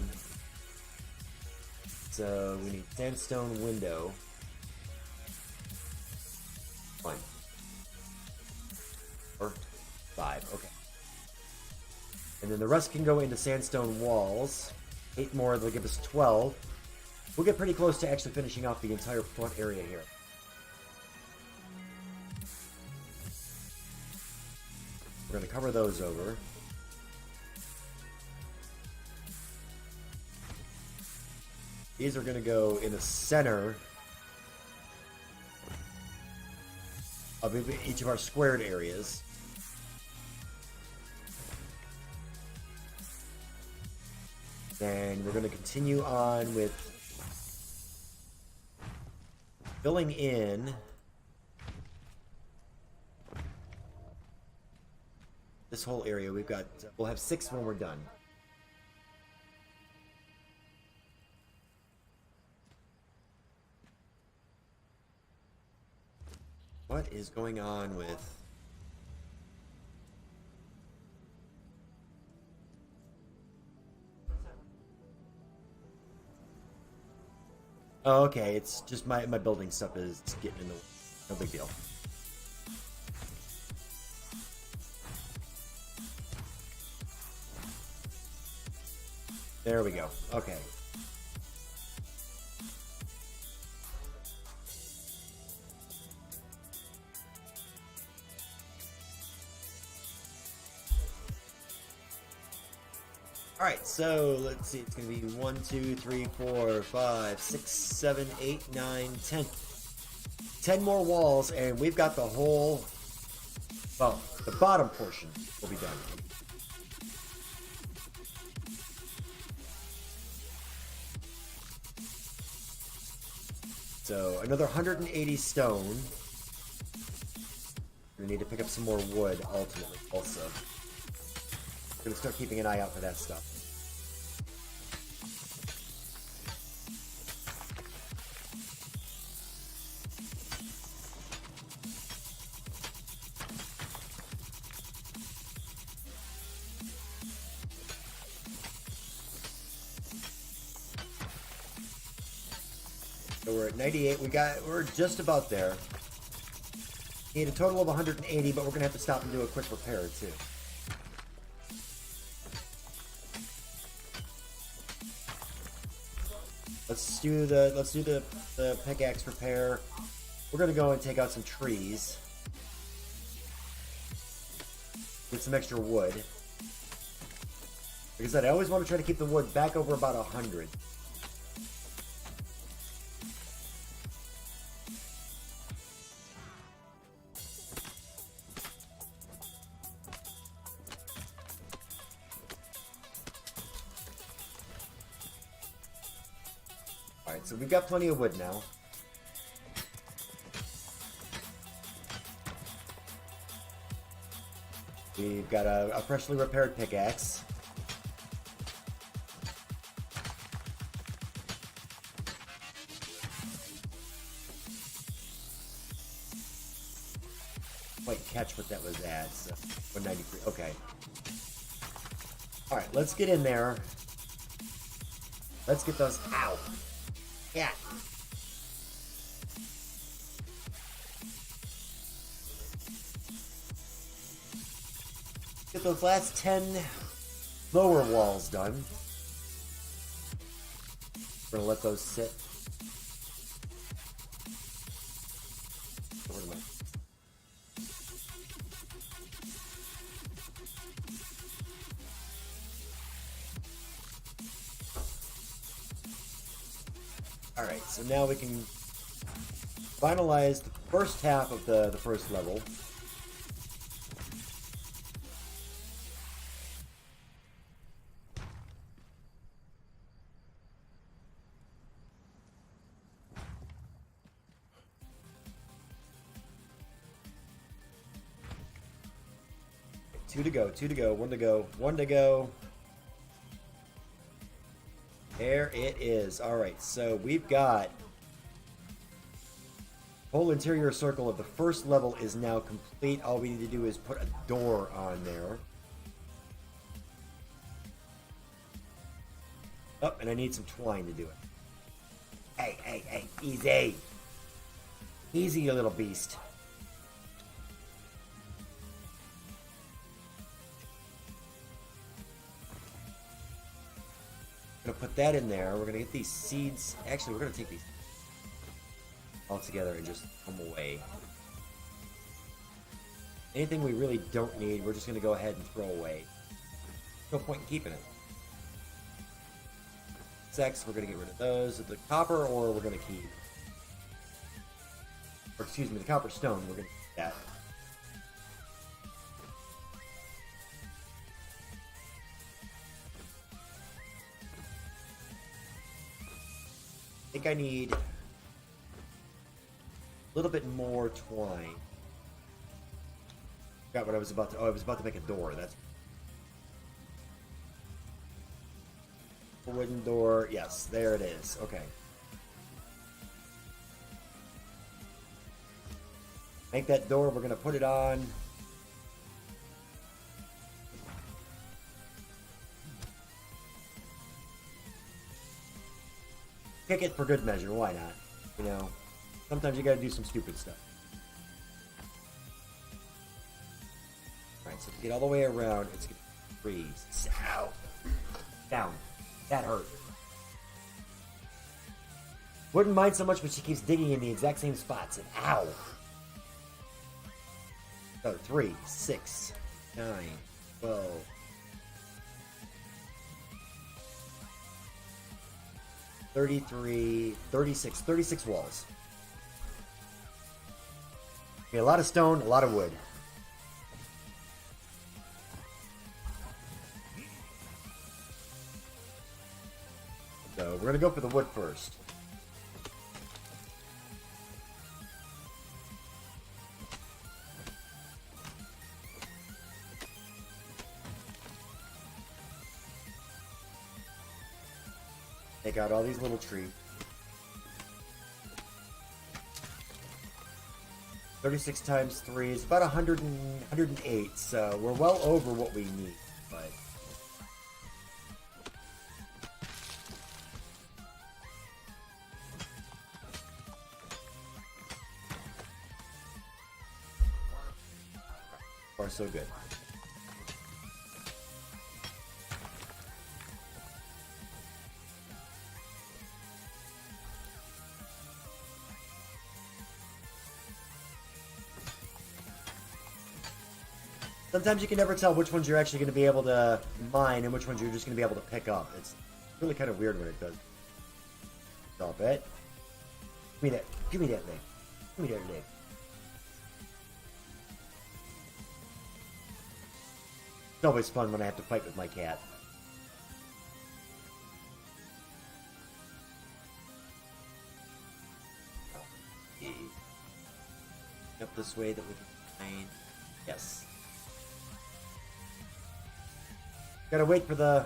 Speaker 1: So we need sandstone window. 1 or 5, okay. And then the rest can go into sandstone walls. 8 more, they'll give us 12. We'll get pretty close to actually finishing off the entire front area here. We're going to cover those over. These are going to go in the center of each of our squared areas. Then we're going to continue on with filling in this whole area. We'll have 6 when we're done. What is going on with... Oh, okay, it's just my building stuff is getting in the way. No big deal. There we go. Okay. Alright, so let's see, it's going to be 1, 2, 3, 4, 5, 6, 7, 8, 9, 10. 10 more walls, and we've got the whole, well, the bottom portion will be done. So, another 180 stone. We need to pick up some more wood, ultimately, also. Gonna start keeping an eye out for that stuff. So we're at 98. We're just about there. Need a total of 180, but we're gonna have to stop and do a quick repair too. Let's do the pickaxe repair. we're going to go and take out some trees. Get some extra wood. Like I said, I always want to try to keep the wood back over about 100. Alright, so we've got plenty of wood now. We've got a freshly repaired pickaxe. Quite catch what that was at. So 193. Okay. Alright, let's get in there. Let's get those. Ow! Yeah. Get those last 10 lower walls done. We're gonna let those sit. Where am I? Alright, so now we can finalize the first half of the first level. Two to go, one to go, one to go. There it is. Alright, so we've got whole interior circle of the first level is now complete. All we need to do is put a door on there. Oh, and I need some twine to do it. Hey, easy. Easy, you little beast. Gonna put that in there. We're gonna get these seeds. Actually, we're gonna take these all together and just come away. Anything we really don't need, we're just gonna go ahead and throw away. No point in keeping it. Sex, we're gonna get rid of those. The copper, or we're gonna keep. Or excuse me, the copper stone. We're gonna keep that. I think I need a little bit more twine. Forgot what I was about to. Oh, I was about to make a door. That's a wooden door. Yes, there it is. Okay. Make that door. We're gonna put it on. Kick it for good measure, why not? You know, sometimes you gotta do some stupid stuff. Alright, so to get all the way around, it's gonna freeze. Ow! Down. That hurt. Wouldn't mind so much, but she keeps digging in the exact same spots. And ow! So, 3, 6, 9, 12. 33, 36, 36 walls. Okay, a lot of stone, a lot of wood. So we're gonna go for the wood first. Take out all these little trees. 36 times 3 is about 108, so we're well over what we need, but... far so good. Sometimes you can never tell which ones you're actually going to be able to mine and which ones you're just going to be able to pick up. It's really kind of weird when it does. Stop it. Give me that. Give me that thing. Give me that thing. It's always fun when I have to fight with my cat. Up this way that we can find. Yes. Gotta wait for the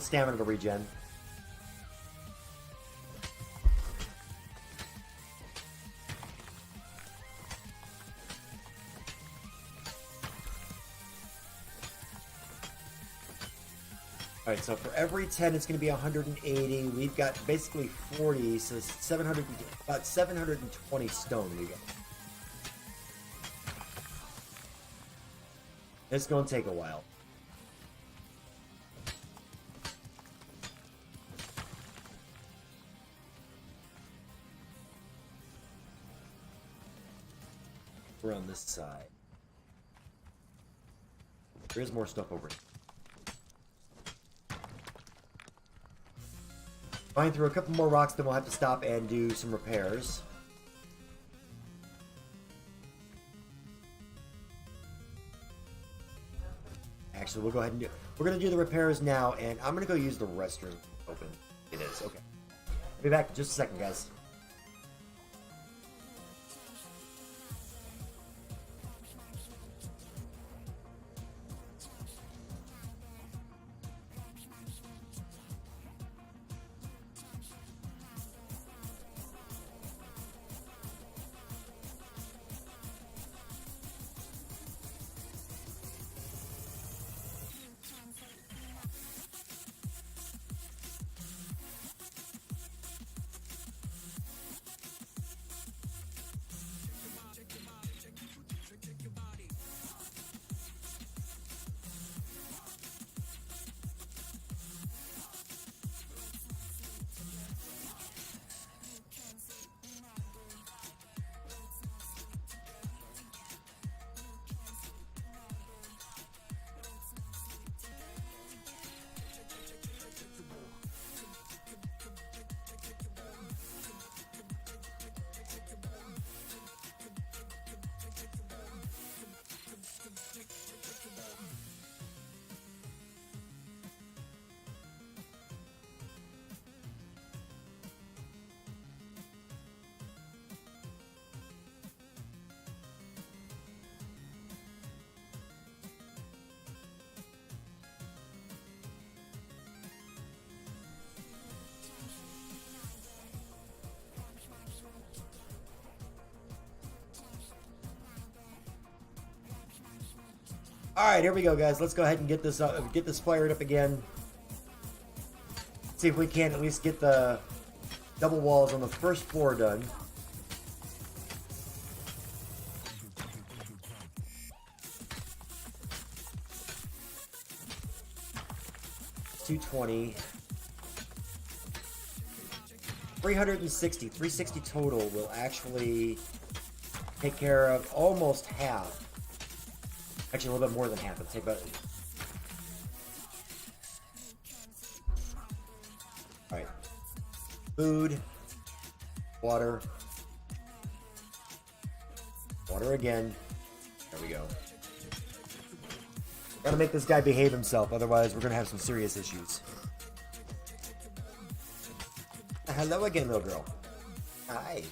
Speaker 1: stamina to regen. Alright, so for every 10 it's gonna be 180. We've got basically 40, so 700, about 720 stone we got. It's gonna take a while. We're on this side. There is more stuff over here. Mine through a couple more rocks, then we'll have to stop and do some repairs. Actually, we'll go ahead and do. We're gonna do the repairs now, and I'm gonna go use the restroom. Open. It is okay. I'll be back in just a second, guys. All right, here we go, guys. Let's go ahead and get this fired up again. See if we can at least get the double walls on the first floor done. $220. 360 total will actually take care of almost half. Actually, a little bit more than half. It'll take about. Alright. Food. Water. Water again. There we go. Gotta make this guy behave himself, otherwise we're gonna have some serious issues. Hello again, little girl. Hi.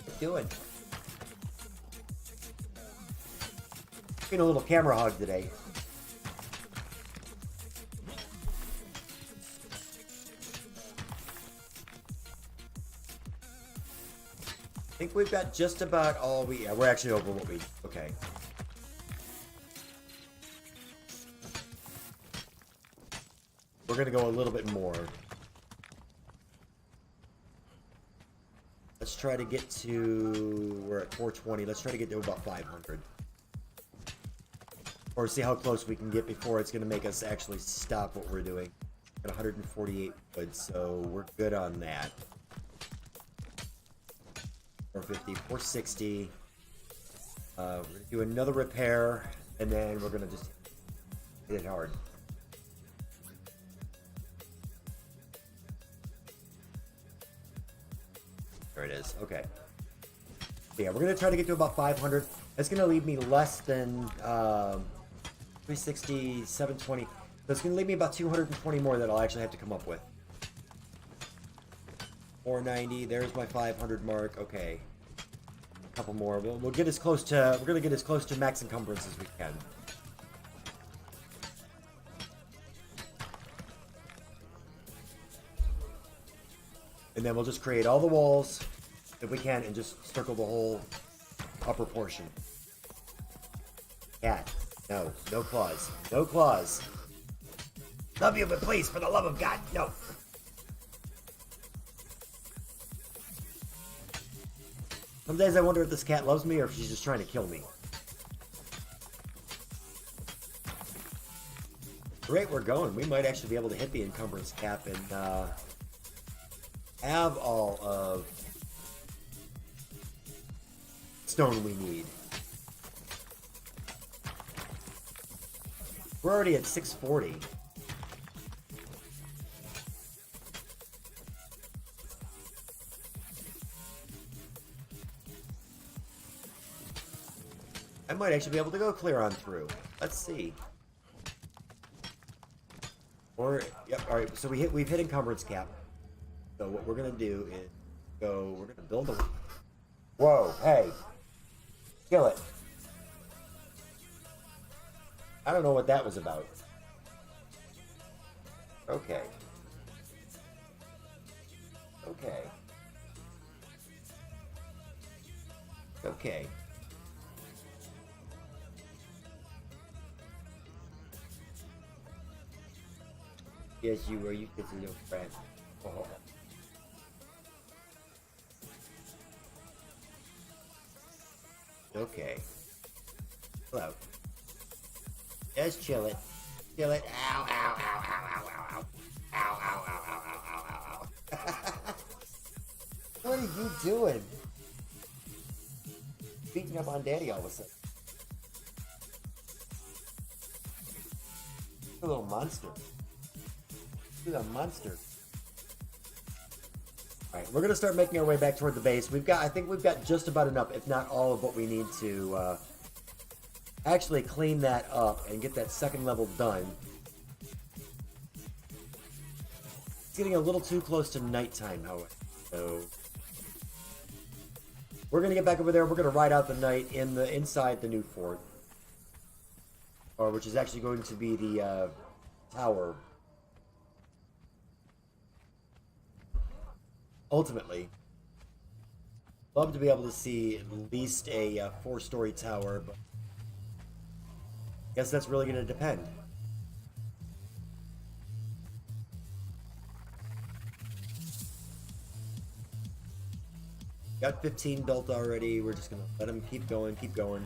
Speaker 1: What you doing? Getting a little camera hog today. I think we've got just about all we. Yeah, we're actually over what we. Okay. We're gonna go a little bit more. Let's try to get to. We're at 420. Let's try to get to about 500. Or see how close we can get before it's going to make us actually stop what we're doing. Got 148 wood, so we're good on that. 450, 460. We're gonna do another repair, and then we're gonna just hit it hard. There it is. Okay. Yeah, we're gonna try to get to about 500. That's gonna leave me less than 360, 720. That's gonna leave me about 220 more that I'll actually have to come up with. 490. There's my 500 mark. Okay. A couple more. We'll get as close to. We're gonna get as close to max encumbrance as we can. And then we'll just create all the walls if we can and just circle the whole upper portion. Cat. No. No claws. No claws. Love you, but please, for the love of God, no. Some days I wonder if this cat loves me or if she's just trying to kill me. The rate we're going, we might actually be able to hit the encumbrance cap and have all of stone we need. We're already at 640. I might actually be able to go clear on through. Let's see. Or yep, all right. So we've hit encumbrance cap. So what we're gonna do is we're gonna build a. Whoa! Hey, kill it. I don't know what that was about. Okay. Okay. Okay. Yes, you were. You kids are your friend. Oh. Okay. Hello. Just chill it. Chill it. Ow, ow, ow, ow, ow, ow, ow. Ow, ow, ow, ow, ow, ow, ow, ow. What are you doing? Beating up on Daddy all of a sudden. A little monster. He's a monster. Alright, we're gonna start making our way back toward the base. I think we've got just about enough, if not all of what we need to actually clean that up and get that second level done. It's getting a little too close to nighttime, however. So we're gonna get back over there. We're gonna ride out the night inside the new fort, or which is actually going to be the tower. Ultimately, love to be able to see at least a 4-story tower, but I guess that's really going to depend. Got 15 built already. We're just going to let them keep going, keep going.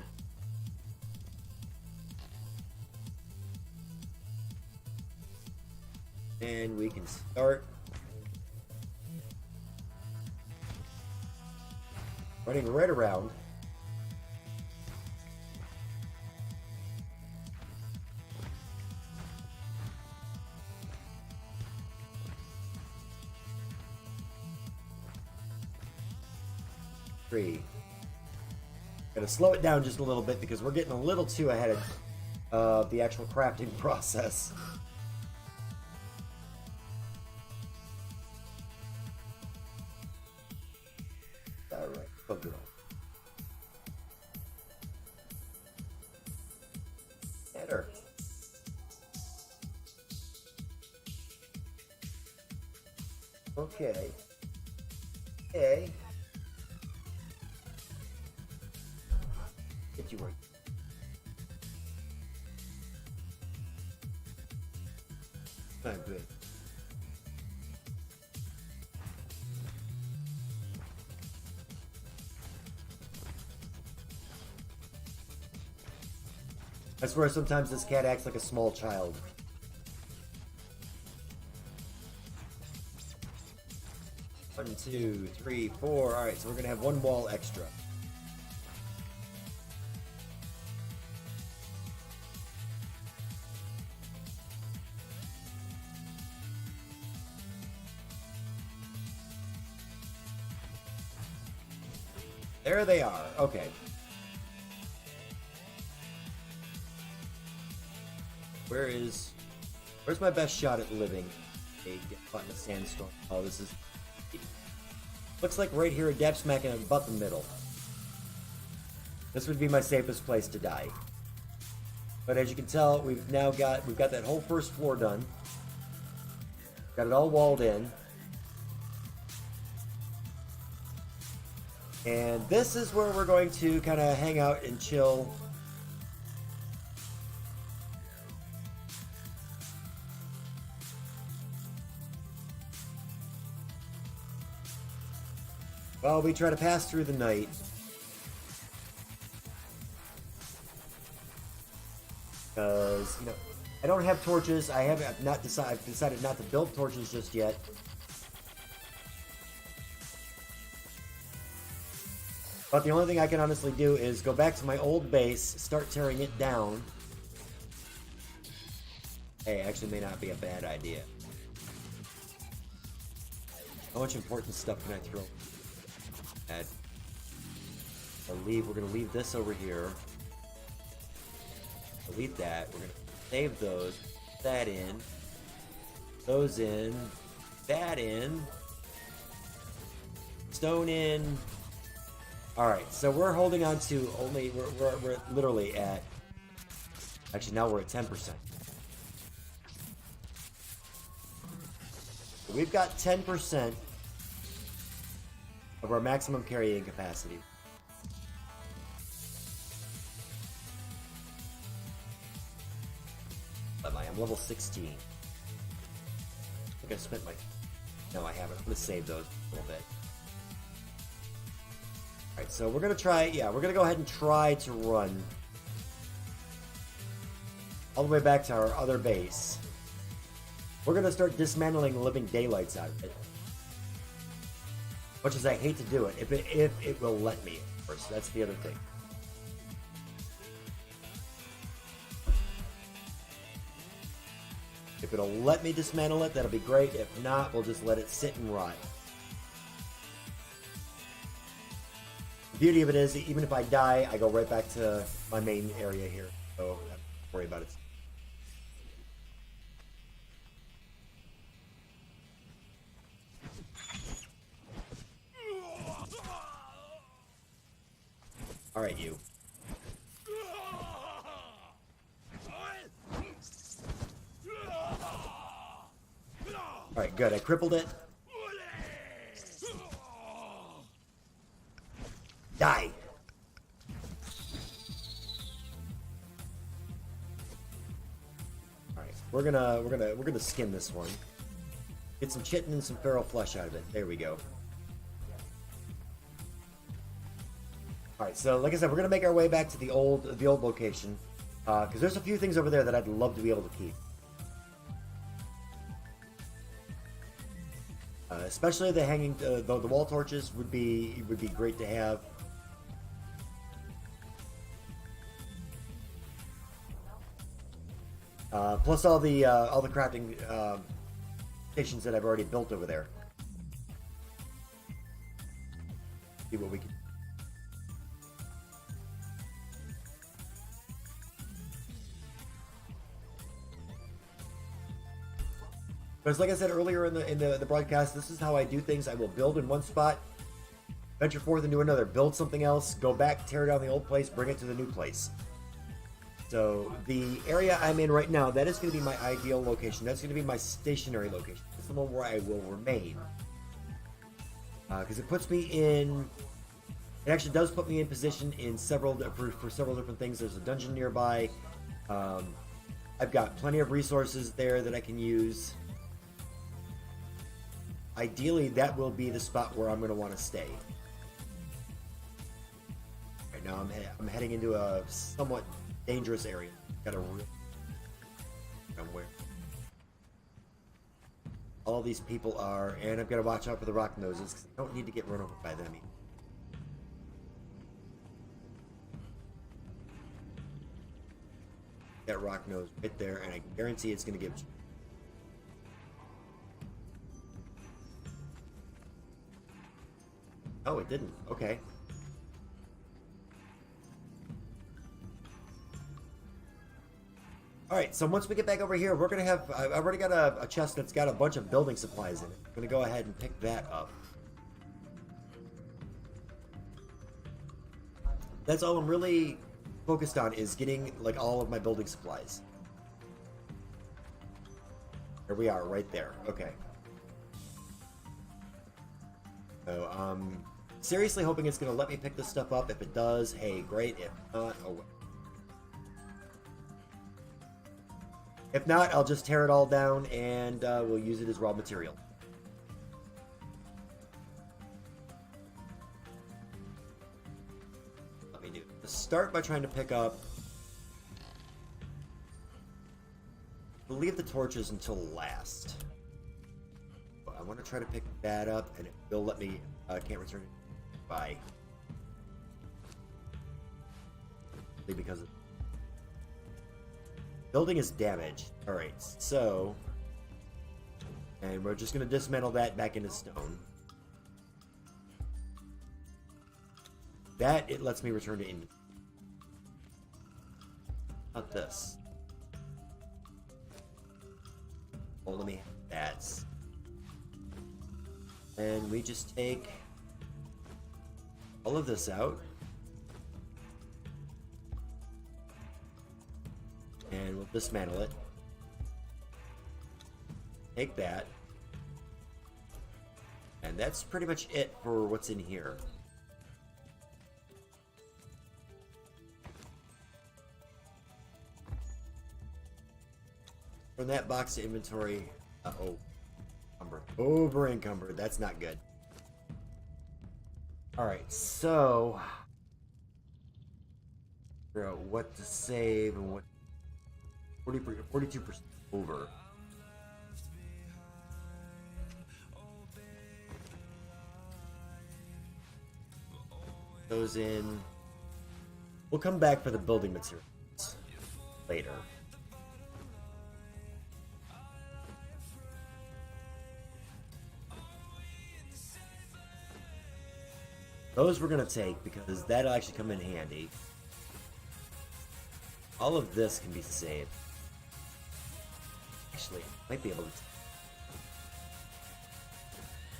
Speaker 1: And we can start running right around. Gotta slow it down just a little bit because we're getting a little too ahead of the actual crafting process. Alright, good girl. Get her. Okay. Okay. Get you right. Oh, good. I swear sometimes this cat acts like a small child. One, two, three, four. Alright, so we're gonna have one wall extra. There they are. Okay. Where's my best shot at living a get caught in a sandstorm? Oh, this is... Looks like right here, dab smack in about the middle. This would be my safest place to die. But as you can tell, we've got that whole first floor done. Got it all walled in. And this is where we're going to kind of hang out and chill. While we try to pass through the night. Because, you know, I don't have torches. I've decided not to build torches just yet. But the only thing I can honestly do is go back to my old base, start tearing it down. Hey, actually may not be a bad idea. How much important stuff can I throw? We're gonna leave this over here. Delete that. We're gonna save those. That in. Those in. That in. Stone in. Alright, so we're holding on to only... We're literally at... Actually, now we're at 10%. So we've got 10% of our maximum carrying capacity. I'm level 16. I think I spent my... No, I haven't. I'm going to save those a little bit. Alright, so we're going to try... Yeah, we're going to go ahead and try to run all the way back to our other base. We're going to start dismantling the living daylights out of it. Much as I hate to do it, if it will let me, of course. That's the other thing. If it'll let me dismantle it, that'll be great. If not, we'll just let it sit and rot. The beauty of it is, even if I die, I go right back to my main area here. So I don't have to worry about it. Alright, you. Alright, good. I crippled it. Die! Alright, we're gonna skin this one. Get some chitin and some feral flesh out of it. There we go. Alright, so like I said, we're gonna make our way back to the old location. Because there's a few things over there that I'd love to be able to keep. Especially the hanging, the wall torches would be great to have. Plus all the crafting stations that I've already built over there. See what we can. Because like I said earlier in the broadcast, this is how I do things. I will build in one spot, venture forth into another, build something else, go back, tear down the old place, bring it to the new place. So the area I'm in right now, that is going to be my ideal location. That's going to be my stationary location. It's the one where I will remain. Because it puts me in... It actually does put me in position in several for several different things. There's a dungeon nearby. I've got plenty of resources there that I can use. Ideally, that will be the spot where I'm going to want to stay. Right now, I'm heading into a somewhat dangerous area. Got to where all these people are, and I've got to watch out for the rock noses because I don't need to get run over by them either. That rock nose right there, and I can guarantee it's going to give. Oh, it didn't. Okay. All right, so once we get back over here, we're gonna have. I've already got a chest that's got a bunch of building supplies in it. I'm gonna go ahead and pick that up. That's all I'm really focused on, is getting like all of my building supplies. There we are, right there. Okay. So, seriously hoping it's gonna let me pick this stuff up. If it does, hey, great. If not, oh well. If not, I'll just tear it all down and we'll use it as raw material. Let me do. Let's start by trying to pick up. We'll leave the torches until last. I want to try to pick that up, and it will let me. Can't return it. Bye. Because building is damaged. All right, so, and we're just gonna dismantle that back into stone. That it lets me return to inventory. Not this. Well, let me have that. And we just take all of this out. And we'll dismantle it. Take that. And that's pretty much it for what's in here. From that box to inventory. Uh-oh. Over encumbered. That's not good. Alright, so figure out what to save and what 42% over. Goes in. We'll come back for the building materials later. Those we're gonna take because that'll actually come in handy. All of this can be saved. Actually, I might be able to.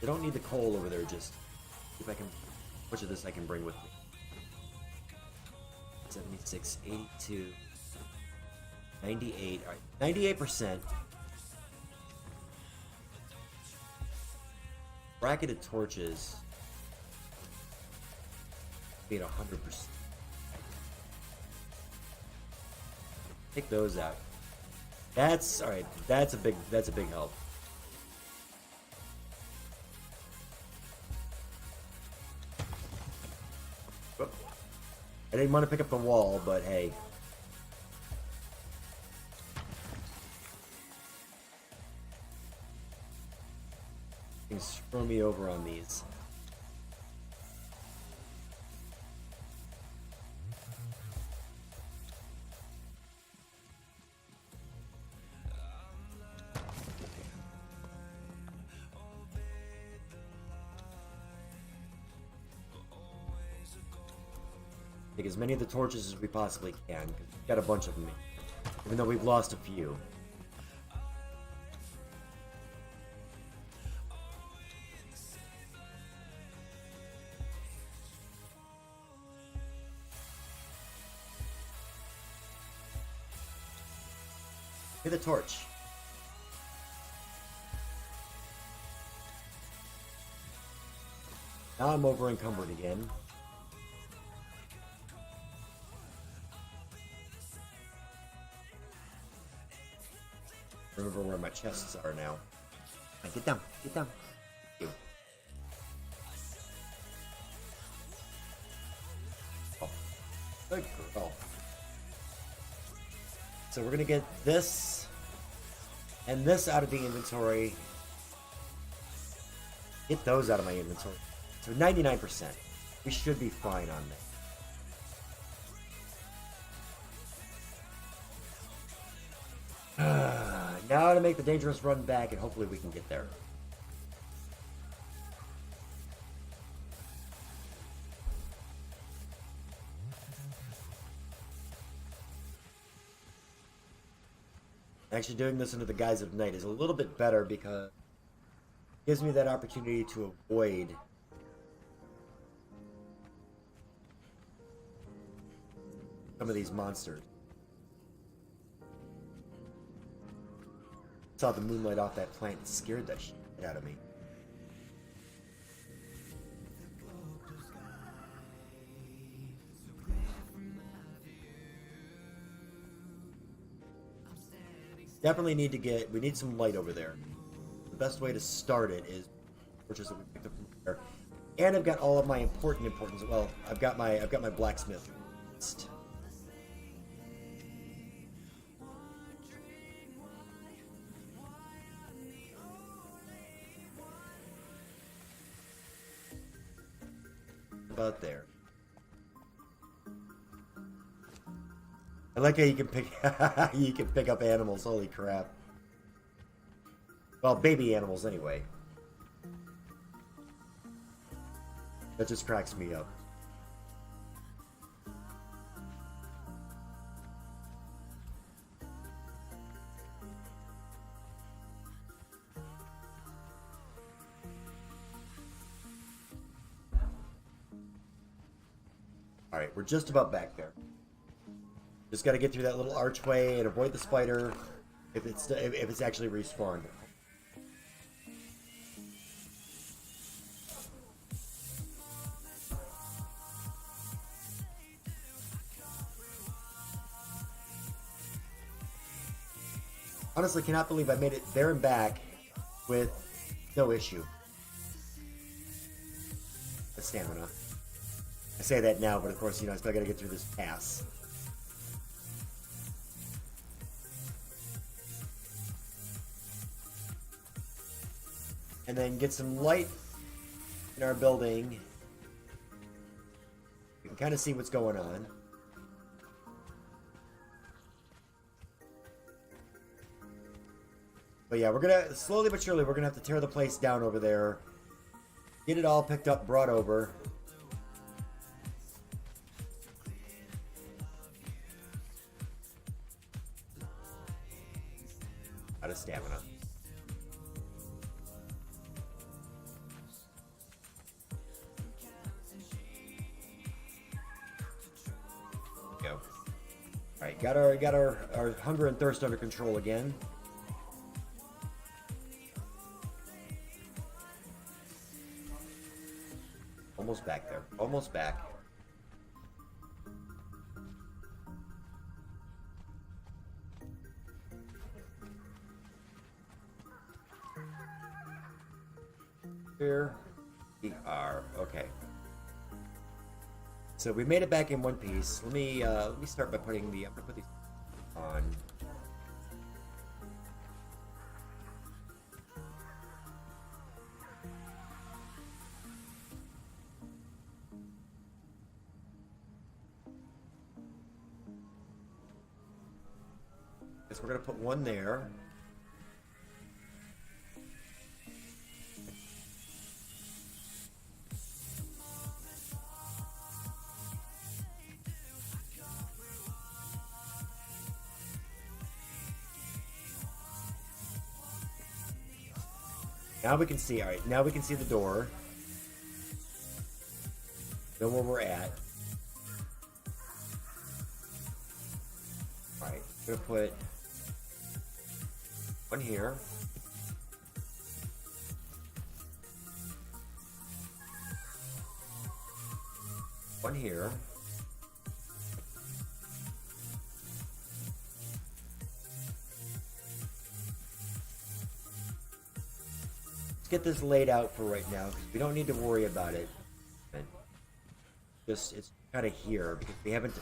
Speaker 1: I don't need the coal over there. Just see if I can. How much of this I can bring with me? 76, 82, 98. All right, 98%. Bracketed torches. Be at 100%. Take those out. That's all right. That's a big help. I didn't want to pick up the wall, but hey. You can screw me over on these. Take as many of the torches as we possibly can. We've got a bunch of them, even though we've lost a few. Get the torch. Now I'm over encumbered again. Remember where my chests are now. Right, get down, get down. Thank you. Oh, good girl. So we're gonna get this and this out of the inventory. Get those out of my inventory. So 99%. We should be fine on that. Now to make the dangerous run back, and hopefully we can get there. Actually doing this under the guise of night is a little bit better because it gives me that opportunity to avoid some of these monsters. Saw the moonlight off that plant and scared that shit out of me. Definitely need to get, we need some light over there. The best way to start it is purchase that we picked up from there. And I've got all of my importance. Well, I've got my blacksmith. About there. I like how you can pick up animals. Holy crap! Well, baby animals anyway. That just cracks me up. All right, we're just about back there. Just got to get through that little archway and avoid the spider if it's actually respawned. Honestly, cannot believe I made it there and back with no issue. The stamina. I say that now, but of course, you know, I still got to get through this pass. And then get some light in our building. You can kind of see what's going on. But yeah, we're gonna, slowly but surely, we're gonna have to tear the place down over there. Get it all picked up, brought over. Out of stamina. Go. Alright, got our hunger and thirst under control again. Almost back there. Almost back. Here we are. Okay. So we made it back in one piece. Let me start by putting the. I'm gonna put these on. Guess we're gonna put one there. Now we can see, alright, now we can see the door. Know where we're at. Alright, I'm gonna put one here. One here. Get this laid out for right now because we don't need to worry about it. And just it's kind of here because we haven't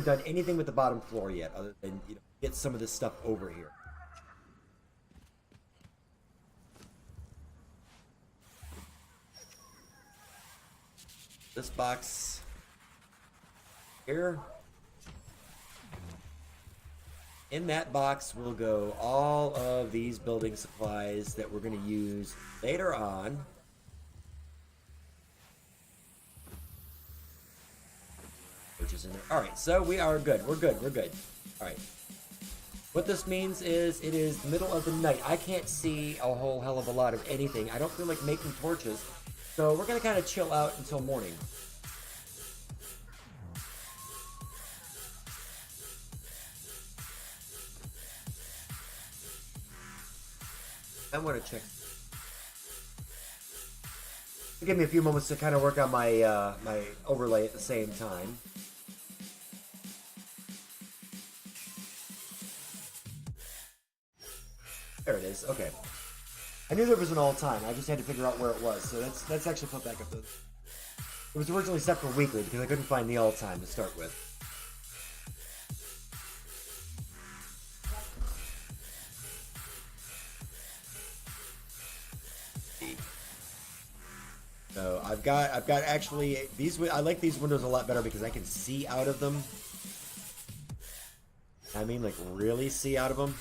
Speaker 1: done anything with the bottom floor yet, other than, you know, get some of this stuff over here. This box here. In that box will go all of these building supplies that we're going to use later on. Which is in there. Alright, so we are good. We're good. Alright. What this means is it is the middle of the night. I can't see a whole hell of a lot of anything. I don't feel like making torches. So we're going to kind of chill out until morning. I want to check. Give me a few moments to kind of work on my my overlay at the same time. There it is. Okay. I knew there was an all-time. I just had to figure out where it was. So that's actually put back up. It was originally set for weekly because I couldn't find the all-time to start with. So I've got actually these. I like these windows a lot better because I can see out of them. I mean, like really see out of them.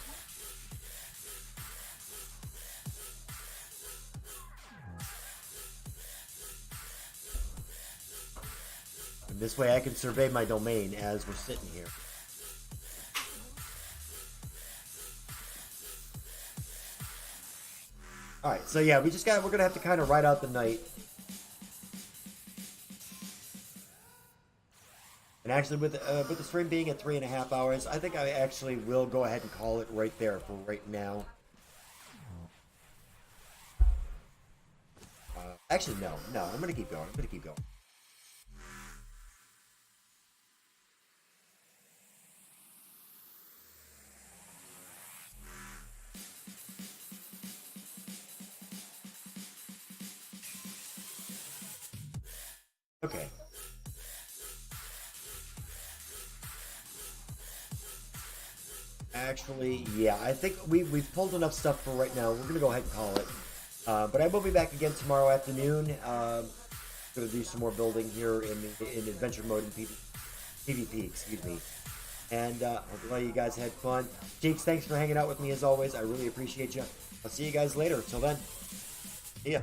Speaker 1: And this way I can survey my domain as we're sitting here. Alright, so yeah, we're gonna have to kind of ride out the night. And actually, with the stream being at 3.5 hours, I think I actually will go ahead and call it right there for right now. Actually, no, I'm gonna keep going. Okay. Actually, yeah, I think we've pulled enough stuff for right now. We're gonna go ahead and call it. But I will be back again tomorrow afternoon. Gonna do some more building here in adventure mode and PvP, excuse me. And hope a lot of you guys had fun. Cheeks, thanks for hanging out with me as always. I really appreciate you. I'll see you guys later. Till then, see ya.